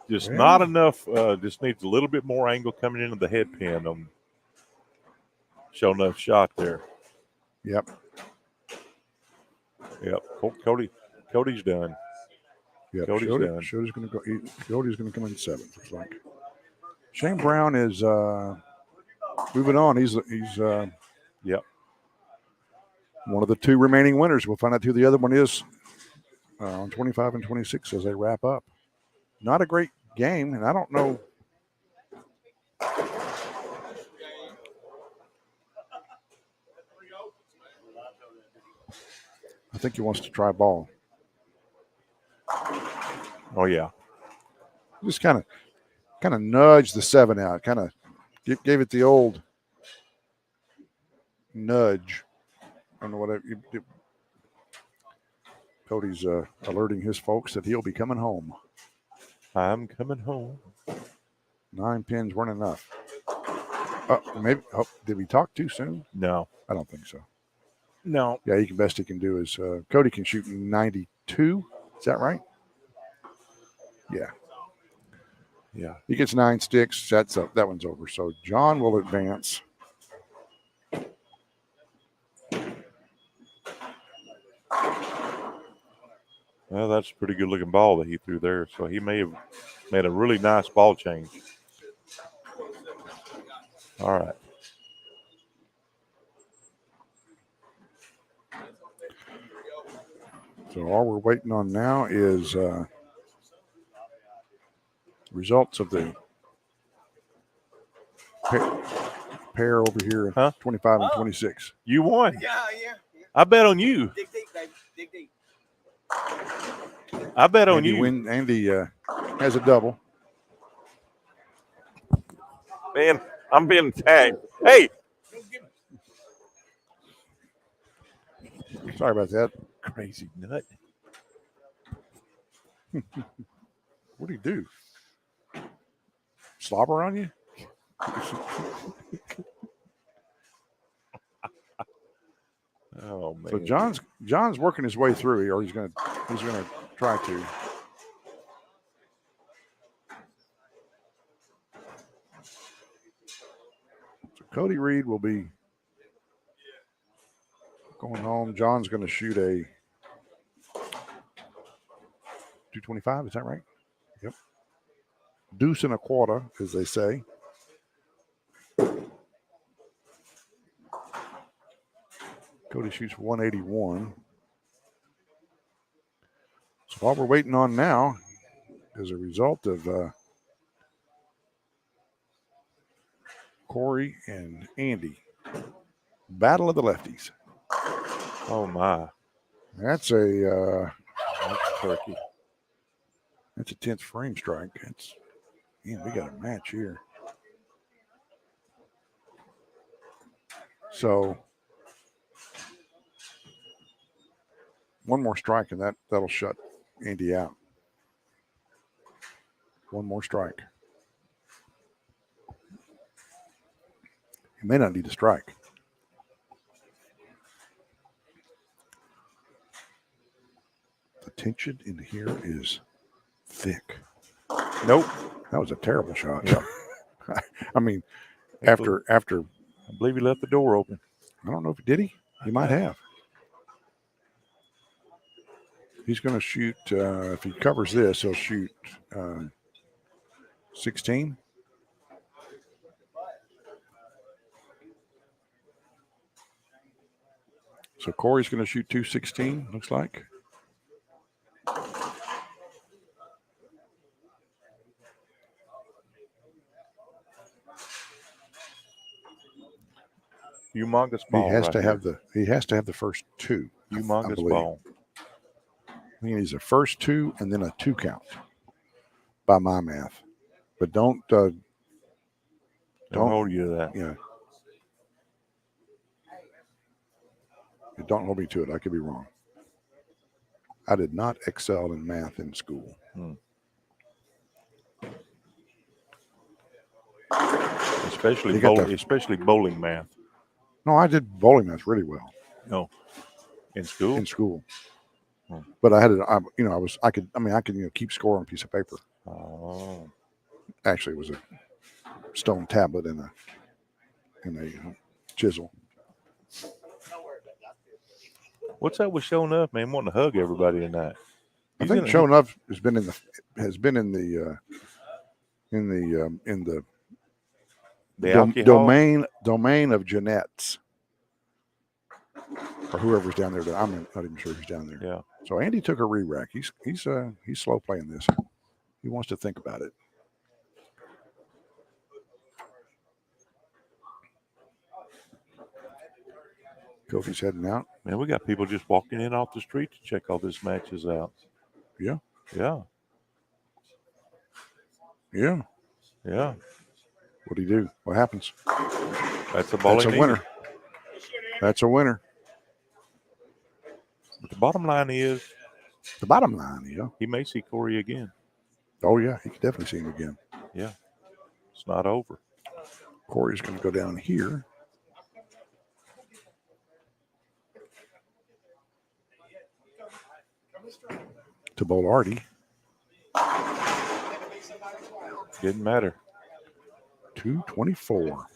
Just not enough. Just needs a little bit more angle coming into the head pin. Show enough shot there. Yep. Cody's done. Yep. Cody's done. Cody's going to go. Cody's going to come in 7th. Looks like. Shane Brown is moving on. He's yep. One of the 2 remaining winners. We'll find out who the other one is on 25 and 26 as they wrap up. Not a great game, and I don't know. I think he wants to try ball. Oh yeah. Just kind of nudged the 7 out. Kind of gave it the old nudge. I don't know what Cody's alerting his folks that he'll be coming home. I'm coming home. 9 pins weren't enough. Maybe. Oh, did we talk too soon? No. I don't think so. No. Yeah, best he can do is Cody can shoot 92. Is that right? Yeah. Yeah. He gets 9 sticks. That's up. That one's over. So John will advance. Well, that's a pretty good looking ball that he threw there. So he may have made a really nice ball change. All right. So all we're waiting on now is results of the pair over here, Huh? 25 and 26. You won. Yeah. I bet on you. Dig deep, baby. Dig deep. I bet on Andy you. Andy has a double. Man, I'm being tagged. Hey. Sorry about that. Crazy nut. What do you do? Slobber on you? Oh man. So John's working his way through, or he's gonna try to. So Cody Reed will be going home. John's going to shoot a 225. Is that right? Yep. Deuce and a quarter, as they say. Cody shoots 181. So all we're waiting on now is a result of Corey and Andy. Battle of the lefties. Oh my. That's a That's turkey. that's a 10th frame strike. We got a match here. So one more strike and that'll shut Andy out. One more strike. He may not need a strike. The tension in here is thick. Nope. That was a terrible shot. Yeah. I mean, after I believe he left the door open. I don't know if did he? He might have. He's going to shoot. If he covers this, he'll shoot 16. So Corey's going to shoot 216. Looks like. Humongous ball. He has right to here. have the first two. I Humongous believe. ball. He needs a first two and then a 2 count, by my math. But don't Don't hold you to that. Yeah. Don't hold me to it. I could be wrong. I did not excel in math in school. Especially bowling math. No, I did bowling math really well No. In school? in school. Hmm. But I could keep score on a piece of paper. Oh. Actually, it was a stone tablet and a chisel. What's up with showing up, man? Wanting to hug everybody tonight. I think showing up has been in the domain of Jeanette's or whoever's down there. I'm not even sure who's down there. Yeah. So Andy took a re-rack. He's slow playing this. He wants to think about it. Kofi's heading out. Man, we got people just walking in off the street to check all this matches out. Yeah. Yeah. Yeah. Yeah. What do you do? What happens? That's a ball. That's a winner. That's a winner. But the bottom line is The bottom line, he may see Corey again. Oh, yeah, he could definitely see him again. Yeah, it's not over. Corey's going to go down here. To Bolardi. Didn't matter. 224.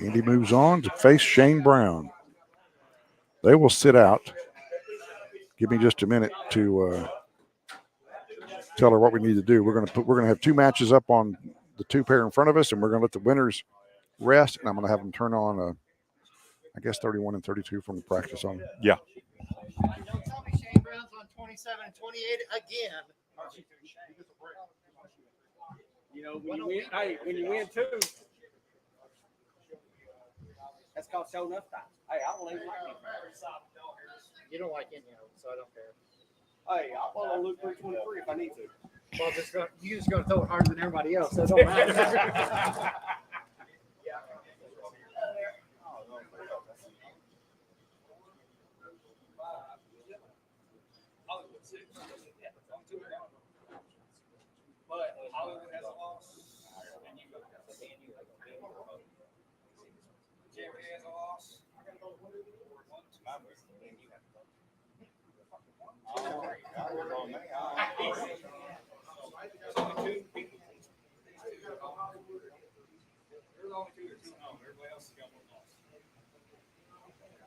Andy moves on to face Shane Brown. They will sit out. Give me just a minute to tell her what we need to do. We're going to have 2 matches up on the 2 pair in front of us, and we're going to let the winners rest. And I'm going to have them turn on I guess 31 and 32 from the practice on. Yeah. Don't tell me Shane Brown's on 27 and 28 again. You know, when you win 2. That's called showing up time. Hey, I don't even like it. You don't like any of them, so I don't care. Hey, I'll follow Luke 323 if I need to. Well, you're just going to throw it harder than everybody else, so it don't matter. But Hollywood has a loss. Jerry has a loss.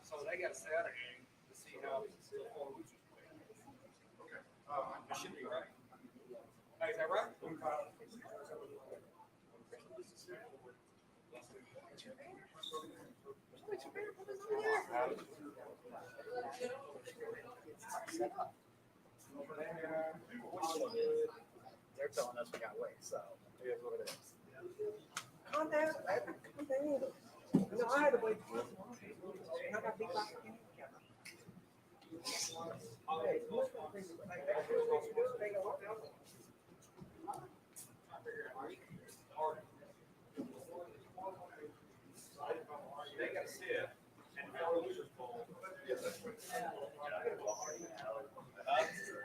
So they got to stay out of game to see how the 4 losers play. Okay. It should be right. Hey, is that right? They're telling us we got weight, so it is what it is. Calm down. Calm down. No, I had to wait. I got beat by the They got to sit and have a loser's bowl.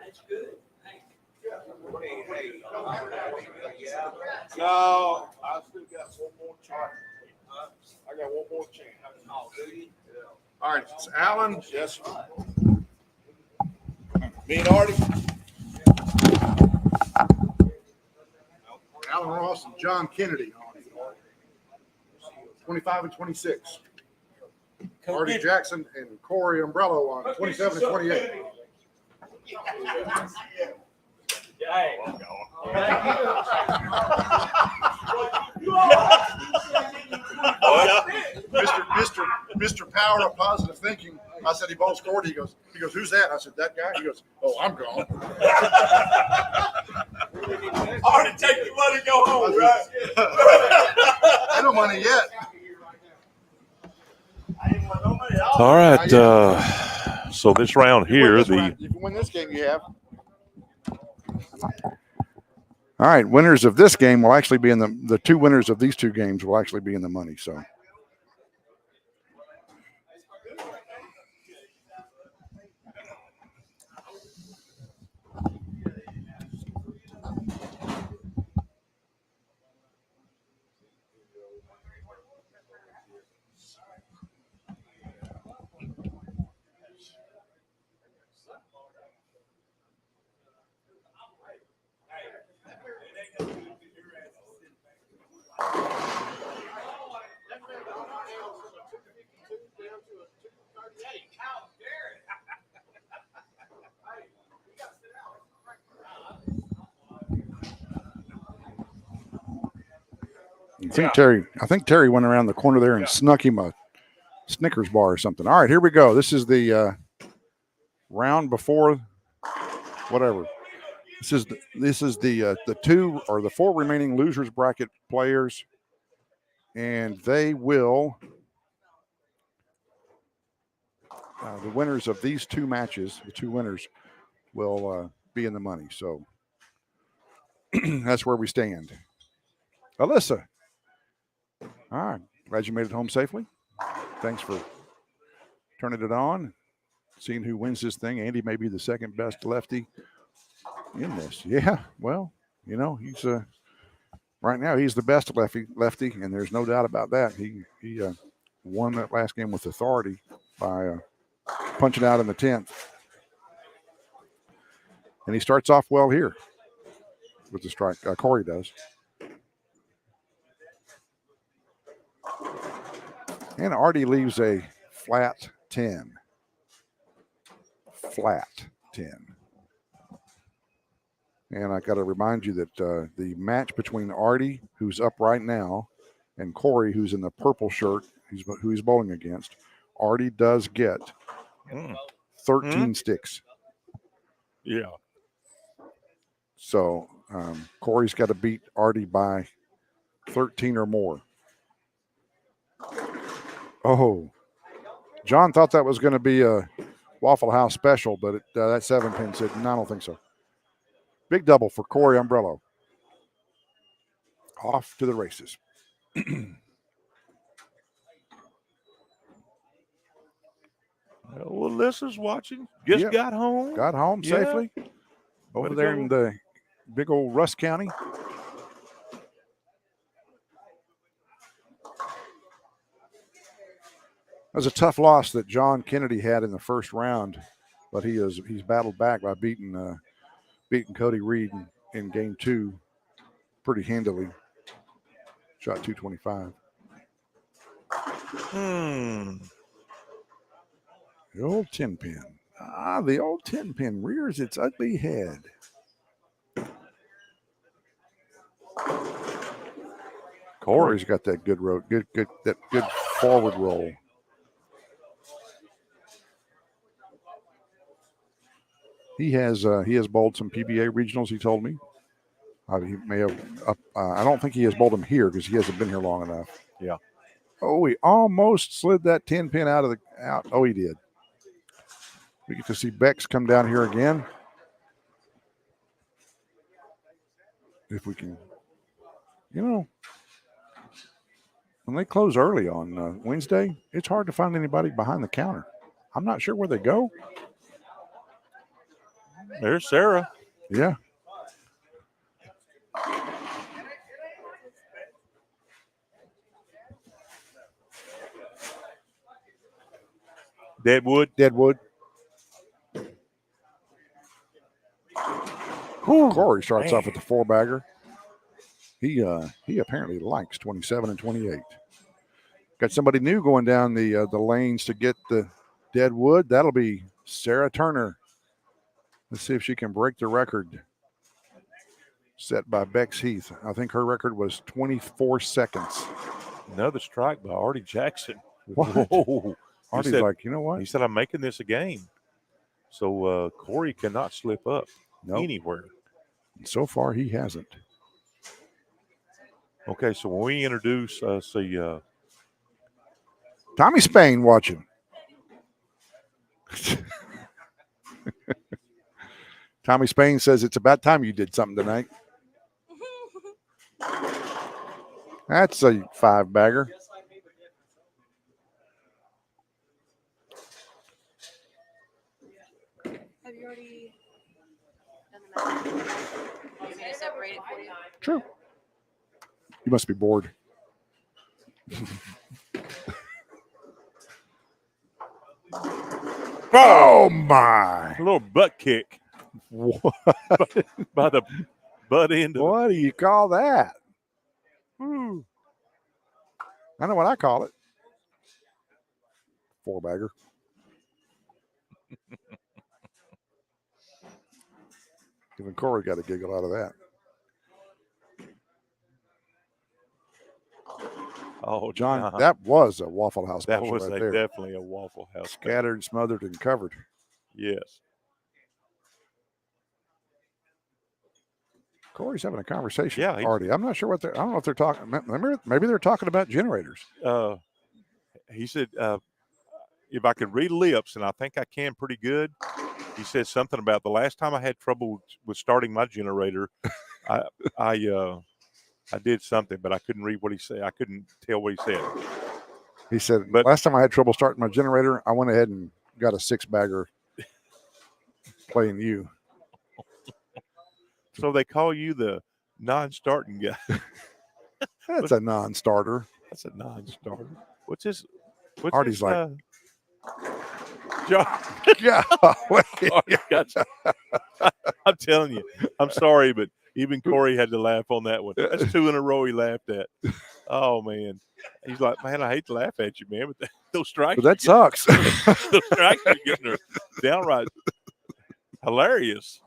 That's good. No, I still got one more chance. I got one more chance. Oh, do you? All right, it's Alan. Yes. Me and Artie. Alan Ross and John Kennedy. 25 and 26. Artie Jackson and Corey Umbrello on 27 and 28. Hey. Mr. Power of Positive Thinking. I said he both scored. He goes, who's that? I said, that guy. He goes, oh, I'm gone. Artie, take your money, go home, right? Ain't no money yet. All right. So this round here, You can win this game, you have. All right, winners of this game will actually be in the 2 winners of these 2 games will actually be in the money. So. I think Terry went around the corner there and snuck him a Snickers bar or something. All right, here we go. This is the round before whatever. This is the 2 or the 4 remaining losers bracket players, and they will the winners of these 2 matches. The 2 winners will be in the money. So that's where we stand. Alyssa. All right. Glad you made it home safely. Thanks for turning it on, seeing who wins this thing. Andy may be the second best lefty in this. Yeah, well, You know, he's right now he's the best lefty, and there's no doubt about that. He won that last game with authority by punching out in the 10th, and he starts off well here with the strike. Corey does, and Artie leaves a flat 10. Flat 10. And I got to remind you that the match between Artie, who's up right now, and Corey, who's in the purple shirt, who he's bowling against, Artie does get 13 sticks. Yeah. So Corey's got to beat Artie by 13 or more. Oh, John thought that was going to be a Waffle House special, but that 7-pin said, no, I don't think so. Big double for Corey Umbrello. Off to the races. Well, Alyssa's watching. Just Yep. got home. Got home Yeah. safely over to there go. in the big old Russ County. That was a tough loss that John Kennedy had in the first round, but he's battled back by beating Cody Reed in game 2 pretty handily. Shot 225. The old 10-pin. The old 10-pin rears its ugly head. Corey's got that good forward roll. He has bowled some PBA regionals. He told me. He may have. I don't think he has bowled them here because he hasn't been here long enough. Yeah. Oh, he almost slid that 10-pin out. Oh, he did. We get to see Bex come down here again. If we can, when they close early on Wednesday, it's hard to find anybody behind the counter. I'm not sure where they go. There's Sarah. Yeah. Deadwood. Corey starts off with the 4-bagger. He apparently likes 27 and 28. Got somebody new going down the lanes to get the Deadwood. That'll be Sarah Turner. Let's see if she can break the record set by Bex Heath. I think her record was 24 seconds. Another strike by Artie Jackson. What? Whoa. Artie's said, like, you know what? He said, I'm making this a game. So Corey cannot slip up anywhere. And so far, he hasn't. Okay, so when we introduce, Tommy Spain watching. Tommy Spain says it's about time you did something tonight. That's a 5-bagger. Have you already done the math? You want me to separate it for you? True. You must be bored. Oh my! a little butt kick What? by the butt end of What do you call that? I know what I call it. 4-bagger. Even Corey got a giggle out of that. Oh, John, that was a Waffle House that special was right there. definitely a Waffle House. Scattered, smothered, and covered. Yes. Corey's having a conversation. Yeah, Artie. I'm not sure what they're. I don't know if they're talking. Maybe they're talking about generators. He said, if I could read lips, and I think I can pretty good, he said something about the last time I had trouble with starting my generator, I did something, but I couldn't read what he said. I couldn't tell what he said. He said, But- last time I had trouble starting my generator, I went ahead and got a 6-bagger playing you. So they call you the non-starting guy. That's a non-starter. That's a non-starter. What's his? What's Artie's his, like- John, Yeah. Artie got- I'm telling you, I'm sorry, but even Corey had to laugh on that one. That's 2 in a row he laughed at. Oh man, he's like, man, I hate to laugh at you, man, but those strikes. But that sucks. Those strikes are getting her downright hilarious.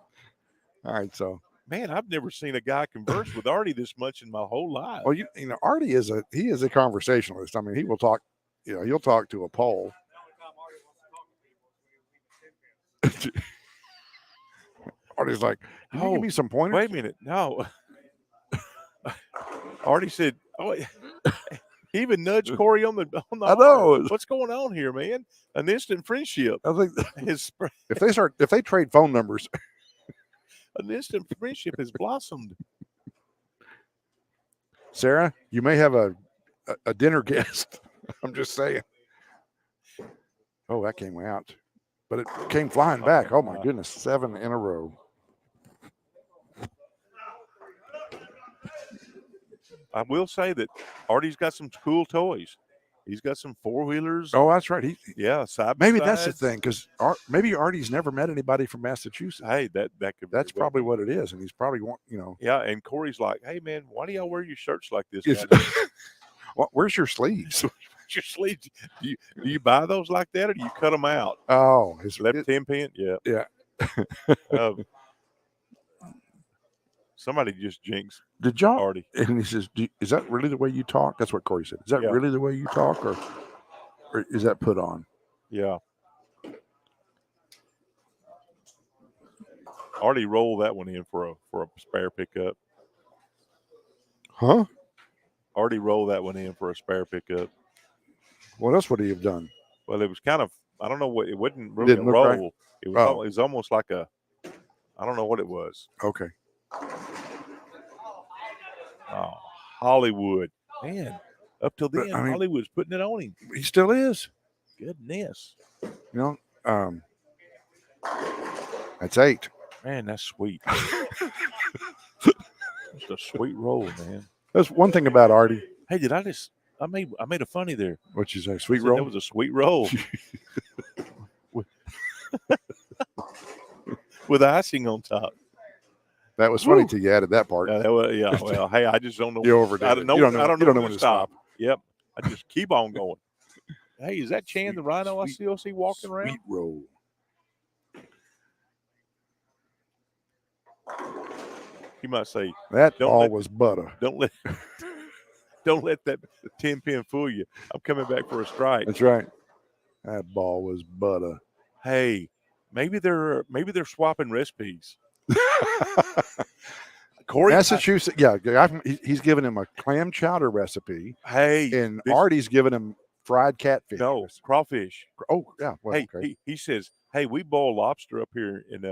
All right, so Man, I've never seen a guy converse with Artie this much in my whole life. well, you know, Artie is a conversationalist. I mean, he will talk. You know, he'll talk to a pole. Artie's like, can you give me some pointers? Wait a minute, no. Artie said, "Oh." He even nudged Corey on the I know. arm. What's going on here, man? An instant friendship. I think His if they trade phone numbers, an instant friendship has blossomed. Sarah, you may have a dinner guest. I'm just saying. Oh, that came out, but it came flying back. Oh my goodness, 7 in a row. I will say that Artie's got some cool toys. He's got some 4-wheelers. Oh, that's right. Yeah, side by Maybe that's the sides. thing, because maybe Artie's never met anybody from Massachusetts. Hey, that could. That's very well probably be. what it is, and he's probably Yeah, and Corey's like, "Hey, man, why do y'all wear your shirts like this? Yes. man? Well, where's your sleeves? Your sleeves? Do you buy those like that, or do you cut them out? Oh, Left 10 pin? Yeah. Yeah. Somebody just jinxed Did y'all? Artie. And he says, "Is that really the way you talk?" That's what Corey said. Is that Yeah. really the way you talk, or is that put on? Yeah. Artie rolled that one in for a spare pickup. Huh? Artie rolled that one in for a spare pickup. What else would he have done? Well, it was kind of, I don't know what, it wasn't really Didn't a look roll. right? It was Oh. it was almost like a, I don't know what it was. Okay. Oh, Hollywood. Man, up till But, then, I mean- Hollywood's putting it on him. He still is. Goodness. You know, that's 8. Man, that's sweet. It's a sweet roll, man. That's one thing about Artie. Hey, I made a funny there. What you say? Sweet Said roll. That was a sweet roll. With icing on top. That was funny till you added that part. Yeah, well, hey, I just don't know. You overdid I it. don't know. You don't know- I don't you know don't know when when to to stop. Yep. I just keep on going. Hey, is that Chan the Rhino I still see walking around? Sweet roll. He might say, That Don't all let- was butter. don't let that 10 pin fool you. I'm coming back for a strike. That's right. That ball was butter. Hey, maybe they're swapping recipes. Corey, Massachusetts, he's giving him a clam chowder recipe, hey, and this- Artie's giving him fried catfish. no recipe. crawfish. Oh, yeah. Well, Hey, okay. he says, hey, we boil lobster up here in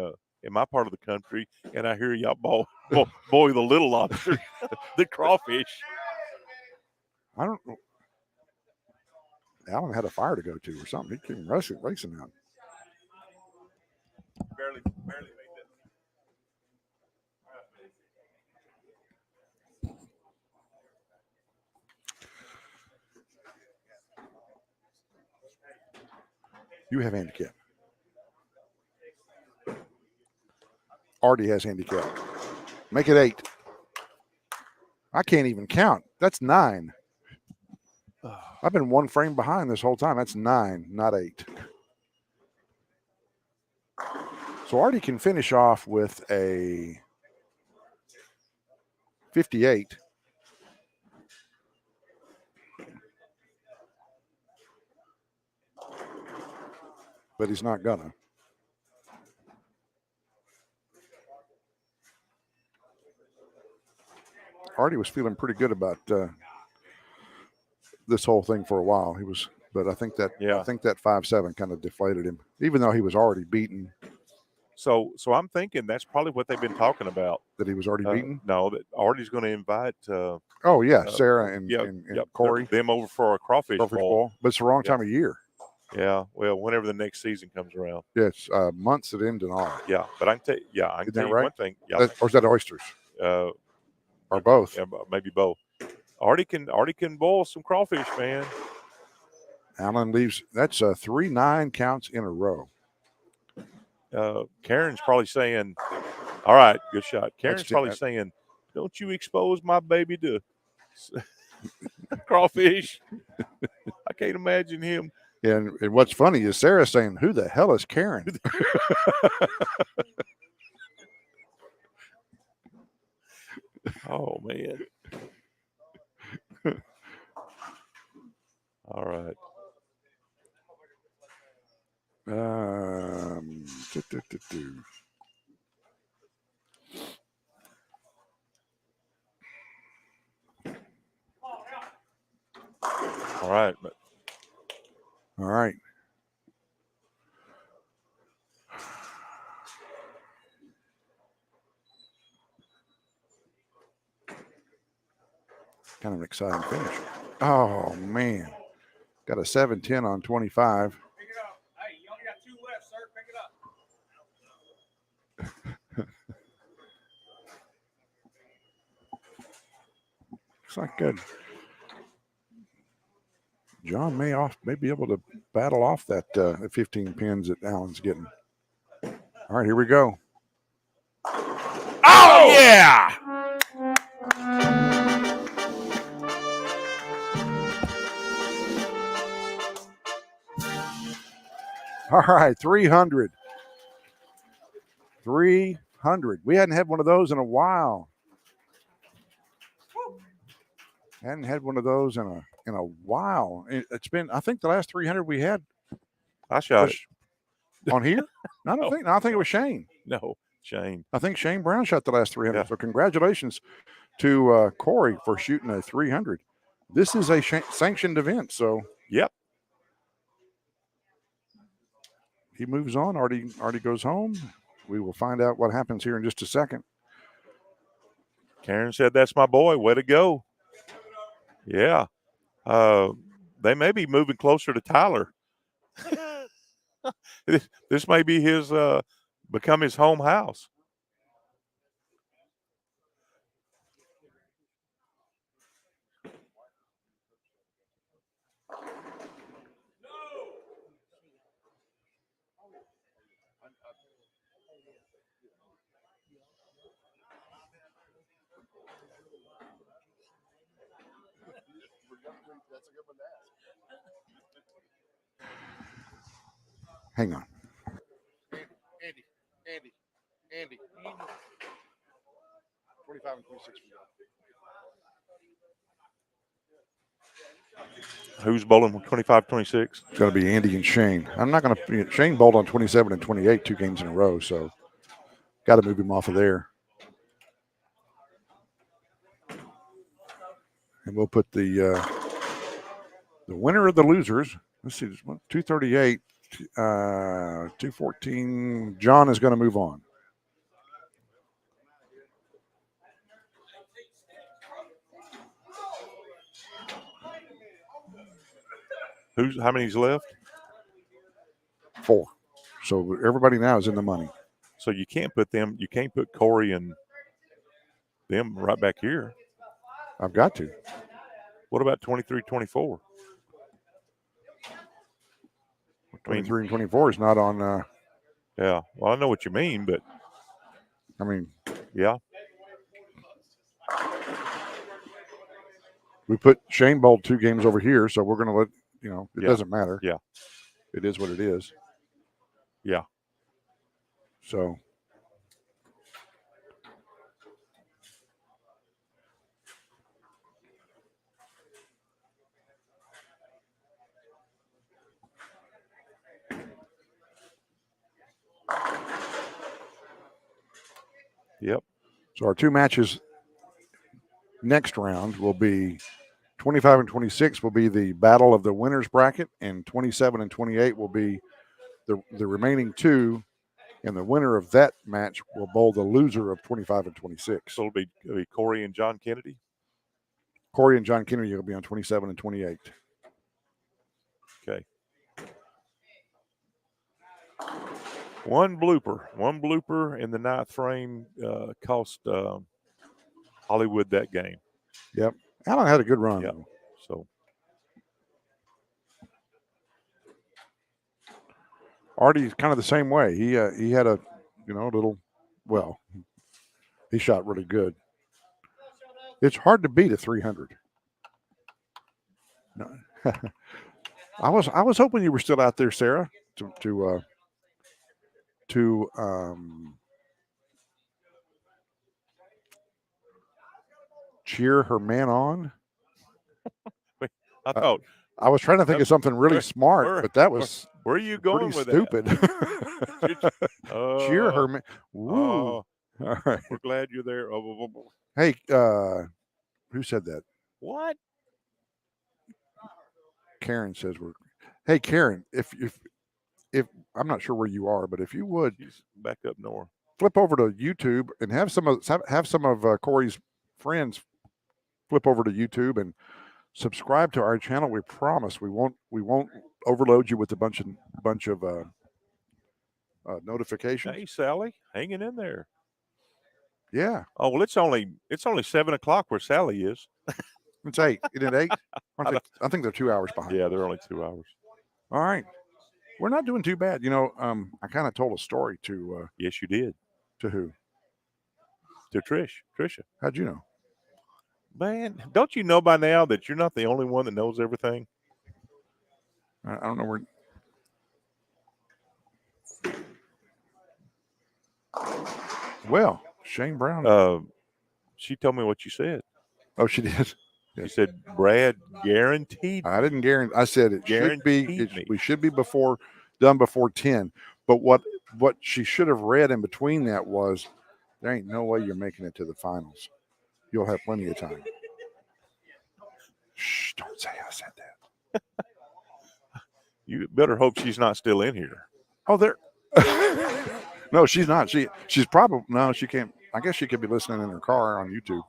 my part of the country, and I hear y'all boil the little lobster, the crawfish. I don't know. Alan had a fire to go to or something. He came racing out. Barely made that. You have handicap. Artie has handicap. Make it 8. I can't even count. That's 9. I've been one frame behind this whole time. That's 9, not 8. So Artie can finish off with a 58. But he's not gonna. Artie was feeling pretty good about this whole thing for a while. He was, but I think that 5-7 kind of deflated him, even though he was already beaten. So I'm thinking that's probably what they've been talking about. That he was already beaten. No, that Artie's going to invite. Oh yeah, Sarah and Corey them over for a crawfish bowl. But it's the wrong time of year. Yeah, well, whenever the next season comes around. Yeah, it's months that end in R. Yeah, but I can tell you, Isn't that you right? one thing. Yeah, Or is that oysters? or both. Yeah, maybe both. Artie can boil some crawfish, man. Allen leaves. That's 3-9 counts in a row. Karen's probably saying, all right, good shot. Karen's That's probably saying, don't you expose my baby to crawfish. I can't imagine him. And what's funny is Sarah saying, who the hell is Karen? Oh, man. All right. Do, do, do, do. All right. All right. Kind of an exciting finish. Oh, man. Got a 7-10 on 25. Pick it up. Hey, you only got 2 left, sir. Pick it up. Looks like good. John may be able to battle off that 15 pins that Allen's getting. All right, here we go. Oh, yeah. All right, 300. 300. We hadn't had one of those in a while. Hadn't had one of those in a while. It's been, I think, the last 300 we had I shot it. on here. I don't think. No, I think it was Shane. No, Shane. I think Shane Brown shot the last 300. Yeah. So congratulations to Corey for shooting a 300. This is a sanctioned event, so Yep. he moves on. Artie goes home. We will find out what happens here in just a second. Karen said, that's my boy. Way to go. Yeah. They may be moving closer to Tyler. This may be his become his home house. Hang on. Andy. 25 and 26. Who's bowling 25-26? It's going to be Andy and Shane. I'm not going to. Shane bowled on 27 and 28 2 games in a row, so got to move him off of there. And we'll put the winner of the losers. Let's see, 238, 214. John is going to move on. How many's left? 4. So everybody now is in the money. So you can't put Corey and them right back here. I've got to. What about 23-24? 23 and 24 is not on. Yeah. Well, I know what you mean, but I mean, yeah. We put Shane bowled 2 games over here, so we're going to let it doesn't matter. Yeah. It is what it is. Yeah. So. Yep. So our 2 matches next round will be 25 and 26 will be the battle of the winners bracket, and 27 and 28 will be the remaining 2, and the winner of that match will bowl the loser of 25 and 26. So it'll be Corey and John Kennedy. Corey and John Kennedy will be on 27 and 28. Okay. One blooper in the 9th frame cost Hollywood that game. Yep. Allen had a good run. Yep. though. So Artie's kind of the same way. He had a little. Well, he shot really good. It's hard to beat a 300. No. I was hoping you were still out there, Sarah, to cheer her man on. I thought, I was trying to think of something really smart, but that was where are you going pretty with stupid. that? Cheer her man. Woo. Oh, All right. we're glad you're there. Oh. Hey, who said that? What? Karen says we're. Hey, Karen, if I'm not sure where you are, but if you would She's back up north. flip over to YouTube and have some of Corey's friends flip over to YouTube and subscribe to our channel. We promise we won't overload you with a bunch of notifications. Hey, Sally, hanging in there. Yeah, Oh well, it's only 7:00 where Sally is. it's 8. Isn't it 8? I think they're 2 hours behind. Yeah, they're only 2 hours. All right, we're not doing too bad. I kind of told a story to Yes, you did. to who? To Trisha. How'd you know? Man, don't you know by now that you're not the only one that knows everything? I don't know where. Well, Shane Brown. She told me what you said. Oh, she did. You said Brad guaranteed. I didn't guarantee. I said it should be. Guaranteed me. We should be done before 10. But what she should have read in between that was, there ain't no way you're making it to the finals. You'll have plenty of time. Shh! Don't say I said that. You better hope she's not still in here. Oh, there. No, she's not. She's probably no. She can't. I guess she could be listening in her car on YouTube.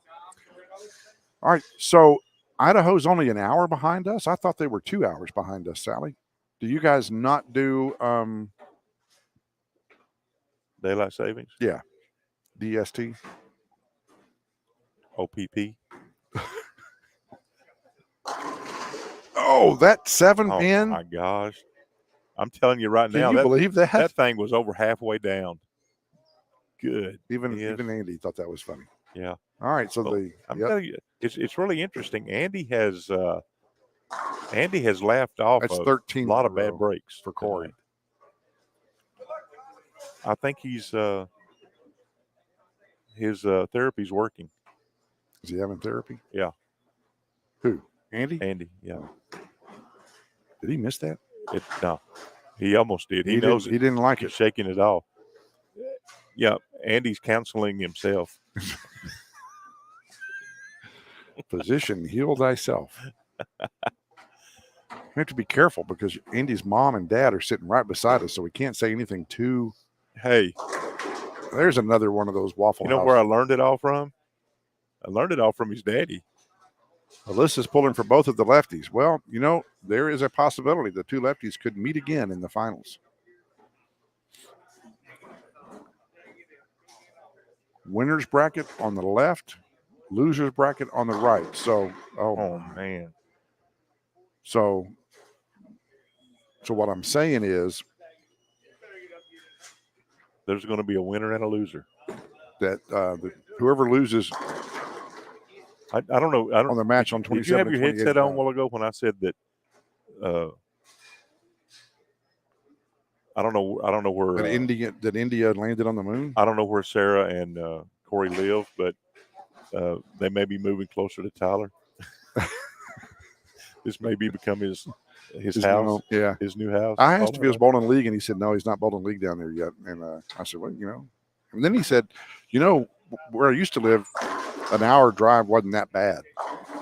All right. So Idaho's only an hour behind us. I thought they were 2 hours behind us. Sally, do you guys not do Daylight savings. Yeah, DST? OPP. Oh, that 7 Oh pin. my gosh! I'm telling you right Can now, you believe that? that thing was over halfway down. Good. Even Yes. Andy thought that was funny. Yeah. All right, so Well, the I'm yep, telling you, it's really interesting. Andy has laughed off that's a 13 lot in of a bad row breaks for Corey. tonight. I think his therapy's working. Is he having therapy? Yeah. Who? Andy? Andy, yeah. Did he miss that? No, he almost did. He knows He didn't like He's it. shaking it off. Yeah, Andy's counseling himself. Physician, heal thyself. You have to be careful because Andy's mom and dad are sitting right beside us, so we can't say anything too. Hey, There's another one of those Waffle you know House. where I learned it all from? I learned it all from his daddy. Alyssa's pulling for both of the lefties. Well, there is a possibility the two lefties could meet again in the finals. Winners bracket on the left, losers bracket on the right. So, Oh man. So what I'm saying is There's going to be a winner and a loser. that whoever loses I don't know. I don't. on the match on 27 Did you have your and 28 headset on a while ago when I said that? I don't know. I don't know where that India landed on the moon. I don't know where Sarah and Corey live, but they may be moving closer to Tyler. This may become his house. Yeah, his new house. I asked if he was bowling league, and he said no, he's not bowling league down there yet. And I said, well, and then he said, where I used to live, an hour drive wasn't that bad.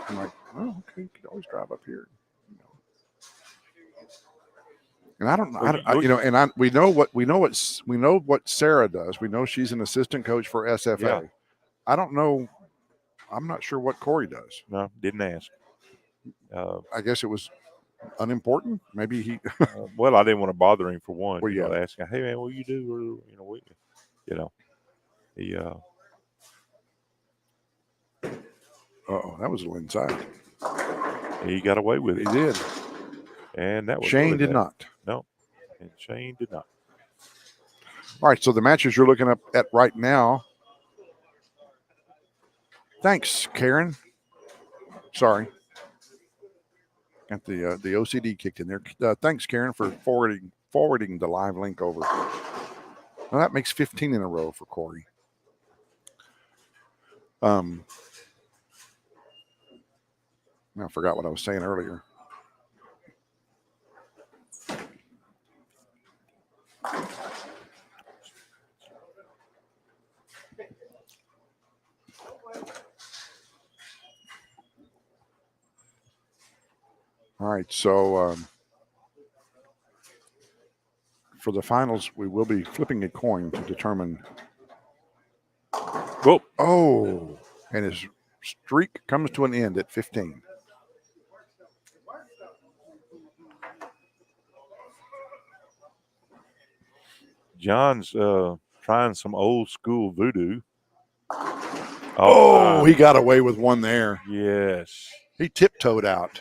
I'm like, oh, okay, you could always drive up here. And I don't know, we know what Sarah does. We know she's an assistant coach for SFA. Yeah. I don't know. I'm not sure what Corey does. No, didn't ask. I guess it was unimportant. Maybe he. Well, I didn't want to bother him for one. Well, yeah. Asking, hey man, what you do? Or he. Uh-oh, that was a little inside. He got away with He it. did. And that was Shane really did bad. not. No, and Shane did not. All right, so the matches you're looking up at right now. Thanks, Karen. Sorry. Got the OCD kicked in there. Thanks, Karen, for forwarding the live link over. Now that makes 15 in a row for Corey. I forgot what I was saying earlier. All right, so for the finals, we will be flipping a coin to determine. Whoa. Oh, and his streak comes to an end at 15. John's trying some old school voodoo. Oh, he got away with one there. Yes. He tiptoed out.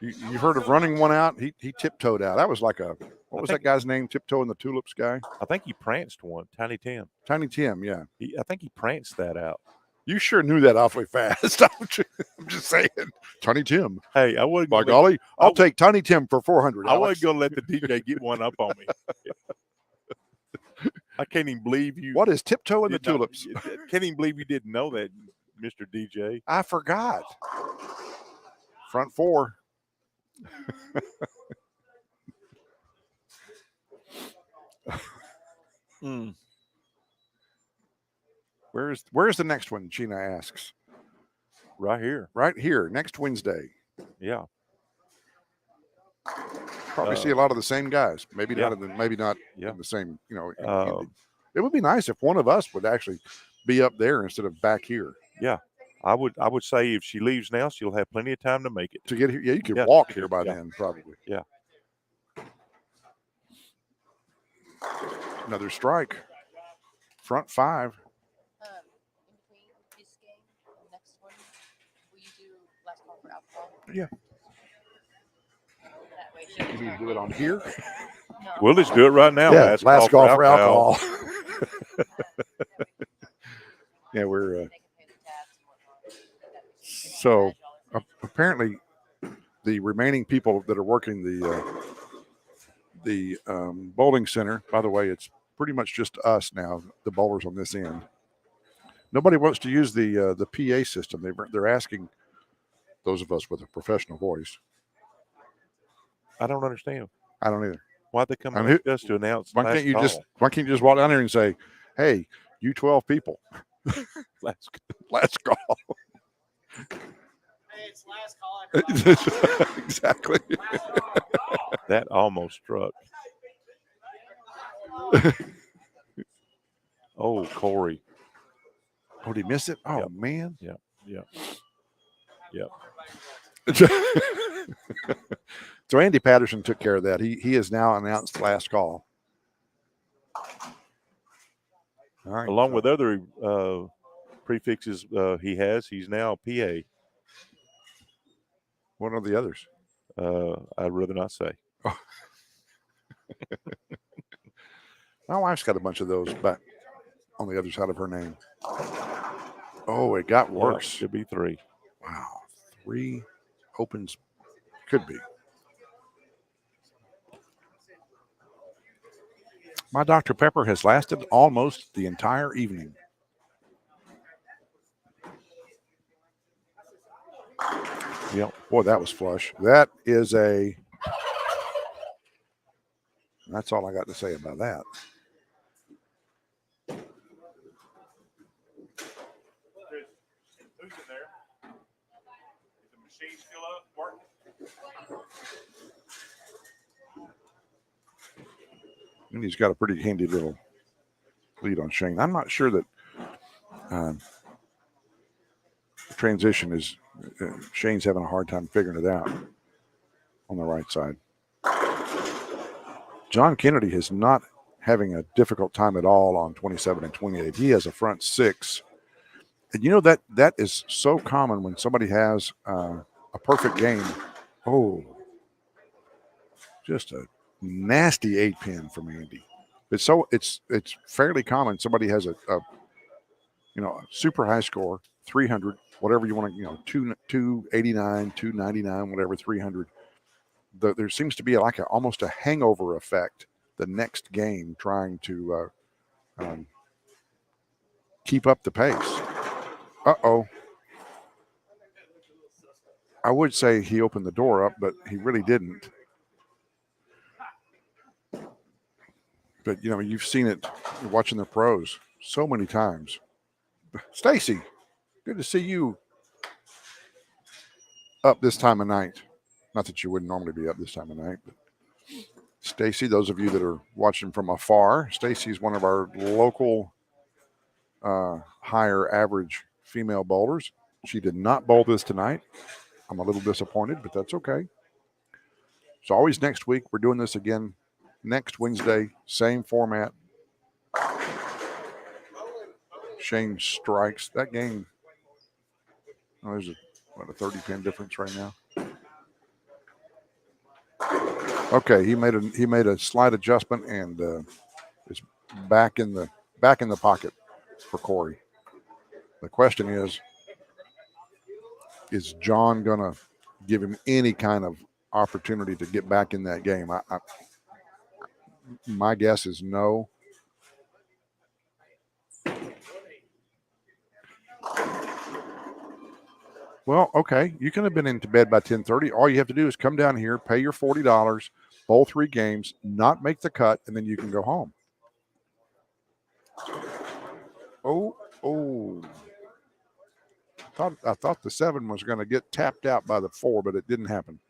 You heard of running one out? He tiptoed out. That was like what was that guy's name? Tiptoeing the tulips guy? I think he pranced one. Tiny Tim. Tiny Tim, yeah. I think he pranced that out. You sure knew that awfully fast. I'm just saying. Tiny Tim. Hey, I wasn't. By golly, I'll take Tiny Tim for 400. I wasn't going to let the DJ get one up on me. I can't even believe you. What is tiptoeing the tulips? Can't even believe you didn't know that, Mr. DJ. I forgot. Front four. Where's the next one? Gina asks. Right here. Right here, next Wednesday. Yeah. Probably see a lot of the same guys. Maybe yeah. not. Maybe not Yeah. in the same. It would be nice if one of us would actually be up there instead of back here. Yeah. I would say if she leaves now, she'll have plenty of time to make it. To get here, yeah, you could walk here by then, probably. Yeah. Another strike. Front five. In between this game and the next one, will you do last call for alcohol? Yeah. That way You need to do it on here. No. We'll just do it right now. Yeah, last call for alcohol. Yeah, we're. They can pay the tabs and whatnot. So apparently, the remaining people that are working the bowling center. By the way, it's pretty much just us now, the bowlers on this end. Nobody wants to use the PA system. They're asking those of us with a professional voice. I don't understand. I don't either. Why'd they come to us to announce? Why can't you just walk down there and say, "Hey, you 12 people, last call." Hey, it's last call. Exactly. That almost struck. Oh, Corey. Oh, did he miss it? Oh, yep. Man. Yeah. So Andy Patterson took care of that. He has now announced last call. All right. Along with other prefixes he's now PA. What are the others? I'd rather not say. Oh. My wife's got a bunch of those back on the other side of her name. Oh, it got worse. Could be 3. Wow. 3 opens. Could be. My Dr. Pepper has lasted almost the entire evening. Yep. Boy, that was flush. That is a. That's all I got to say about that. Who's in there? Is the machine still up working? And he's got a pretty handy little lead on Shane. I'm not sure that the transition is. Shane's having a hard time figuring it out on the right side. John Kennedy is not having a difficult time at all on 27 and 28. He has a front 6 And you know that is so common when somebody has a perfect game. Oh, just a nasty 8-pin from Andy. It's fairly common. Somebody has a super high score, 300, whatever you want to, 289, 299, whatever, 300. There seems to be almost a hangover effect the next game trying to keep up the pace. Uh-oh. I would say he opened the door up, but he really didn't. But, you've seen it watching the pros so many times. Stacy, good to see you up this time of night. Not that you wouldn't normally be up this time of night, but Stacy, those of you that are watching from afar, Stacy's one of our local higher average female bowlers. She did not bowl this tonight. I'm a little disappointed, but that's okay. So always next week, we're doing this again next Wednesday, same format. Shane strikes that game. Oh, there's a 30-pin difference right now. Okay, he made a slight adjustment and is back in the pocket for Corey. The question is John gonna give him any kind of opportunity to get back in that game? My guess is no. Well, okay, you can have been into bed by 10:30. All you have to do is come down here, pay your $40, bowl 3 games, not make the cut, and then you can go home. Oh. I thought the 7 was going to get tapped out by the 4, but it didn't happen.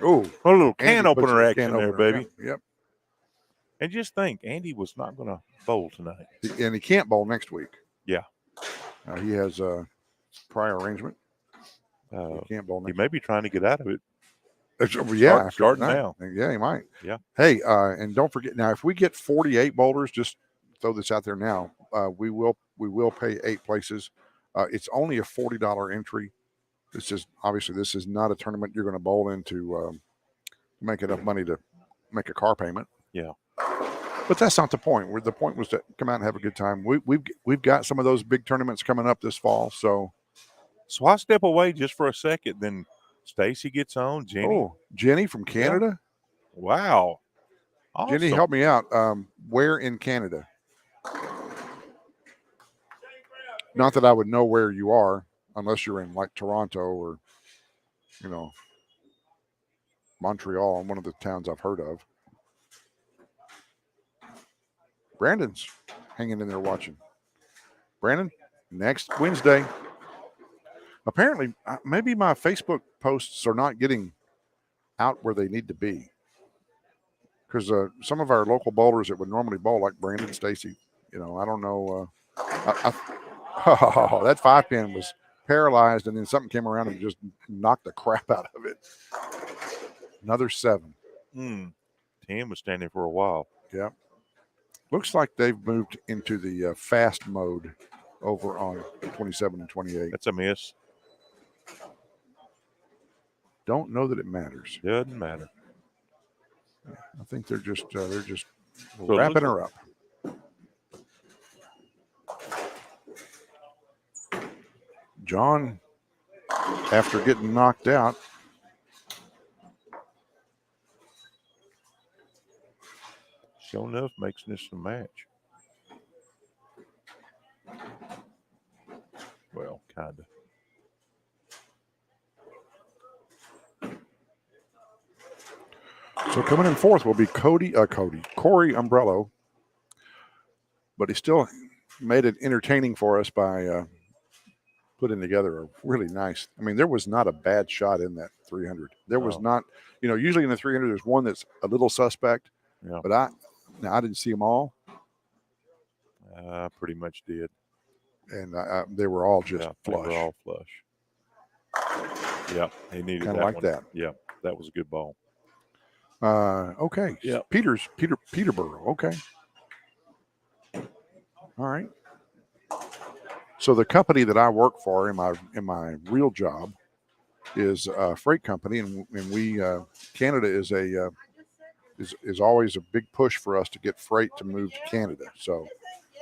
Oh, A little Andy can puts opener a action can there, opener. baby. Yep. And just think, Andy was not going to bowl tonight. And he can't bowl next week. Yeah. He has a prior arrangement. He can't bowl He next may be trying to get out of it. Yeah, starting now. Yeah, he might. Yeah. Hey, and don't forget now, if we get 48 bowlers, just throw this out there now. We will pay 8 places. It's only a $40 entry. This is not a tournament you're going to bowl into make enough money to make a car payment. Yeah. But that's not the point. The point was to come out and have a good time. We've got some of those big tournaments coming up this fall. So I step away just for a second. Then Stacy gets on. Jenny from Canada. Yeah. Wow. Awesome. Jenny, help me out. Where in Canada? Not that I would know where you are, unless you're in like Toronto or, Montreal, one of the towns I've heard of. Brandon's hanging in there watching. Brandon, next Wednesday. Apparently, maybe my Facebook posts are not getting out where they need to be. Because some of our local bowlers that would normally bowl, like Brandon, Stacy, I don't know. That 5-pin was paralyzed, and then something came around and just knocked the crap out of it. Another 7. 10 was standing for a while. Yep. Looks like they've moved into the fast mode over on 27 and 28. That's a miss. Don't know that it matters. Doesn't matter. I think they're just wrapping her up. John, after getting knocked out, sure enough makes this a match. Well, kind of. So coming in fourth will be Corey Umbrello, but he still made it entertaining for us by putting together a really nice. I mean, there was not a bad shot in that 300. There was not. Usually in the 300, there's one that's a little suspect. Yeah. But I didn't see them all. I pretty much did. And they were all just flush. They were all flush. Yeah, he needed Kinda that like one. that. Yeah, that was a good ball. Okay. Yep. Peterborough. Okay. All right. So the company that I work for in my real job is a freight company, and we Canada is a is always a big push for us to get freight to move to Canada. So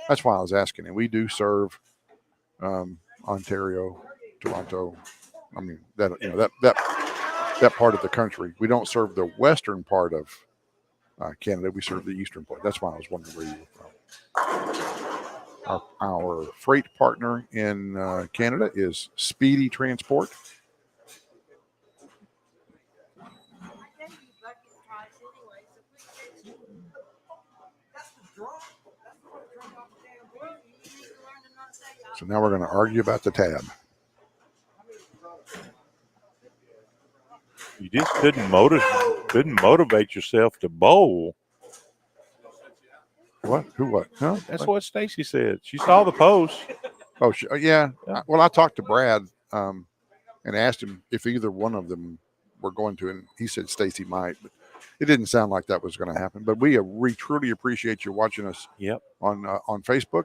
that's why I was asking. And we do serve Ontario, Toronto. I mean that part of the country. We don't serve the western part of Canada. We serve the eastern part. That's why I was wondering where you were from. Our freight partner in Canada is Speedy Transport. So now we're going to argue about the tab. You just couldn't motivate yourself to bowl. What? Who? What? Huh? That's what Stacy said. She saw the post. Oh, yeah. Yeah. Well, I talked to Brad and asked him if either one of them were going to, and he said Stacy might, but it didn't sound like that was going to happen. But we truly appreciate you watching us Yep. on Facebook.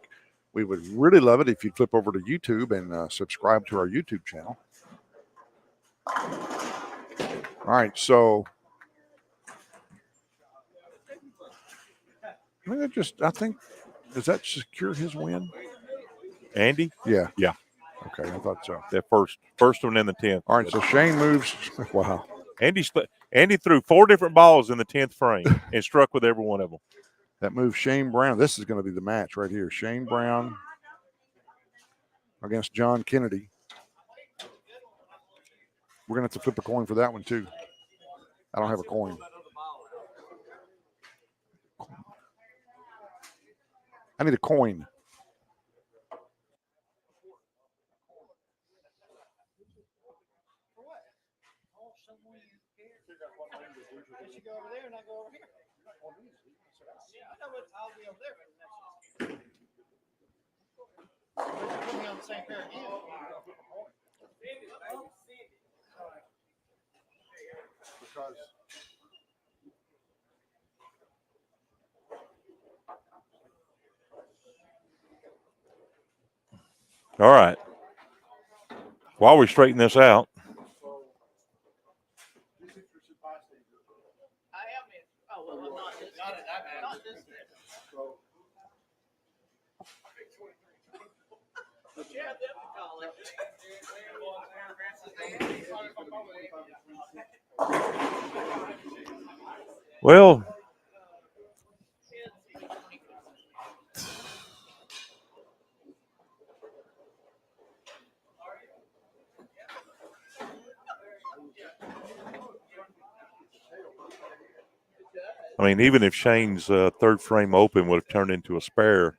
We would really love it if you'd flip over to YouTube and subscribe to our YouTube channel. All right, so I think does that secure his win? Andy? Yeah. Yeah. Okay, I thought so. That first one in the 10th. All right, so Shane moves. Wow. Andy threw 4 different balls in the 10th frame and struck with every one of them. That moves Shane Brown. This is going to be the match right here. Shane Brown against John Kennedy. We're going to have to flip a coin for that one, too. I don't have a coin. I need a coin. You go over there and I go over here. I know what I'll be over there for the next one. Put me on the same pair again. All right. While we straighten this out, well, I mean, even if Shane's third frame open would have turned into a spare.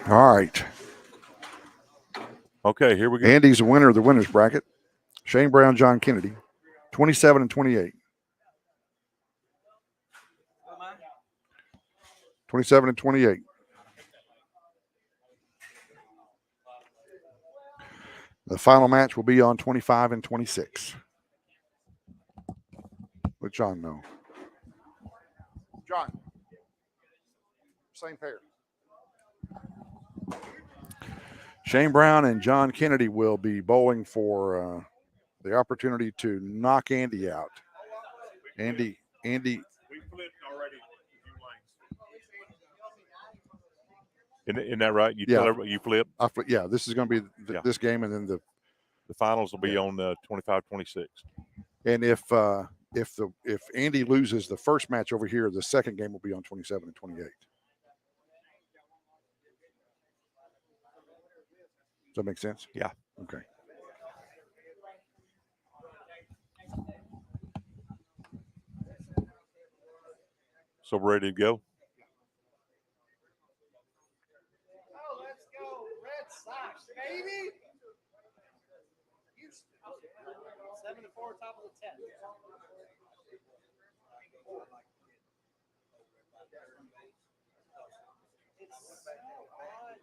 All right. Okay, here we go. Andy's the winner of the winner's bracket. Shane Brown, John Kennedy, 27 and 28. 27 and 28. The final match will be on 25 and 26. Let John know. John, same pair. Shane Brown and John Kennedy will be bowling for the opportunity to knock Andy out. Andy. We flipped already. Isn't that right? You tell everybody you flip. Yeah, this is going to be this game, and then the finals will be on 25-26. And if Andy loses the first match over here, the second game will be on 27 and 28. Does that make sense? Yeah. Okay. So we're ready to go? 7-4, top of the 10th. It's so odd.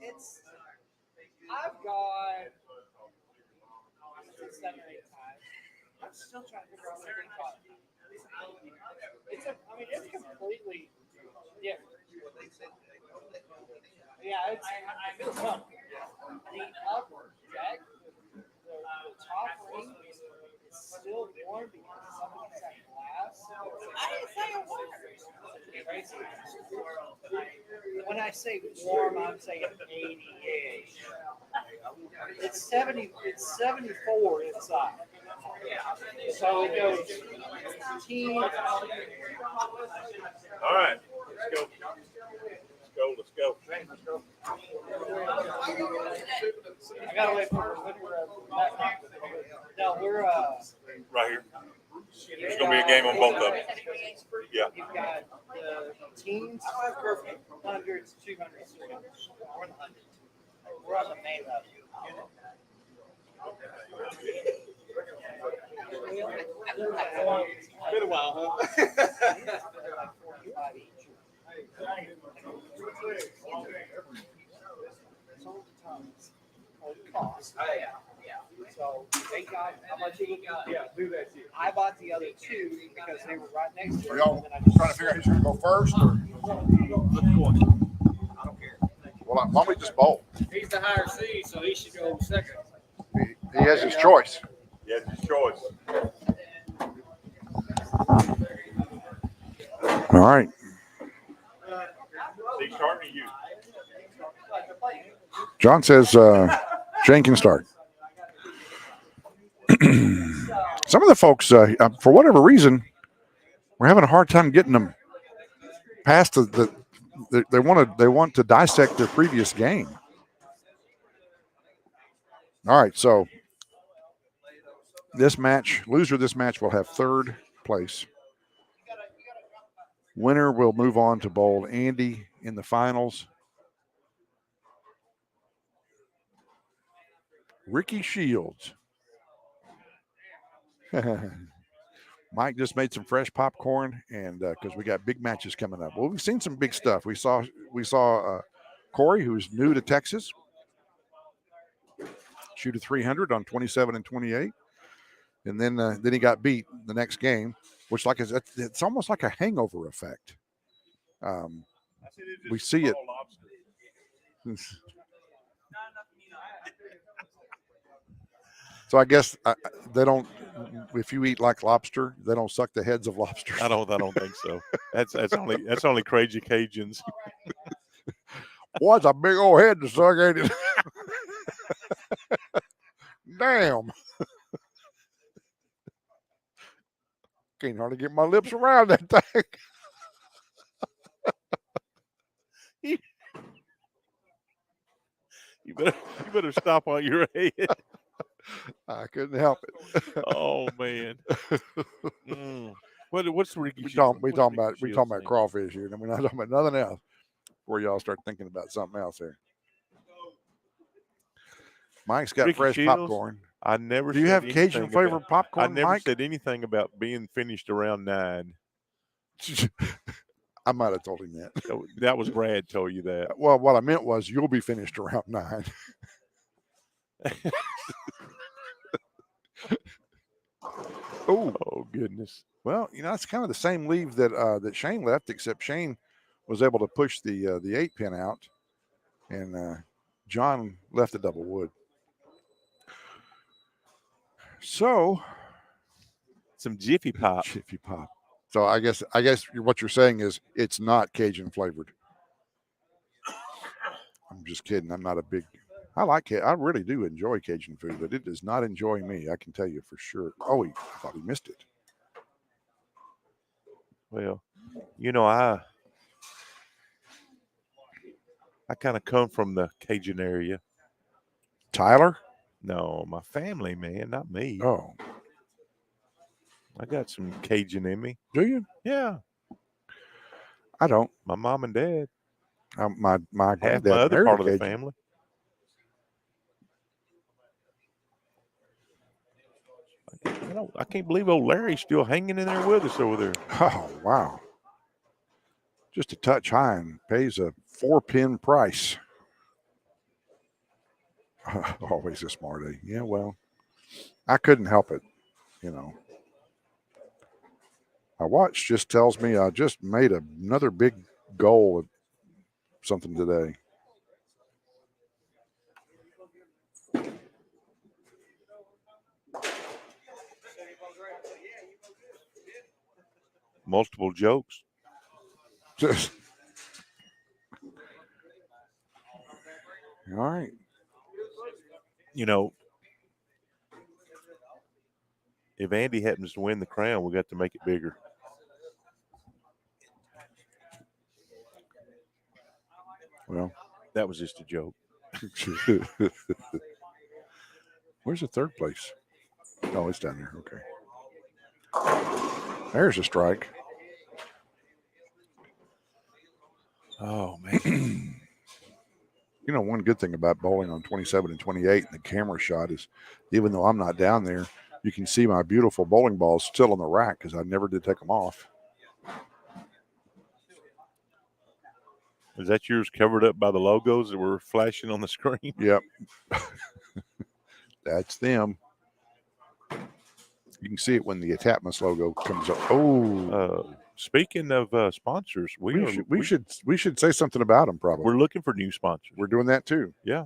It's I've gone 6, 7, 8 times. I'm still trying to figure out what I think about it. It's completely different. Yeah, it's fun. The upper deck, the top ring is still warm because some of it's at glass. I didn't say it was. When I say warm, I'm saying 80-ish. It's 70. It's 74 inside. So it goes team. All right, let's go. I gotta wait for no, we're Right here. There's gonna be a game on both of them. Yeah. You've got the teens, hundreds, 200s, 300s. We're in the hundreds. We're on the main level. Been a while, huh? Like 45 each. Sold to tons. Cost. So they got how much you got? Yeah, do that too. I bought the other two because they were right next to Are me. y'all and then I just trying to figure out who's going to go first? Or? I don't care. Well, why don't we just bowl? He's the higher seed, so he should go second. He has his choice. Yeah, it's his choice. All right. They starting to you. John says Shane can start. Some of the folks, for whatever reason, we're having a hard time getting them past they want to dissect their previous game. All right, so loser of this match will have third place. Winner will move on to bowl Andy in the finals. Ricky Shields. Mike just made some fresh popcorn, and because we got big matches coming up. Well, we've seen some big stuff. We saw Corey, who's new to Texas, shoot a 300 on 27 and 28, and then he got beat the next game, which it's almost like a hangover effect. We see it. So I guess they don't. If you eat like lobster, they don't suck the heads of lobsters. I don't think so. That's only crazy Cajuns. Boy, it's a big old head to suck, ain't it? Damn. Can't hardly get my lips around that thing. You better stop on your head. I couldn't help it. Oh man. What's Ricky? We talking about crawfish here, and we're not talking about nothing else. Before y'all start thinking about something else here. Mike's got Ricky fresh Shields? popcorn. I never. Do you have Cajun flavored popcorn, I never Mike? said anything about being finished around 9. I might have told him that. That was Brad told you that. Well, what I meant was you'll be finished around 9. Oh goodness. Well, it's kind of the same leave that Shane left, except Shane was able to push the 8-pin out, and John left the double wood. So, some Jiffy Pop. Jiffy Pop. So I guess what you're saying is it's not Cajun flavored. I'm just kidding. I'm not a big. I really do enjoy Cajun food, but it does not enjoy me. I can tell you for sure. Oh, I thought he missed it. Well, I kind of come from the Cajun area. Tyler? No, my family, man, not me. Oh. I got some Cajun in me. Do you? Yeah, I don't. my mom and dad, My half granddad my other married part a of the Cajun. family. I can't believe old Larry's still hanging in there with us over there. Oh, wow. Just a touch high and pays a 4-pin price. Always a smarty. Yeah, well, I couldn't help it, you know. My watch just tells me I just made another big goal at something today. Multiple jokes. Just all right. You know, if Andy happens to win the crown, we got to make it bigger. Well, That was just a joke. where's the third place? Oh, it's down there. Okay. There's a strike. Oh man. You know, one good thing about bowling on 27 and 28 and the camera shot is even though I'm not down there, you can see my beautiful bowling balls still on the rack because I never did take them off. Is that yours covered up by the logos that were flashing on the screen? Yep. That's them. You can see it when the Atapmas logo comes up. Oh, Speaking of sponsors, we should say something about them. Probably we're looking for new sponsors. we're doing that too. Yeah.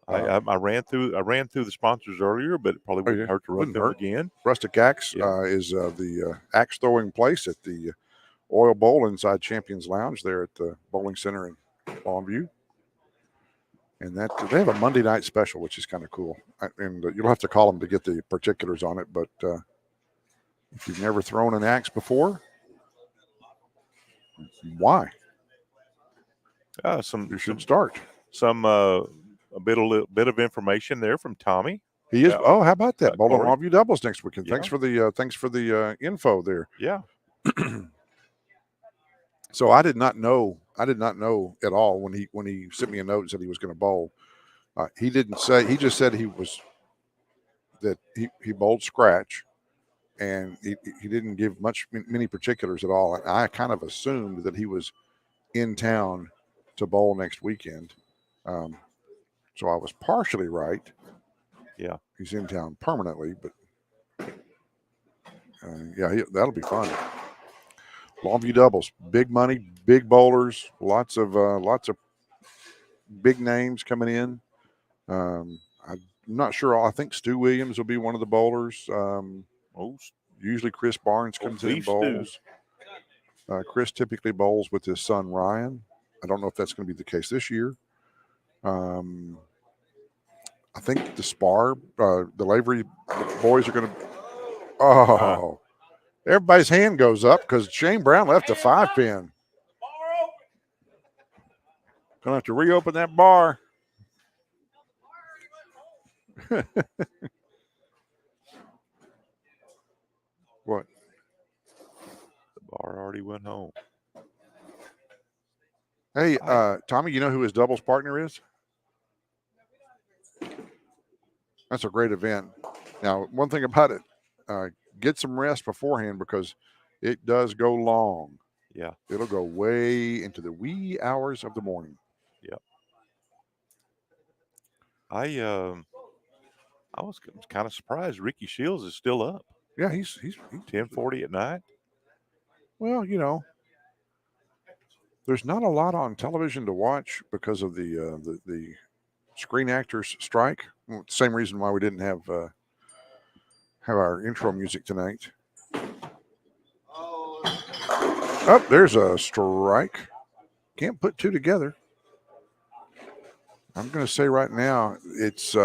I ran through the sponsors earlier, but it probably wouldn't hurt to run Wouldn't through them hurt. again. Rustic Axe Yeah. is the axe throwing place at the Oil Bowl inside Champions Lounge there at the bowling center in Longview. And that they have a Monday night special, which is kind of cool. And you'll have to call them to get the particulars on it. But if you've never thrown an axe before, why? You should start. A bit of information there from Tommy. He is. How about that? Bowling Corey. Longview doubles next weekend. Yeah. Thanks for the info there. Yeah. So I did not know at all when he sent me a note and said he was going to bowl. He didn't say. He just said he bowled scratch, and he didn't give many particulars at all. And I kind of assumed that he was in town to bowl next weekend. So I was partially right. Yeah, he's in town permanently, but that'll be fun. Longview doubles, big money, big bowlers, lots of big names coming in. I'm not sure. I think Stu Williams will be one of the bowlers. Usually Chris Barnes comes in and bowls. Chris typically bowls with his son Ryan. I don't know if that's going to be the case this year. I think the Spar, the Lavery boys are going to. Oh, everybody's hand goes up because Shane Brown left a 5-pin. Gonna have to reopen that bar. What? The bar already went home. Hey, Tommy, you know who his doubles partner is? That's a great event. Now, one thing about it, get some rest beforehand because it does go long. Yeah. It'll go way into the wee hours of the morning. Yep. I was kind of surprised Ricky Shields is still up. Yeah, he's 10:40 at night. Well, there's not a lot on television to watch because of the Screen Actors strike. Same reason why we didn't have our intro music tonight. Oh, there's a strike. Can't put two together. I'm going to say right now it's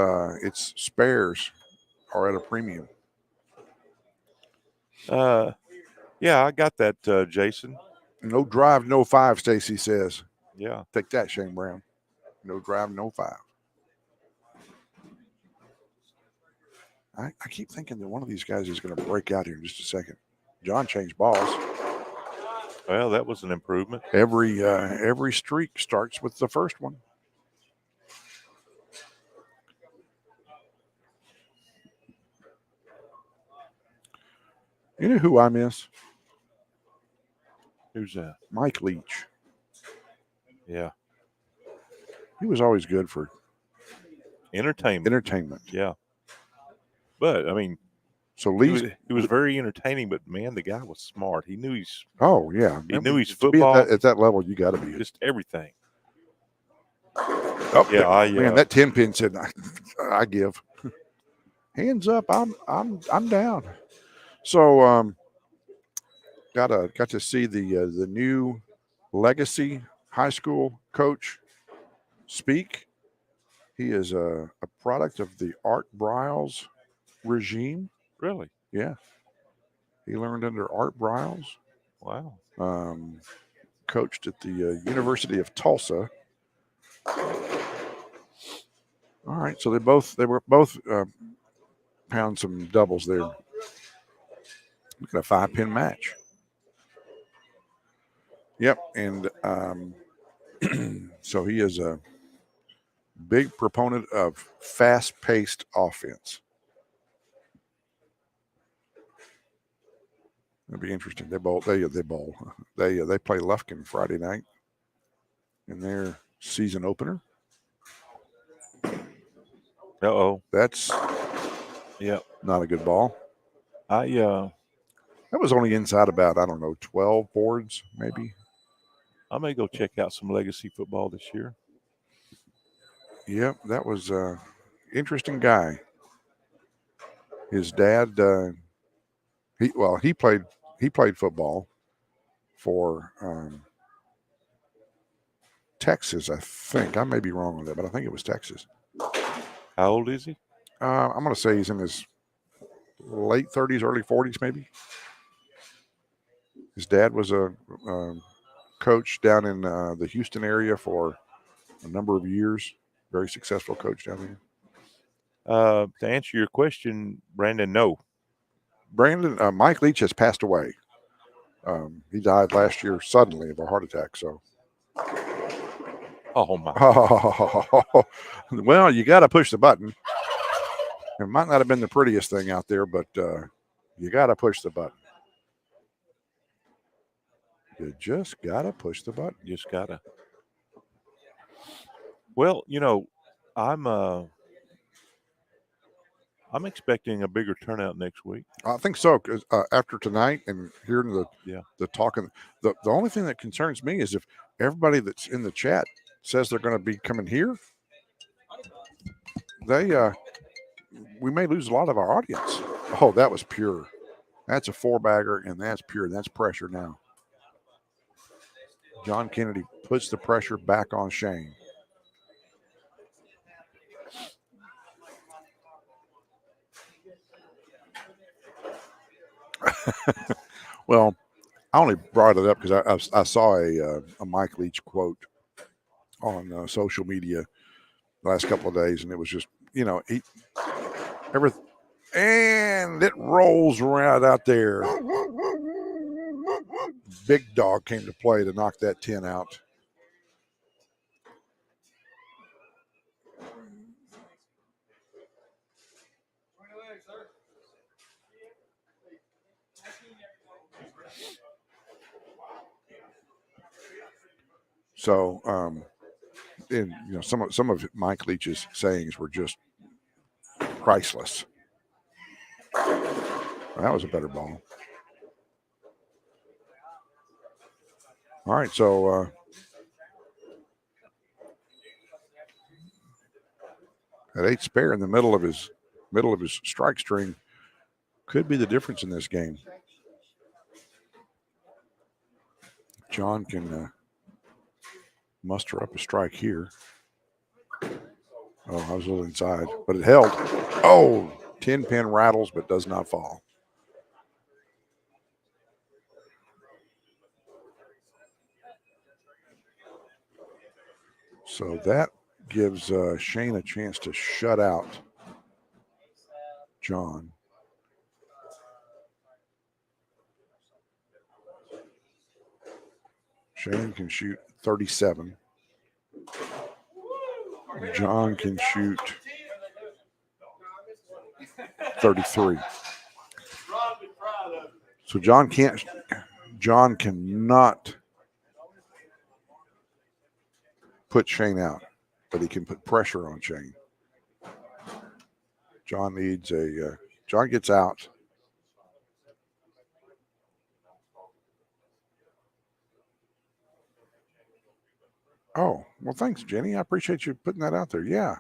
spares are at a premium. Yeah, I got that, Jason. No drive, no 5, Stacy says. Yeah. Take that, Shane Brown. No drive, no 5. I keep thinking that one of these guys is going to break out here in just a second. John changed balls. Well, that was an improvement. Every streak starts with the first one. You know who I miss? Who's that? Mike Leach. Yeah. He was always good for Entertainment. Yeah. But I mean, so he Leach. was very entertaining. But man, the guy was smart. He knew his Oh yeah, he knew his to be football. at that level. You got to be Just everything. Oh Yeah, man, that 10 pin said, "I give." Hands up. I'm down. So got to see the new Legacy High School coach speak. He is a product of the Art Briles regime. Really? Yeah, he learned under Art Briles. Wow. Coached at the University of Tulsa. All right, so they were both pound some doubles there. Look at a 5-pin match. Yep, and so he is a big proponent of fast-paced offense. It'll be interesting. They bowl. They play Lufkin Friday night in their season opener. Uh-oh. That's not a good ball. That was only inside about, I don't know, 12 boards maybe. I may go check out some Legacy football this year. Yep, that was interesting guy. His dad, he played football for Texas, I think. I may be wrong on that, but I think it was Texas. How old is he? I'm going to say he's in his late 30s, early 40s, maybe. His dad was a coach down in the Houston area for a number of years. Very successful coach down there. To answer your question, Brandon, no. Brandon, Mike Leach has passed away. He died last year suddenly of a heart attack. So, oh my! Well, you got to push the button. It might not have been the prettiest thing out there, but you got to push the button. You just got to push the button. Just gotta. Well, I'm expecting a bigger turnout next week. I think so, because after tonight and hearing the talking, the only thing that concerns me is if everybody that's in the chat says they're going to be coming here, we may lose a lot of our audience. Oh, that was pure. That's a 4-bagger, and that's pure. That's pressure now. John Kennedy puts the pressure back on Shane. Well, I only brought it up because I saw a Mike Leach quote on social media the last couple of days, and it was just, everything, and it rolls right out there. Big dog came to play to knock that 10 out. So, and some of Mike Leach's sayings were just priceless. That was a better ball. All right, so at 8 spare in the middle of his strike string could be the difference in this game. John can muster up a strike here. Oh, I was a little inside, but it held. Oh, 10-pin rattles but does not fall. So that gives Shane a chance to shut out John. Shane can shoot 37. John can shoot 33. So John cannot put Shane out, but he can put pressure on Shane. John needs John gets out. Oh, well, thanks, Jenny. I appreciate you putting that out there. Yeah.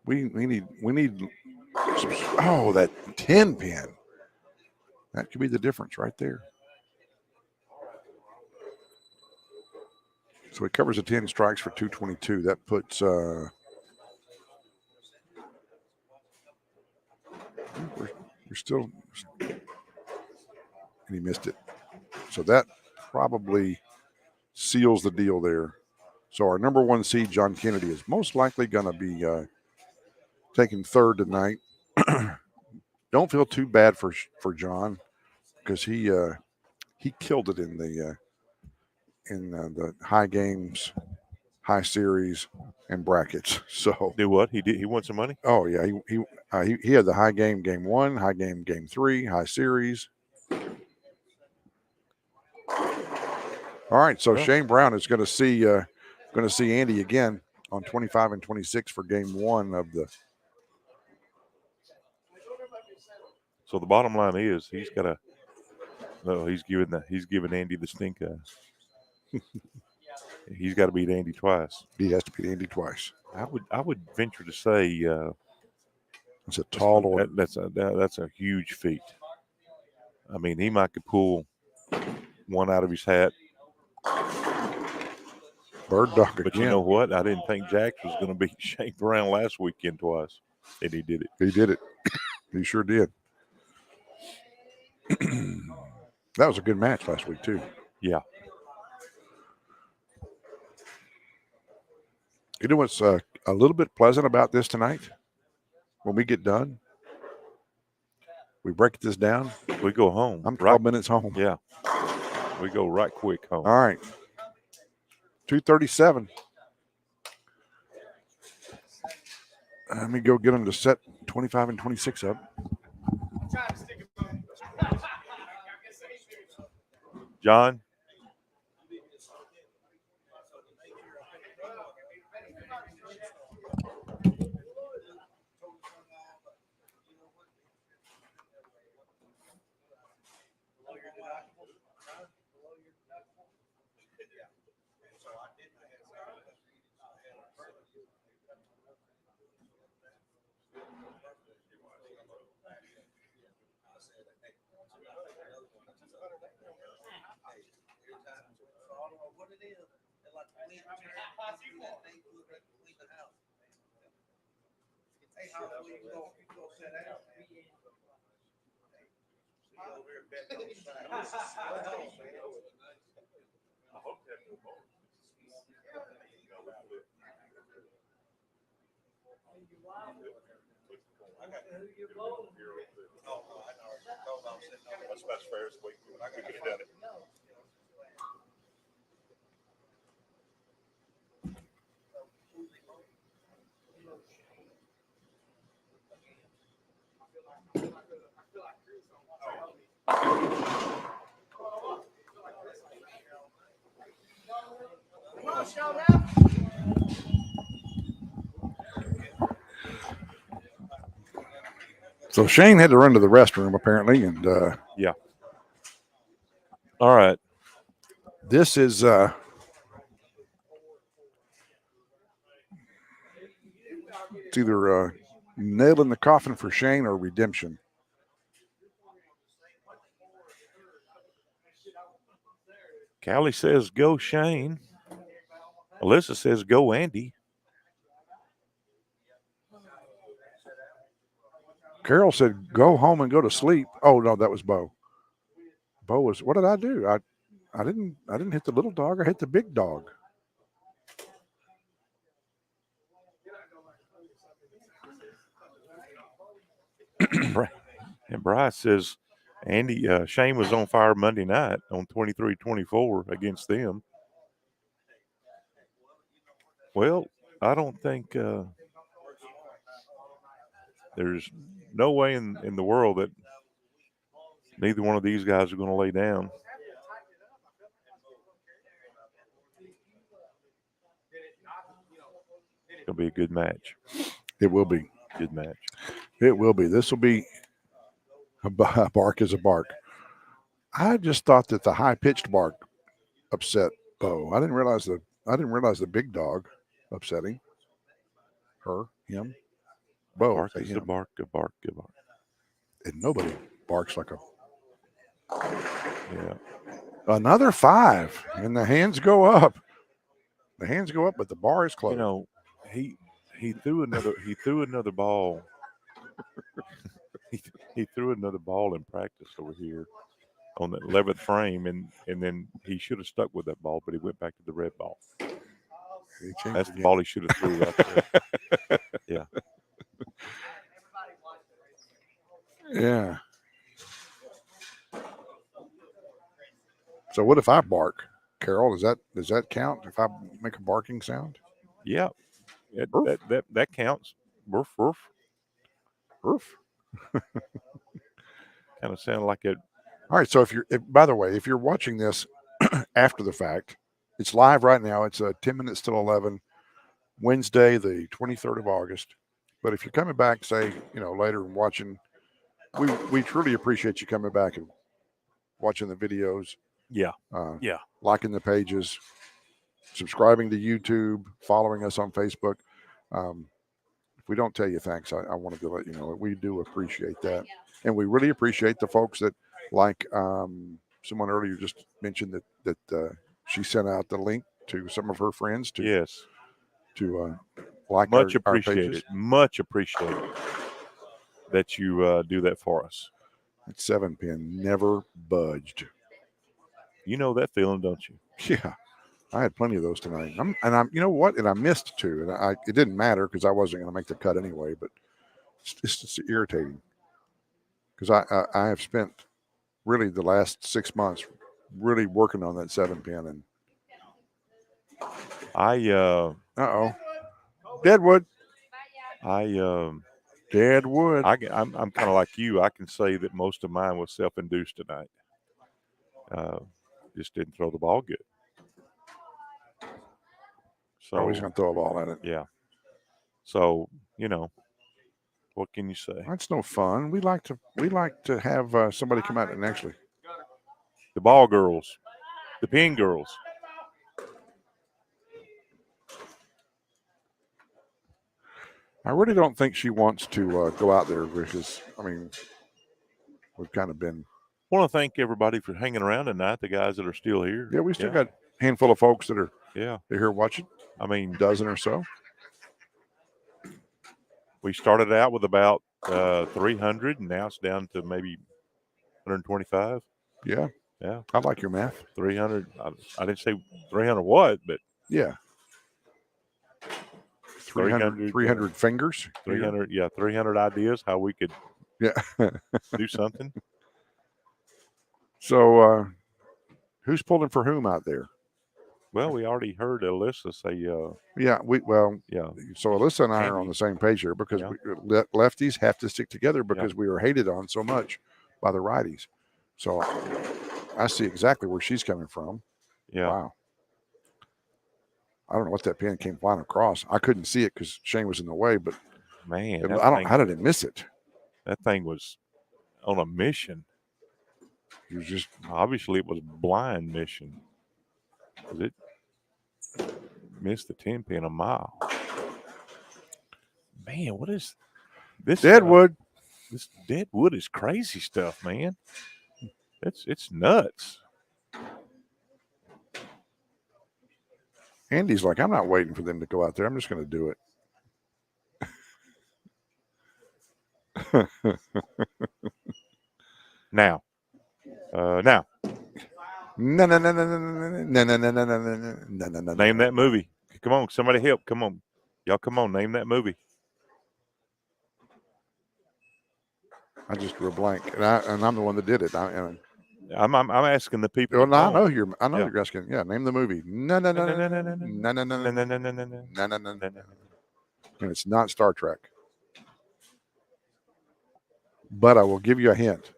We need that 10 pin. That could be the difference right there. So he covers the 10 strikes for 222. That puts we're still, and he missed it. So that probably seals the deal there. So our number 1 seed, John Kennedy, is most likely going to be taking third tonight. Don't feel too bad for John, because he killed it in the high games, high series, and brackets. So Do what? He did. He won some money. oh yeah, he had the high game 1, high game 3, high series. All right, so Well. Shane Brown is going to see Andy again on 25 and 26 for game 1 of the. So the bottom line is he's got a. No, he's giving Andy the stink eye. He's got to beat Andy twice. He has to beat Andy twice. I would venture to say It's a tall order. that's a huge feat. I mean, he might could pull one out of his hat. Bird dog again. But you know what? I didn't think Jax was going to beat Shane Brown last weekend twice, and he did it. He did it. He sure did. That was a good match last week too. Yeah. You know what's a little bit pleasant about this tonight? When we get done, we break this down. We go home. I'm 12 minutes home. Yeah. We go right quick home. All right. 2:37. Let me go get them to set 25 and 26 up. John? That's fair. I could have done it. So Shane had to run to the restroom apparently, and Yeah. All right. this is it's either nail in the coffin for Shane or redemption. Callie says go Shane. Alyssa says go Andy. Carol said go home and go to sleep. Oh no, that was Bo. Bo was, what did I do? I didn't hit the little dog. I hit the big dog. And Bryce says, Andy, Shane was on fire Monday night on 23-24 against them. Well, I don't think there's no way in the world that neither one of these guys are going to lay down. It's going to be a good match. It will be. Good match. It will be. This will be a bark is a bark. I just thought that the high pitched bark upset Bo. I didn't realize the big dog upsetting him. Bo. Bark say is him. a bark, a bark, a bark. And nobody barks like a. Yeah. Another 5, and the hands go up. The hands go up, but the bar is closed. You know, he threw another ball. he threw another ball in practice over here on the 11th frame, and then he should have stuck with that ball, but he went back to the red ball. That's the ball he should have threw right there. Yeah. Yeah. So what if I bark, Carol? Does that count if I make a barking sound? Yeah. That counts. Roof, roof. Roof. Kind of sound like it. All right. So by the way, if you're watching this after the fact, it's live right now. It's 10 minutes till 11, Wednesday, the 23rd of August. But if you're coming back, say, later and watching, we truly appreciate you coming back and watching the videos. Yeah. Liking the pages, subscribing to YouTube, following us on Facebook. If we don't tell you thanks, I wanted to let you know we do appreciate that. And we really appreciate the folks that, like someone earlier just mentioned that she sent out the link to some of her friends to like much our appreciated. pages. Much appreciated that you do that for us. That 7-pin never budged. You know that feeling, don't you? Yeah. I had plenty of those tonight. I'm you know what? And I missed 2. And it didn't matter because I wasn't going to make the cut anyway, but it's just irritating. Because I have spent really the last 6 months really working on that 7-pin. And Deadwood. Deadwood. I'm kind of like you. I can say that most of mine was self-induced tonight. Just didn't throw the ball good. So always going to throw a ball at it. Yeah. So what can you say? That's no fun. We like to have somebody come out and actually. The ball girls, the pin girls. I really don't think she wants to go out there because we've kind of been. I want to thank everybody for hanging around tonight. The guys that are still here. Yeah, we still got a handful of folks that are. Yeah. They're here watching. A dozen or so. We started out with about 300, and now it's down to maybe 125. Yeah. Yeah. I like your math. 300. I didn't say 300 what, but. Yeah. 300 fingers. 300. Yeah. 300 ideas how we could. Yeah. do something. So, who's pulling for whom out there? Well, we already heard Alyssa say. Yeah. So Alyssa and I are on the same page here because lefties have to stick together because we are hated on so much by the righties. So I see exactly where she's coming from. Yeah. Wow. I don't know what that pin came flying across. I couldn't see it because Shane was in the way, but man, how did it miss it? That thing was on a mission. It was just obviously it was blind mission. It missed the 10-pin a mile. Man, what is this? Deadwood. This Deadwood is crazy stuff, man. It's nuts. Andy's like, I'm not waiting for them to go out there. I'm just going to do it. Now. No. Name that movie. Come on, somebody help. Come on. Y'all come on, name that movie. I just drew a blank, and I'm the one that did it. I'm asking the people. Well, at no, I home. know I know Yeah. you're asking. Yeah, name the movie. No, no, no, no, no, no, no, no, no, No, no, no, no, no, no. no, no, no. And it's not Star Trek. But I will give you a hint.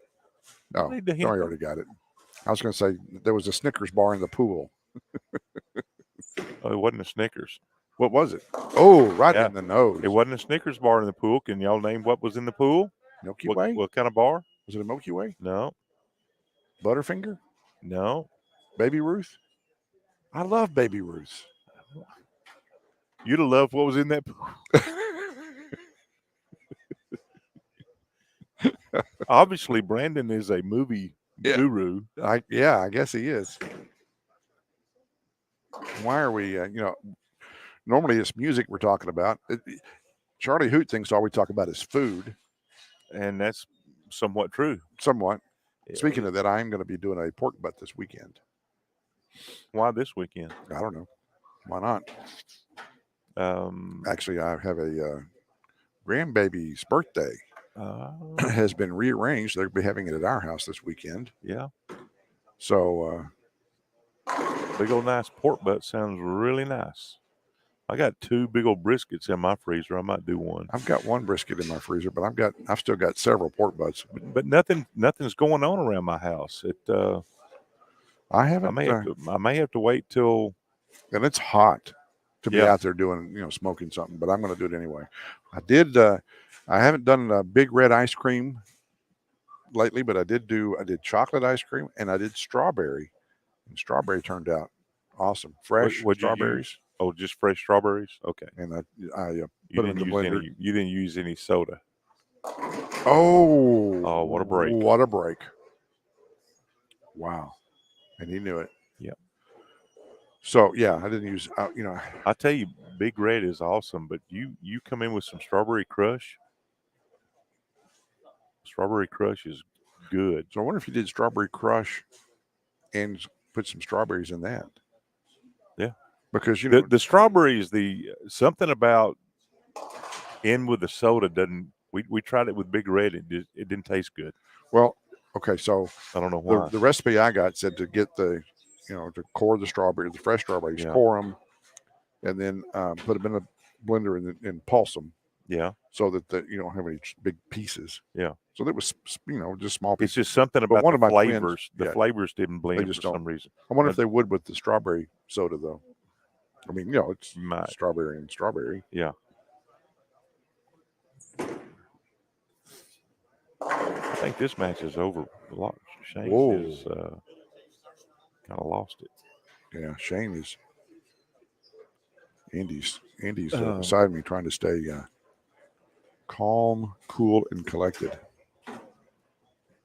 No, Need the no, I hint. already got it. I was going to say there was a Snickers bar in the pool. Oh, it wasn't a Snickers. What was it? Oh, right Yeah. in the nose. It wasn't a Snickers bar in the pool. Can y'all name what was in the pool? Milky Way? What kind of bar? Was it a Milky Way? No, Butterfinger? no. Baby Ruth? I love Baby Ruth. You'd have loved what was in that pool. Obviously, Brandon is a movie Yeah. guru. I guess he is. Why are we, normally it's music we're talking about. Charlie Hoot thinks all we talk about is food. And that's somewhat true. Somewhat. Yeah. Speaking of that, I am going to be doing a pork butt this weekend. Why this weekend? I don't know. Why not? Actually, I have a grandbaby's birthday has been rearranged. They'll be having it at our house this weekend. Yeah. So, big old nice pork butt sounds really nice. I got 2 big old briskets in my freezer. I might do one. I've got one brisket in my freezer, but I've still got several pork butts. But nothing's going on around my house. I haven't. I may have to wait till. And it's hot to be out there doing, smoking something, but I'm going to do it anyway. I haven't done a big red ice cream lately, but I did chocolate ice cream and I did strawberry. And strawberry turned out awesome. Fresh strawberries. Oh, just fresh strawberries? Okay. And I put them in the blender. You didn't use any soda. Oh, what a break. What a break. Wow. And he knew it. Yep. So, yeah, I didn't use, I tell you, Big Red is awesome, but you come in with some Strawberry Crush. Strawberry Crush is good. So I wonder if you did Strawberry Crush and put some strawberries in that. Yeah. Because, the strawberries, something about in with the soda doesn't, we tried it with Big Red. It didn't taste good. Well, okay, so I don't know why. The recipe I got said to get to core the strawberries, the fresh strawberries, core them, and then put them in a blender and pulse them. Yeah. So that you don't have any big pieces. Yeah. So there was, just small pieces. It's just something about one of the my flavors. Twins, the flavors didn't blend for some reason. I wonder if they would with the strawberry soda, though. I mean, it's strawberry and strawberry. Yeah. I think this match is over a lot. Shane is kind of lost it. Yeah, Shane is. Andy's beside me, trying to stay calm, cool, and collected.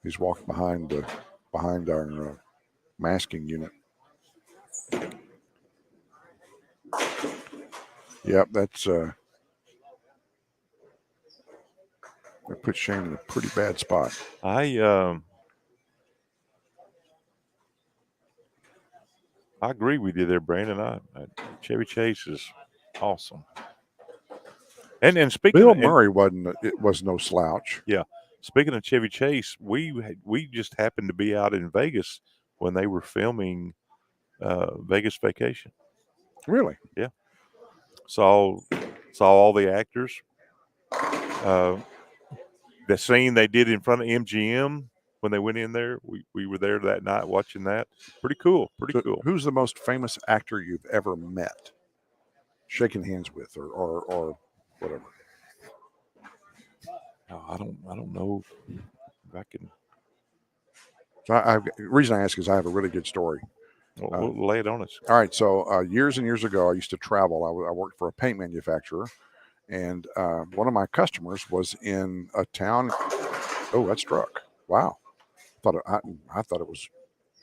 He's walked behind our masking unit. Yep, that's that puts Shane in a pretty bad spot. I agree with you there, Brandon. Chevy Chase is awesome. And speaking, Bill Murray was no slouch. Yeah. Speaking of Chevy Chase, we just happened to be out in Vegas when they were filming Vegas Vacation. Really? Yeah. Saw all the actors. The scene they did in front of MGM when they went in there, we were there that night watching that. Pretty cool. Pretty cool. Who's the most famous actor you've ever met? Shaking hands with or whatever. Oh, I don't know if I can. So the reason I ask is I have a really good story. Well, we'll lay it on us. All right. So years and years ago, I used to travel. I worked for a paint manufacturer, and one of my customers was in a town. Oh, that struck! Wow, I thought it was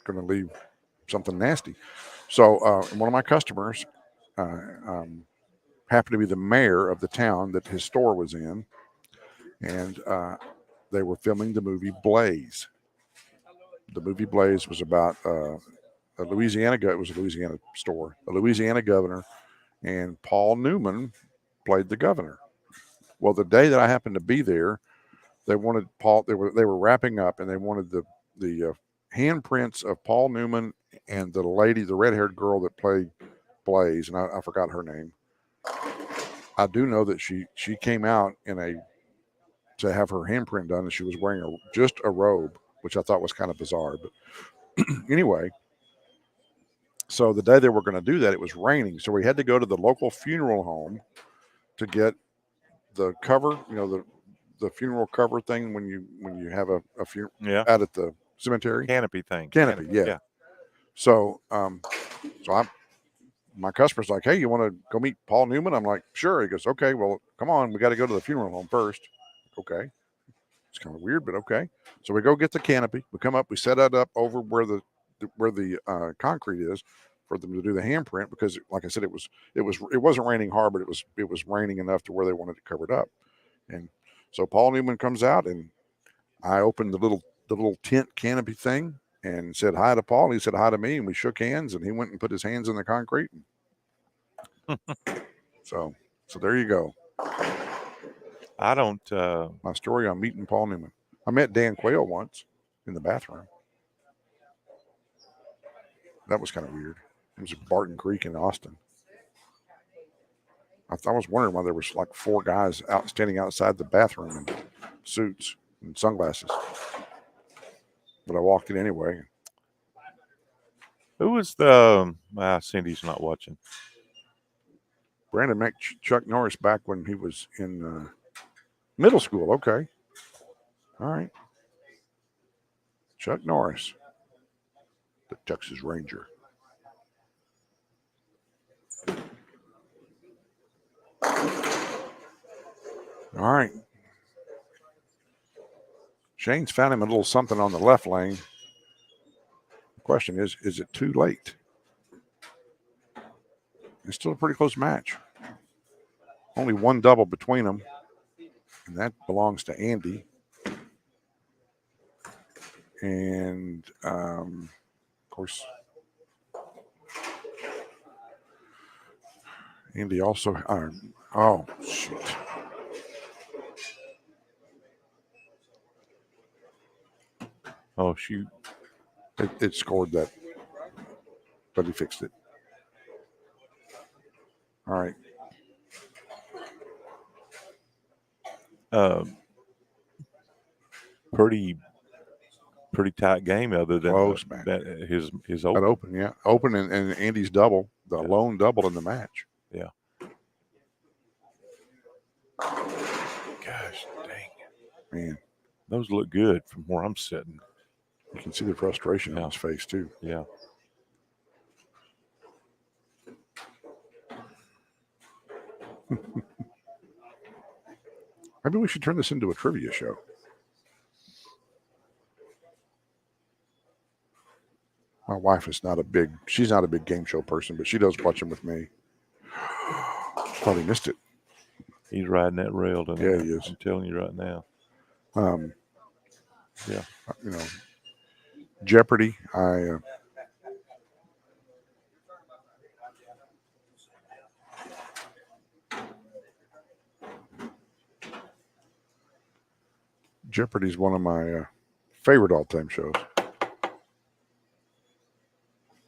going to leave something nasty. So one of my customers happened to be the mayor of the town that his store was in, and they were filming the movie Blaze. The movie Blaze was about it was a Louisiana store, a Louisiana governor, and Paul Newman played the governor. Well, the day that I happened to be there, They wanted Paul. They were wrapping up, and they wanted the handprints of Paul Newman and the lady, the red haired girl that played Blaze, and I forgot her name. I do know that she came out to have her handprint done, and she was wearing just a robe, which I thought was kind of bizarre. But anyway, so the day they were going to do that, it was raining, so we had to go to the local funeral home to get the cover. The funeral cover thing when you have a funeral Yeah. out at the cemetery. Canopy thing. Canopy, yeah. So my customer's like, "Hey, you want to go meet Paul Newman?" I'm like, "Sure." He goes, "Okay, well, come on, we got to go to the funeral home first." Okay, it's kind of weird, but okay. So we go get the canopy. We come up, we set it up over where the concrete is for them to do the handprint because, like I said, it wasn't raining hard, but it was raining enough to where they wanted to cover it up. And so Paul Newman comes out, and I opened the little tent canopy thing and said hi to Paul. And he said hi to me, and we shook hands. And he went and put his hands in the concrete. So there you go. I don't. My story on meeting Paul Newman. I met Dan Quayle once in the bathroom. That was kind of weird. It was at Barton Creek in Austin. I was wondering why there was like 4 guys standing outside the bathroom in suits and sunglasses. But I walked in anyway. Who was the? Cindy's not watching. Brandon met Chuck Norris back when he was in middle school. Okay. All right. Chuck Norris, the Texas Ranger. All right. Shane's found him a little something on the left lane. The question is it too late? It's still a pretty close match. Only one double between them, and that belongs to Andy. And, of course, Andy also. Oh, shoot. Oh, shoot. It scored that, but he fixed it. All right. Pretty tight game other than Close, man. his Open. open. Open, yeah. Open and Andy's double, the lone double in the match. Yeah. Gosh dang. Man, those look good from where I'm sitting. You can see the frustration on his face, too. Yeah. Maybe we should turn this into a trivia show. My wife is she's not a big game show person, but she does watch them with me. Probably missed it. He's riding that rail, doesn't he? Yeah, he is. I'm telling you right now. Yeah. Jeopardy. Jeopardy is one of my favorite all-time shows.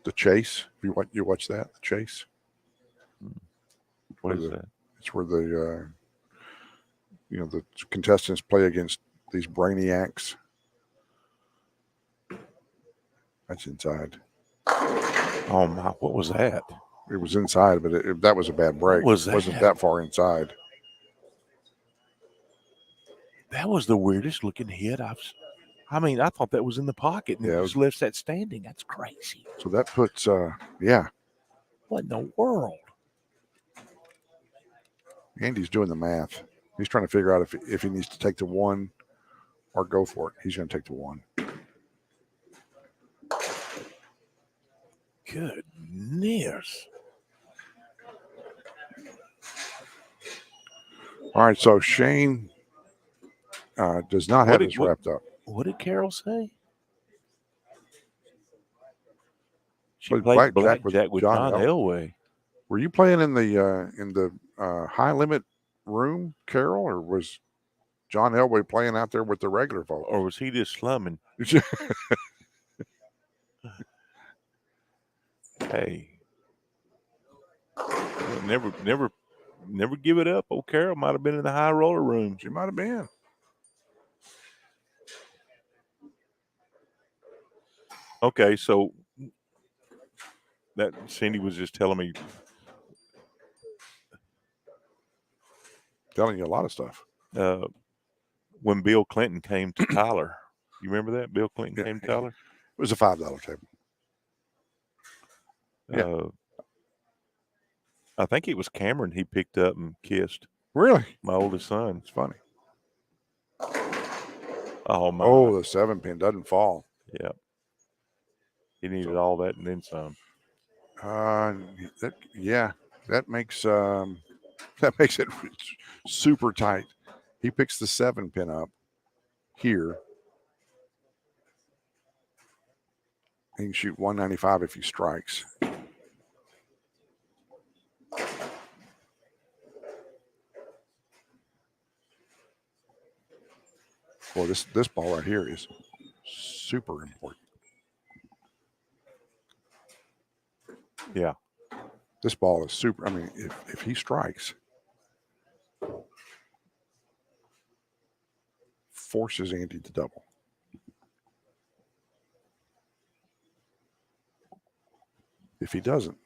The Chase. You watch that? The Chase. What is that? It's where the the contestants play against these brainiacs. That's inside. Oh my! What was that? It was inside, but that was a bad break. What was that? It wasn't that far inside. That was the weirdest looking hit I thought that was in the pocket and Yeah, it just lifts that standing. That's crazy. So that puts, What in the world? Andy's doing the math. He's trying to figure out if he needs to take the one or go for it. He's going to take the one. Goodness. All right, so Shane does not have this wrapped up. What did Carol say? She Played played blackjack blackjack with John Elway. Were you playing in the high limit room, Carol, or was John Elway playing out there with the regular folks. Or was he just slumming? Hey. Never give it up. Old Carol might have been in the high roller room. She might have been. Okay, so that Cindy was just telling me. Telling you a lot of stuff. When Bill Clinton came to Tyler. You remember that? Bill Clinton came to Tyler? It was a $5 table. Yeah. I think it was Cameron he picked up and kissed. Really? My oldest son. It's funny. Oh, my. Oh, the 7-pin doesn't fall. Yeah. He needed all that and then some. That makes it super tight. He picks the 7-pin up here. He can shoot 195 if he strikes. Well, this ball right here is super important. Yeah. This ball is super. I mean, if he strikes, forces Andy to double. If he doesn't,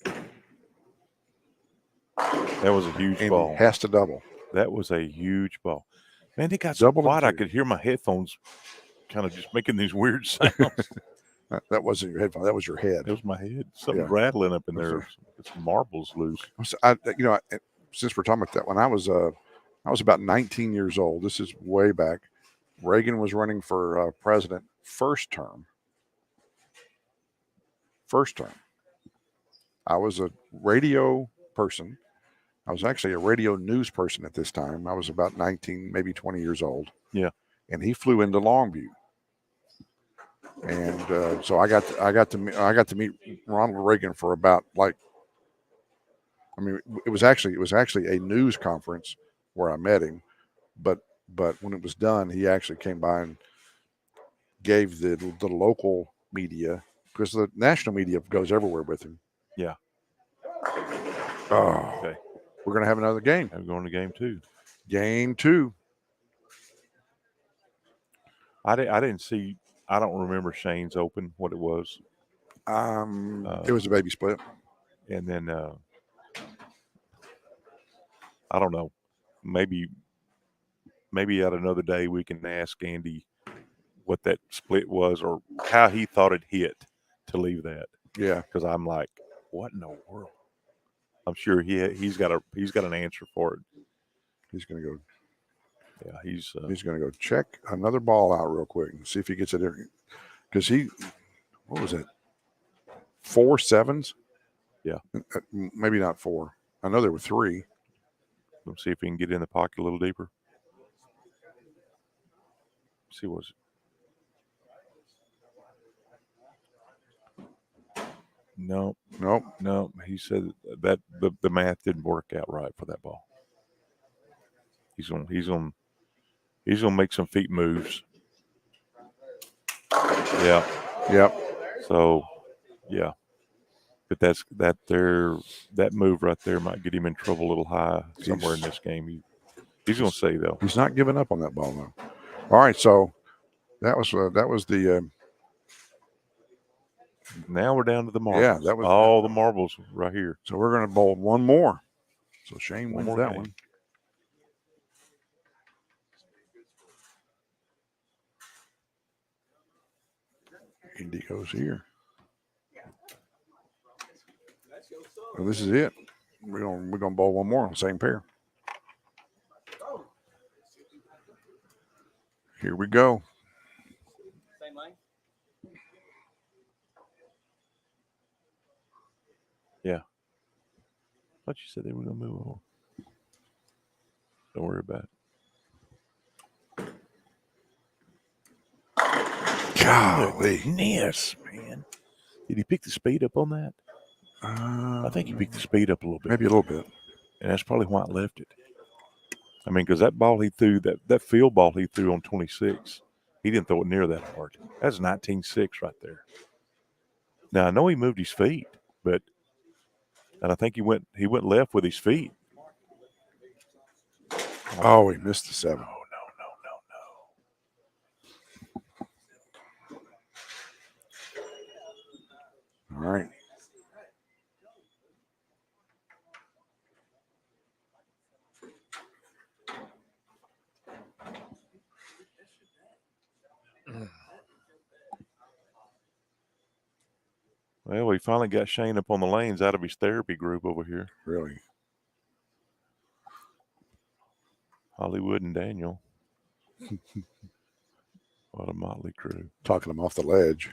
that was a huge Andy ball. has to double. That was a huge ball. Man, it got so Double quiet. I two. could hear my headphones kind of just making these weird sounds. That wasn't your headphone. That was your head. It was my head. Something's Yeah. rattling up in It was there. Some marbles loose. Since we're talking about that, when I was about 19 years old. This is way back. Reagan was running for president first term. I was a radio person. I was actually a radio news person at this time. I was about 19, maybe 20 years old. Yeah. And he flew into Longview. And so I got to meet Ronald Reagan for about it was actually a news conference where I met him, but when it was done, he actually came by and gave the local media, because the national media goes everywhere with him. Yeah. Oh, Okay. We're gonna have another game. I'm going to game 2. Game 2. I didn't see. I don't remember Shane's open. What it was. It was a baby split. And then I don't know. Maybe at another day we can ask Andy what that split was or how he thought it hit to leave that. Yeah. Because I'm like, what in the world? I'm sure he's got an answer for it. He's gonna go. Yeah, he's gonna go check another ball out real quick and see if he gets it. Because what was it? 4 7s? Yeah. Maybe not 4. I know there were 3. Let's see if he can get in the pocket a little deeper. See what's it. No. He said that the math didn't work out right for that ball. He's gonna make some feet moves. Yeah. Yep. So, yeah. But that move right there might get him in trouble a little high somewhere in this game. He's going to say though. He's not giving up on that ball though. All right, so that was the. Now we're down to the marbles. Yeah, that was all the marbles right here. So we're going to bowl one more. So Shane wins that game. one. Indy goes here. Well, this is it. We're gonna bowl one more on the same pair. Here we go. Same lane. Yeah. I thought you said they were going to move on. Don't worry about it. Golly. Goodness, man. Did he pick the speed up on that? I think he picked the speed up a little bit. Maybe a little bit. And that's probably why I left it. I mean, because that ball he threw, that field ball he threw on 26, he didn't throw it near that hard. That's 19.6 right there. Now I know he moved his feet, and I think he went left with his feet. Oh, he missed the 7. No. All right. Well, we finally got Shane up on the lanes out of his therapy group over here. Really. Hollywood and Daniel. What a motley crew. Talking him off the ledge.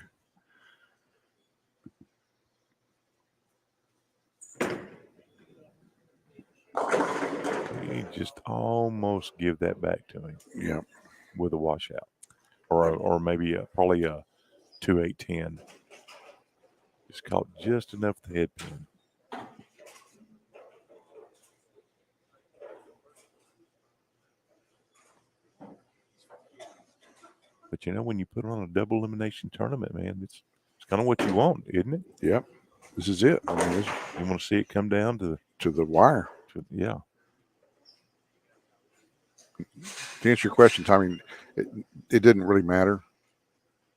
You just almost give that back to him. Yeah. With a washout. Or maybe probably a 2-8-10. Just caught just enough the head pin. But when you put on a double elimination tournament, man, it's kind of what you want, isn't it? Yep. This is it. I mean, you want to see it come down to the wire. Yeah. To answer your question, Tommy, it didn't really matter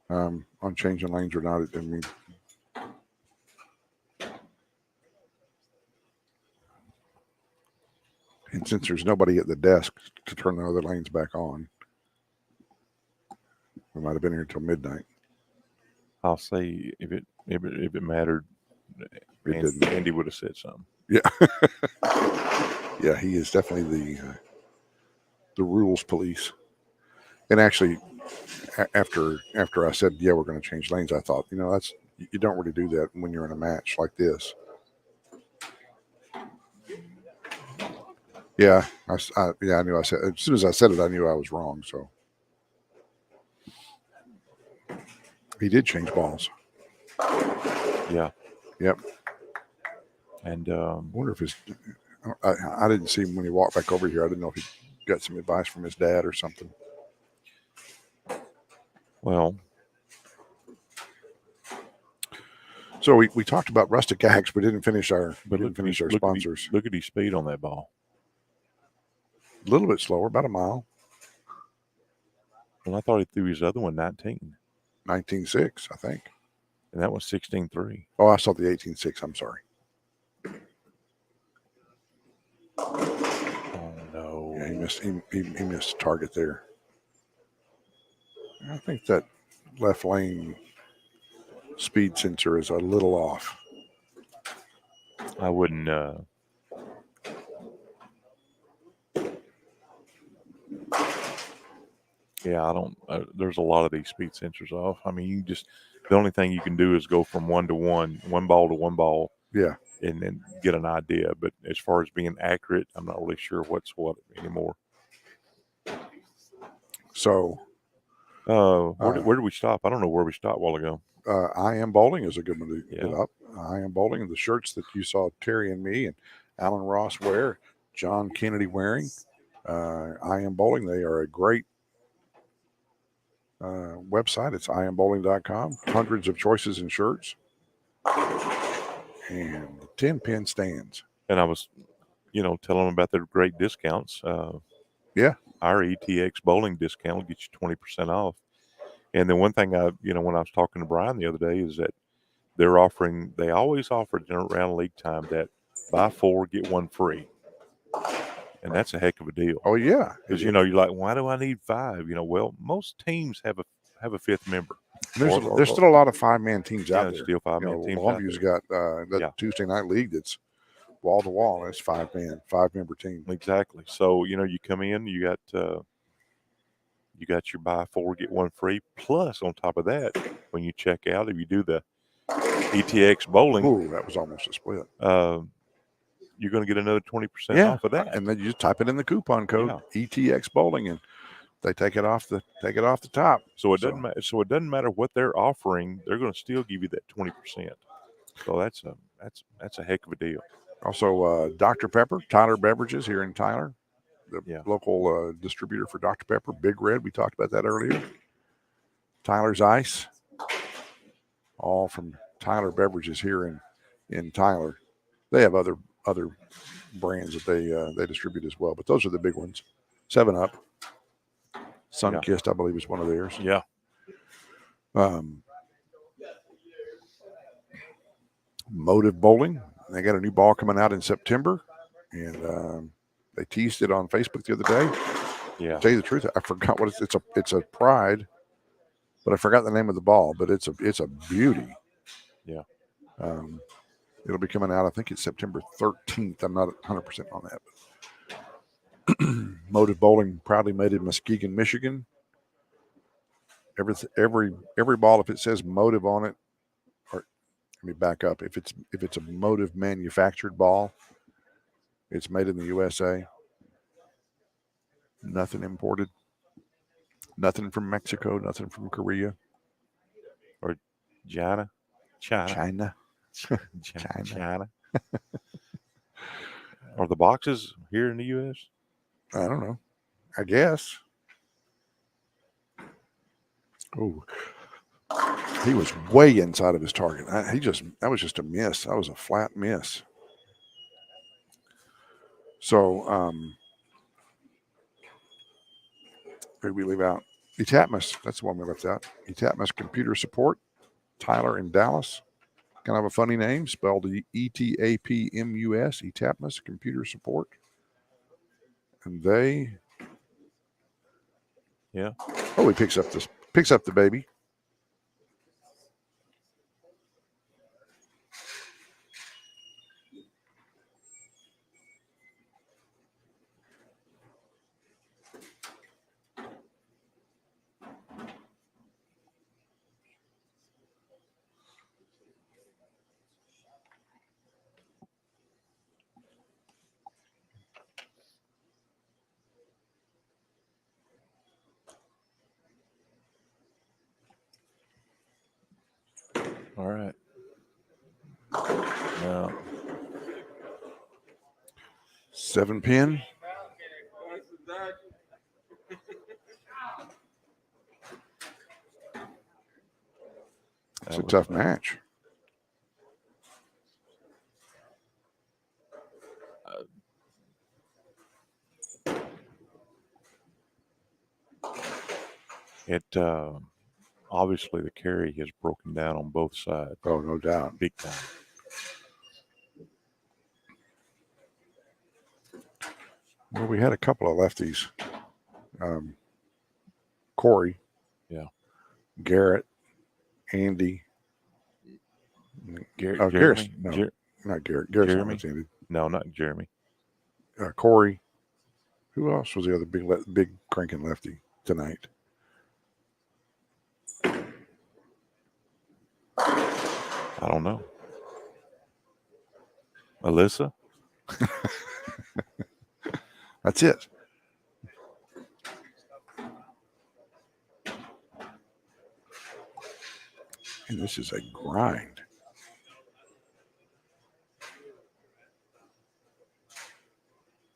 on changing lanes or not. I mean, and since there's nobody at the desk to turn the other lanes back on, we might have been here until midnight. I'll say if it mattered, Andy would have said something. Yeah. Yeah, he is definitely the rules police. And actually, after I said, yeah, we're going to change lanes, I thought, that's, you don't really do that when you're in a match like this. Yeah, I knew I said, as soon as I said it, I knew I was wrong. So he did change balls. Yeah. Yep. And I wonder if I didn't see him when he walked back over here. I didn't know if he got some advice from his dad or something. Well, so we talked about rustic acts, but didn't finish our sponsors. Look at his speed on that ball. A little bit slower, about a mile. Well, I thought he threw his other one 19.6, I think. And that was 16.3. Oh, I saw the 18.6. I'm sorry. Oh no! Yeah, he missed. He missed a target there. I think that left lane speed sensor is a little off. I wouldn't. Yeah, I don't. There's a lot of these speed sensors off. I mean, the only thing you can do is go from one ball to one ball. Yeah. And then get an idea. But as far as being accurate, I'm not really sure what's what anymore. So, where did we stop? I don't know where we stopped a while ago. I Am Bowling is a good one to Yeah. get up. I Am Bowling, the shirts that you saw Terry and me and Alan Ross wear, John Kennedy wearing. I Am Bowling, they are a great website. It's iambowling.com. Hundreds of choices in shirts. And 10-pin stands. And I was, telling them about their great discounts. Yeah. Our ETX bowling discount will get you 20% off. And then one thing when I was talking to Brian the other day is that they always offer around league time that buy 4, get 1 free. And that's a heck of a deal. Oh, yeah. Because, you're like, why do I need 5? Well, most teams have a 5th member. There's still a lot of 5-man teams out there. Still 5-man teams. Longview's got that Tuesday night league that's wall to wall. It's 5-member team. Exactly. So you come in, you got your buy 4 get 1 free. Plus, on top of that, when you check out, if you do the ETX bowling, ooh, that was almost a split. You're going to get another 20% off of that. And then you just type it in the coupon code ETX bowling, and they take it off the top. So it doesn't matter. So it doesn't matter what they're offering; they're going to still give you that 20%. So that's a heck of a deal. Also, Dr. Pepper, Tyler Beverages here in Tyler, the Yeah. local distributor for Dr. Pepper, Big Red. We talked about that earlier. Tyler's Ice, all from Tyler Beverages here in Tyler. They have other brands that they distribute as well, but those are the big ones. 7-Up, Sunkist, I believe, is one of theirs. Yeah. Motive Bowling, they got a new ball coming out in September, and they teased it on Facebook the other day. Yeah. To tell you the truth, I forgot what it's a Pride, but I forgot the name of the ball. But it's a beauty. Yeah. It'll be coming out. I think it's September 13th. I'm not 100% on that. But Motive Bowling, proudly made in Muskegon, Michigan. Every ball, if it says Motive on it, or let me back up. If it's a Motive manufactured ball, it's made in the USA. Nothing imported. Nothing from Mexico. Nothing from Korea. Or China. China. China. Are the boxes here in the U.S.? I don't know. I guess. Oh, he was way inside of his target. That was just a miss. That was a flat miss. So, who did we leave out? Etapmus. That's the one we left out. Etapmus Computer Support. Tyler in Dallas. Kind of a funny name, spelled ETAPMUS. Etapmus Computer Support. And they. Yeah. Oh, he picks up the baby. All right. Now, 7-pin. It's a tough match. it obviously the carry has broken down on both sides. Oh, no doubt. Big time. Well, we had a couple of lefties. Corey. Yeah. Garrett. Andy. Garrett. Garrett. No, Jeremy? not Garrett. Garrett's Jeremy? not Andy. No, not Jeremy. Corey. Who else was the other big cranking lefty tonight? I don't know. Alyssa? That's it. And this is a grind.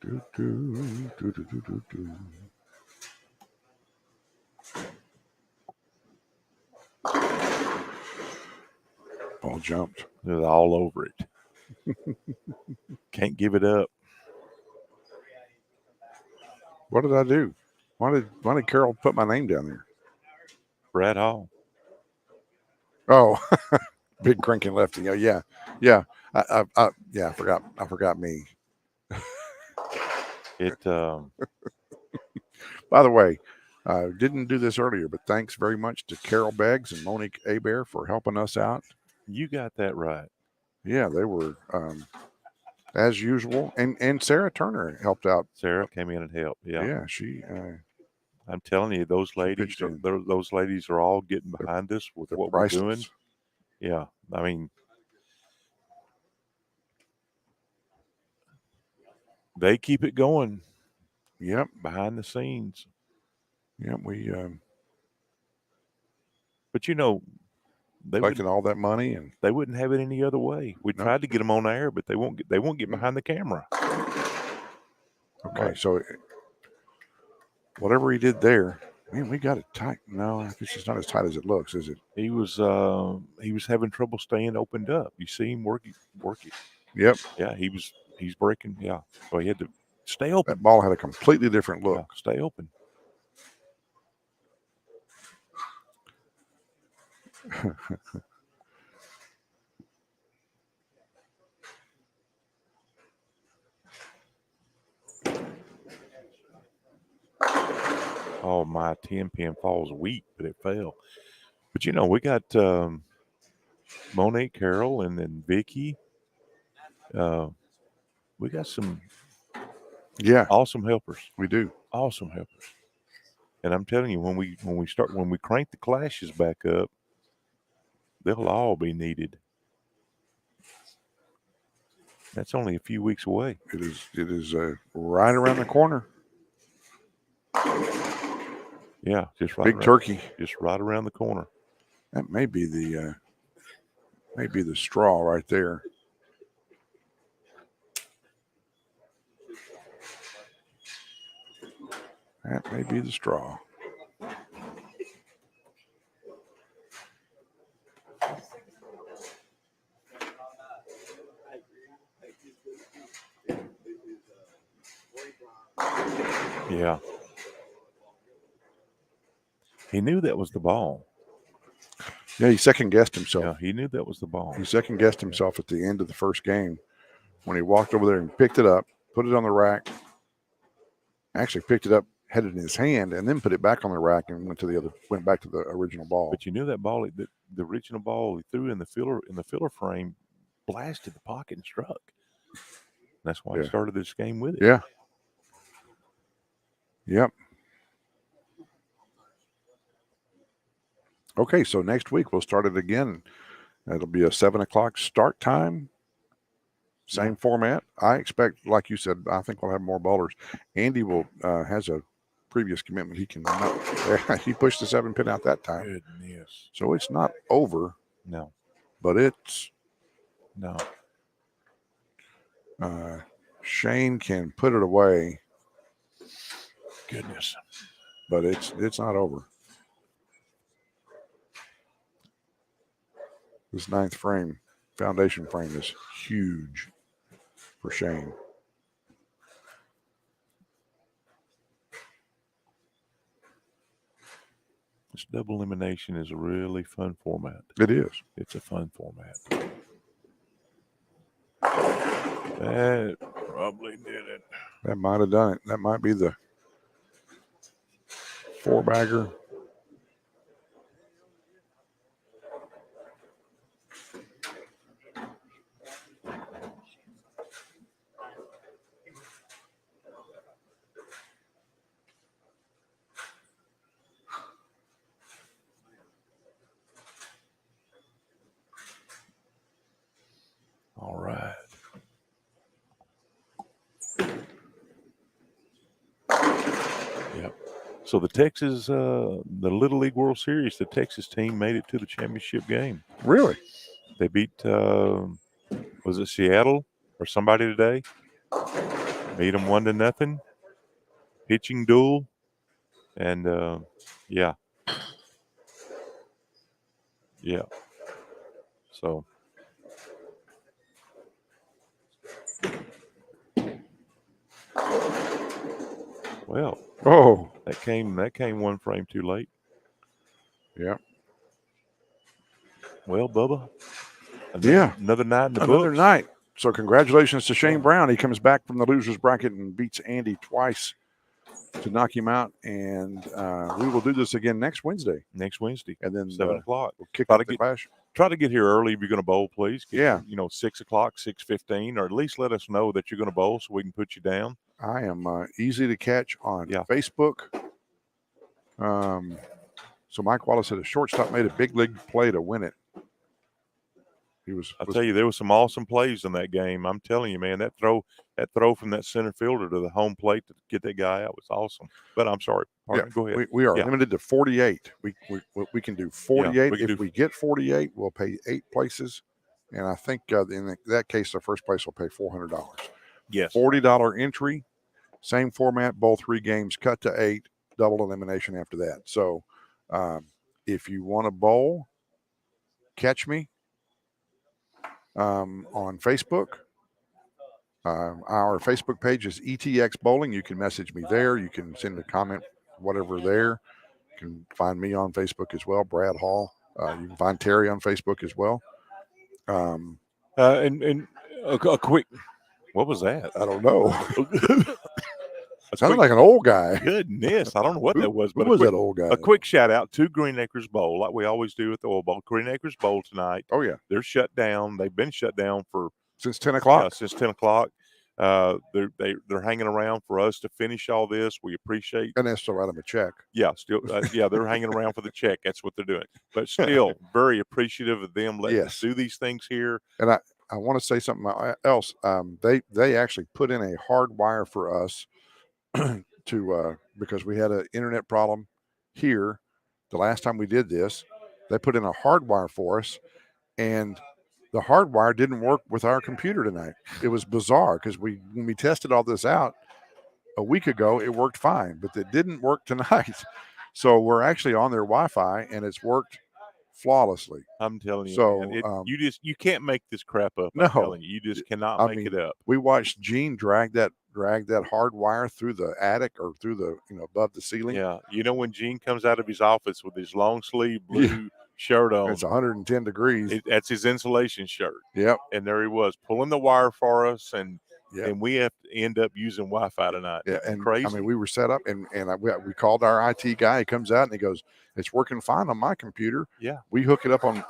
Do, do, do, do, do, do, do. Ball jumped. They're all over it. Can't give it up. What did I do? Why did Carol put my name down there? Brad Hall. Oh, big cranking lefty. Oh, yeah. I forgot me. It. By the way, I didn't do this earlier, but thanks very much to Carol Beggs and Monique Hebert for helping us out. You got that right. Yeah, they were as usual, and Sarah Turner helped out. Sarah came in and helped. Yeah. She. I'm telling you, those ladies, pitched in. those ladies are all getting behind us with They're what priceless. we're doing. Yeah, I mean, they keep it going. Yep, behind the scenes. Yep, we. But you know, they collecting all that money, and wouldn't have it any other way. We No. tried to get them on air, but they won't get behind the camera. okay, Right. so whatever he did there, man, we got it tight. No, this is not as tight as it looks, is it? He was having trouble staying opened up. You see him work it. Yep, Yeah, he's breaking. Yeah, so he had to stay open. that ball had a completely different Yeah, look. stay open. Oh, my 10-pin falls weak, but it fell. But we got Monique Carroll and then Vicky. We got some Yeah, awesome helpers. we do. Awesome helpers. And I'm telling you, when we crank the clashes back up, they'll all be needed. That's only a few weeks away. It is right around the corner. Yeah, just right Big around, turkey. just right around the corner. That may be the straw right there. That may be the straw. Yeah. He knew that was the ball. Yeah, he second guessed himself. Yeah, he knew that was the ball. He second guessed himself at the end of the first game when he walked over there and picked it up, put it on the rack. Actually picked it up, had it in his hand, and then put it back on the rack and went back to the original ball. But you knew that ball, the original ball he threw in the filler frame, blasted the pocket and struck. That's why he started this game with it. Yeah. Yep. Okay, so next week we'll start it again. It'll be a 7:00 start time. Same format. I expect, like you said, I think we'll have more bowlers. Andy has a previous commitment. He pushed the 7-pin out that time. Goodness. So it's not over. No. But it's no. Shane can put it away. Goodness. But it's not over. This 9th frame, foundation frame, is huge for Shane. This double elimination is a really fun format. It is. It's a fun format. That probably did it. That might have done it. That might be the 4-bagger. All right. Yep. So the Texas, the Little League World Series, the Texas team made it to the championship game. Really? They beat, was it Seattle or somebody today? Beat them 1-0. Pitching duel. And, yeah. Yeah. So. Well, that came one frame too late. Yeah. Well, Bubba. Another night in the Another books. night. So congratulations to Shane Brown. He comes back from the losers bracket and beats Andy twice to knock him out. And we will do this again next Wednesday. Next Wednesday. And then 7:00. We'll kick off the clash. Try to get here early if you're going to bowl, please. 6:00, 6:15, or at least let us know that you're going to bowl so we can put you down. I am easy to catch on Facebook. So Mike Wallace said a shortstop made a big league play to win it. I'll tell you, there was some awesome plays in that game. I'm telling you, man, that throw that throw from that center fielder to the home plate to get that guy out was awesome. But I'm sorry, partner, go ahead. We are Yeah. limited to 48. We can do 48. we can If we get 48, we'll pay 8 places, and I think in that case, the first place will pay $400. Yes. $40 entry, same format, bowl 3 games, cut to 8, double elimination after that. So, if you want to bowl, catch me on Facebook. Our Facebook page is ETX Bowling. You can message me there. You can send a comment, whatever there. You can find me on Facebook as well, Brad Hall. You can find Terry on Facebook as well. And a quick, what was that? I don't know. A Sounded quick- like an old guy. Goodness, I don't know what that was. Who But was that old guy? a quick shout out to Green Acres Bowl, like we always do at the Oil Bowl. Green Acres Bowl tonight. Oh, yeah. They're shut down. They've been shut down for Since 10 o'clock. since 10 o'clock. They're hanging around for us to finish all this. We appreciate. And they still write them a check. Yeah, still, they're hanging around for the check. That's what they're doing. But still, very appreciative of them letting us do these things here. And I want to say something else. They actually put in a hard wire for us to because we had an internet problem here the last time we did this. They put in a hard wire for us, and the hard wire didn't work with our computer tonight. It was bizarre because when we tested all this out a week ago, it worked fine, but it didn't work tonight. So we're actually on their Wi-Fi, and it's worked flawlessly. I'm telling you, So, man, you can't make this crap up. No. I'm telling you, you just cannot make it up. We watched Gene drag that hard wire through the attic or through the above the ceiling. Yeah, when Gene comes out of his office with his long sleeve blue shirt on, It's 110 degrees. That's his insulation shirt. Yep. And there he was pulling the wire for us, and Yep. and we have to end up using Wi-Fi tonight. Yeah, That's and crazy. I mean, we were set up, and we called our IT guy. He comes out and he goes, "It's working fine on my computer." Yeah. We hook it up on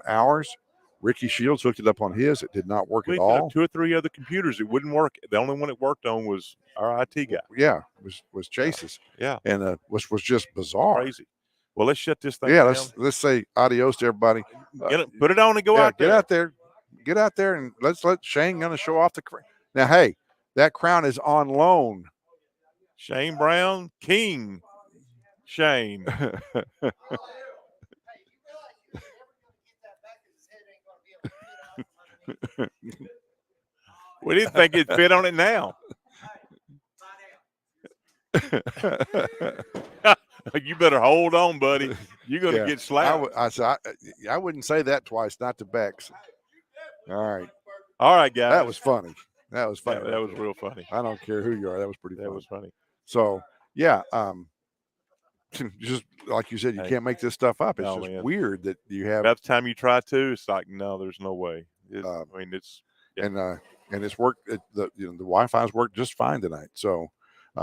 ours. Ricky Shields hooked it up on his. It did not work we at had all. 2 or 3 other computers. It wouldn't work. The only one it worked on was our IT guy. Yeah, was Chase's. Yeah. And was just bizarre. Crazy. Well, let's shut this thing Yeah, down. let's say adios to everybody. Put it on and go out there. Get out there. Get out there and let's let Shane gonna show off the crown. Now, hey, that crown is on loan. Shane Brown, King Shane. We didn't think it'd fit on it now. You better hold on, buddy. You're going to get slapped. I wouldn't say that twice, not to Bex. All right. All right, guys. That was funny. That was funny. That was real funny. I don't care who you are. That was pretty funny. That was funny. So, yeah, just like you said, you Hey. can't make this stuff up. It's No, just man. weird that you have About the time you try to, it's like, no, there's no way. I mean, it's yeah. and it's worked. The Wi-Fi's worked just fine tonight. So,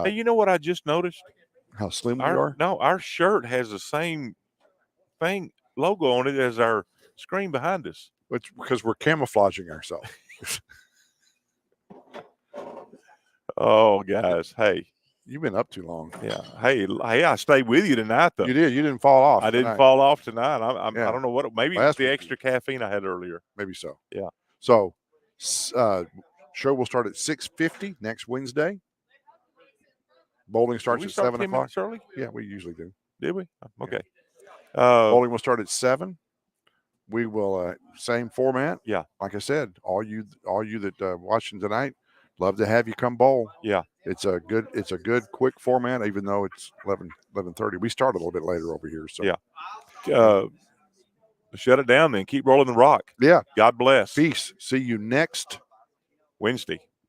hey, you know what I just noticed? how slim we are. No, our shirt has the same thing logo on it as our screen behind us. It's because we're camouflaging ourselves. Oh, guys, hey, You've been up too long. yeah, hey, I stayed with you tonight though. You did. You didn't fall off. I didn't tonight. fall off tonight. I Yeah. don't know what. Maybe it's Last the week extra caffeine I had earlier. Maybe so. Yeah. So, show will start at 6:50 next Wednesday. Bowling starts Did we at start 7 10 o'clock. minutes early? Yeah, we usually do. Did we? Okay. Bowling will start at 7. We will same format. Yeah. Like I said, all you that watching tonight, love to have you come bowl. Yeah. It's a good quick format, even though it's 11:30. We start a little bit later over here. So Yeah. Shut it down then. Keep rolling the rock. Yeah. God bless. Peace. See you next Wednesday.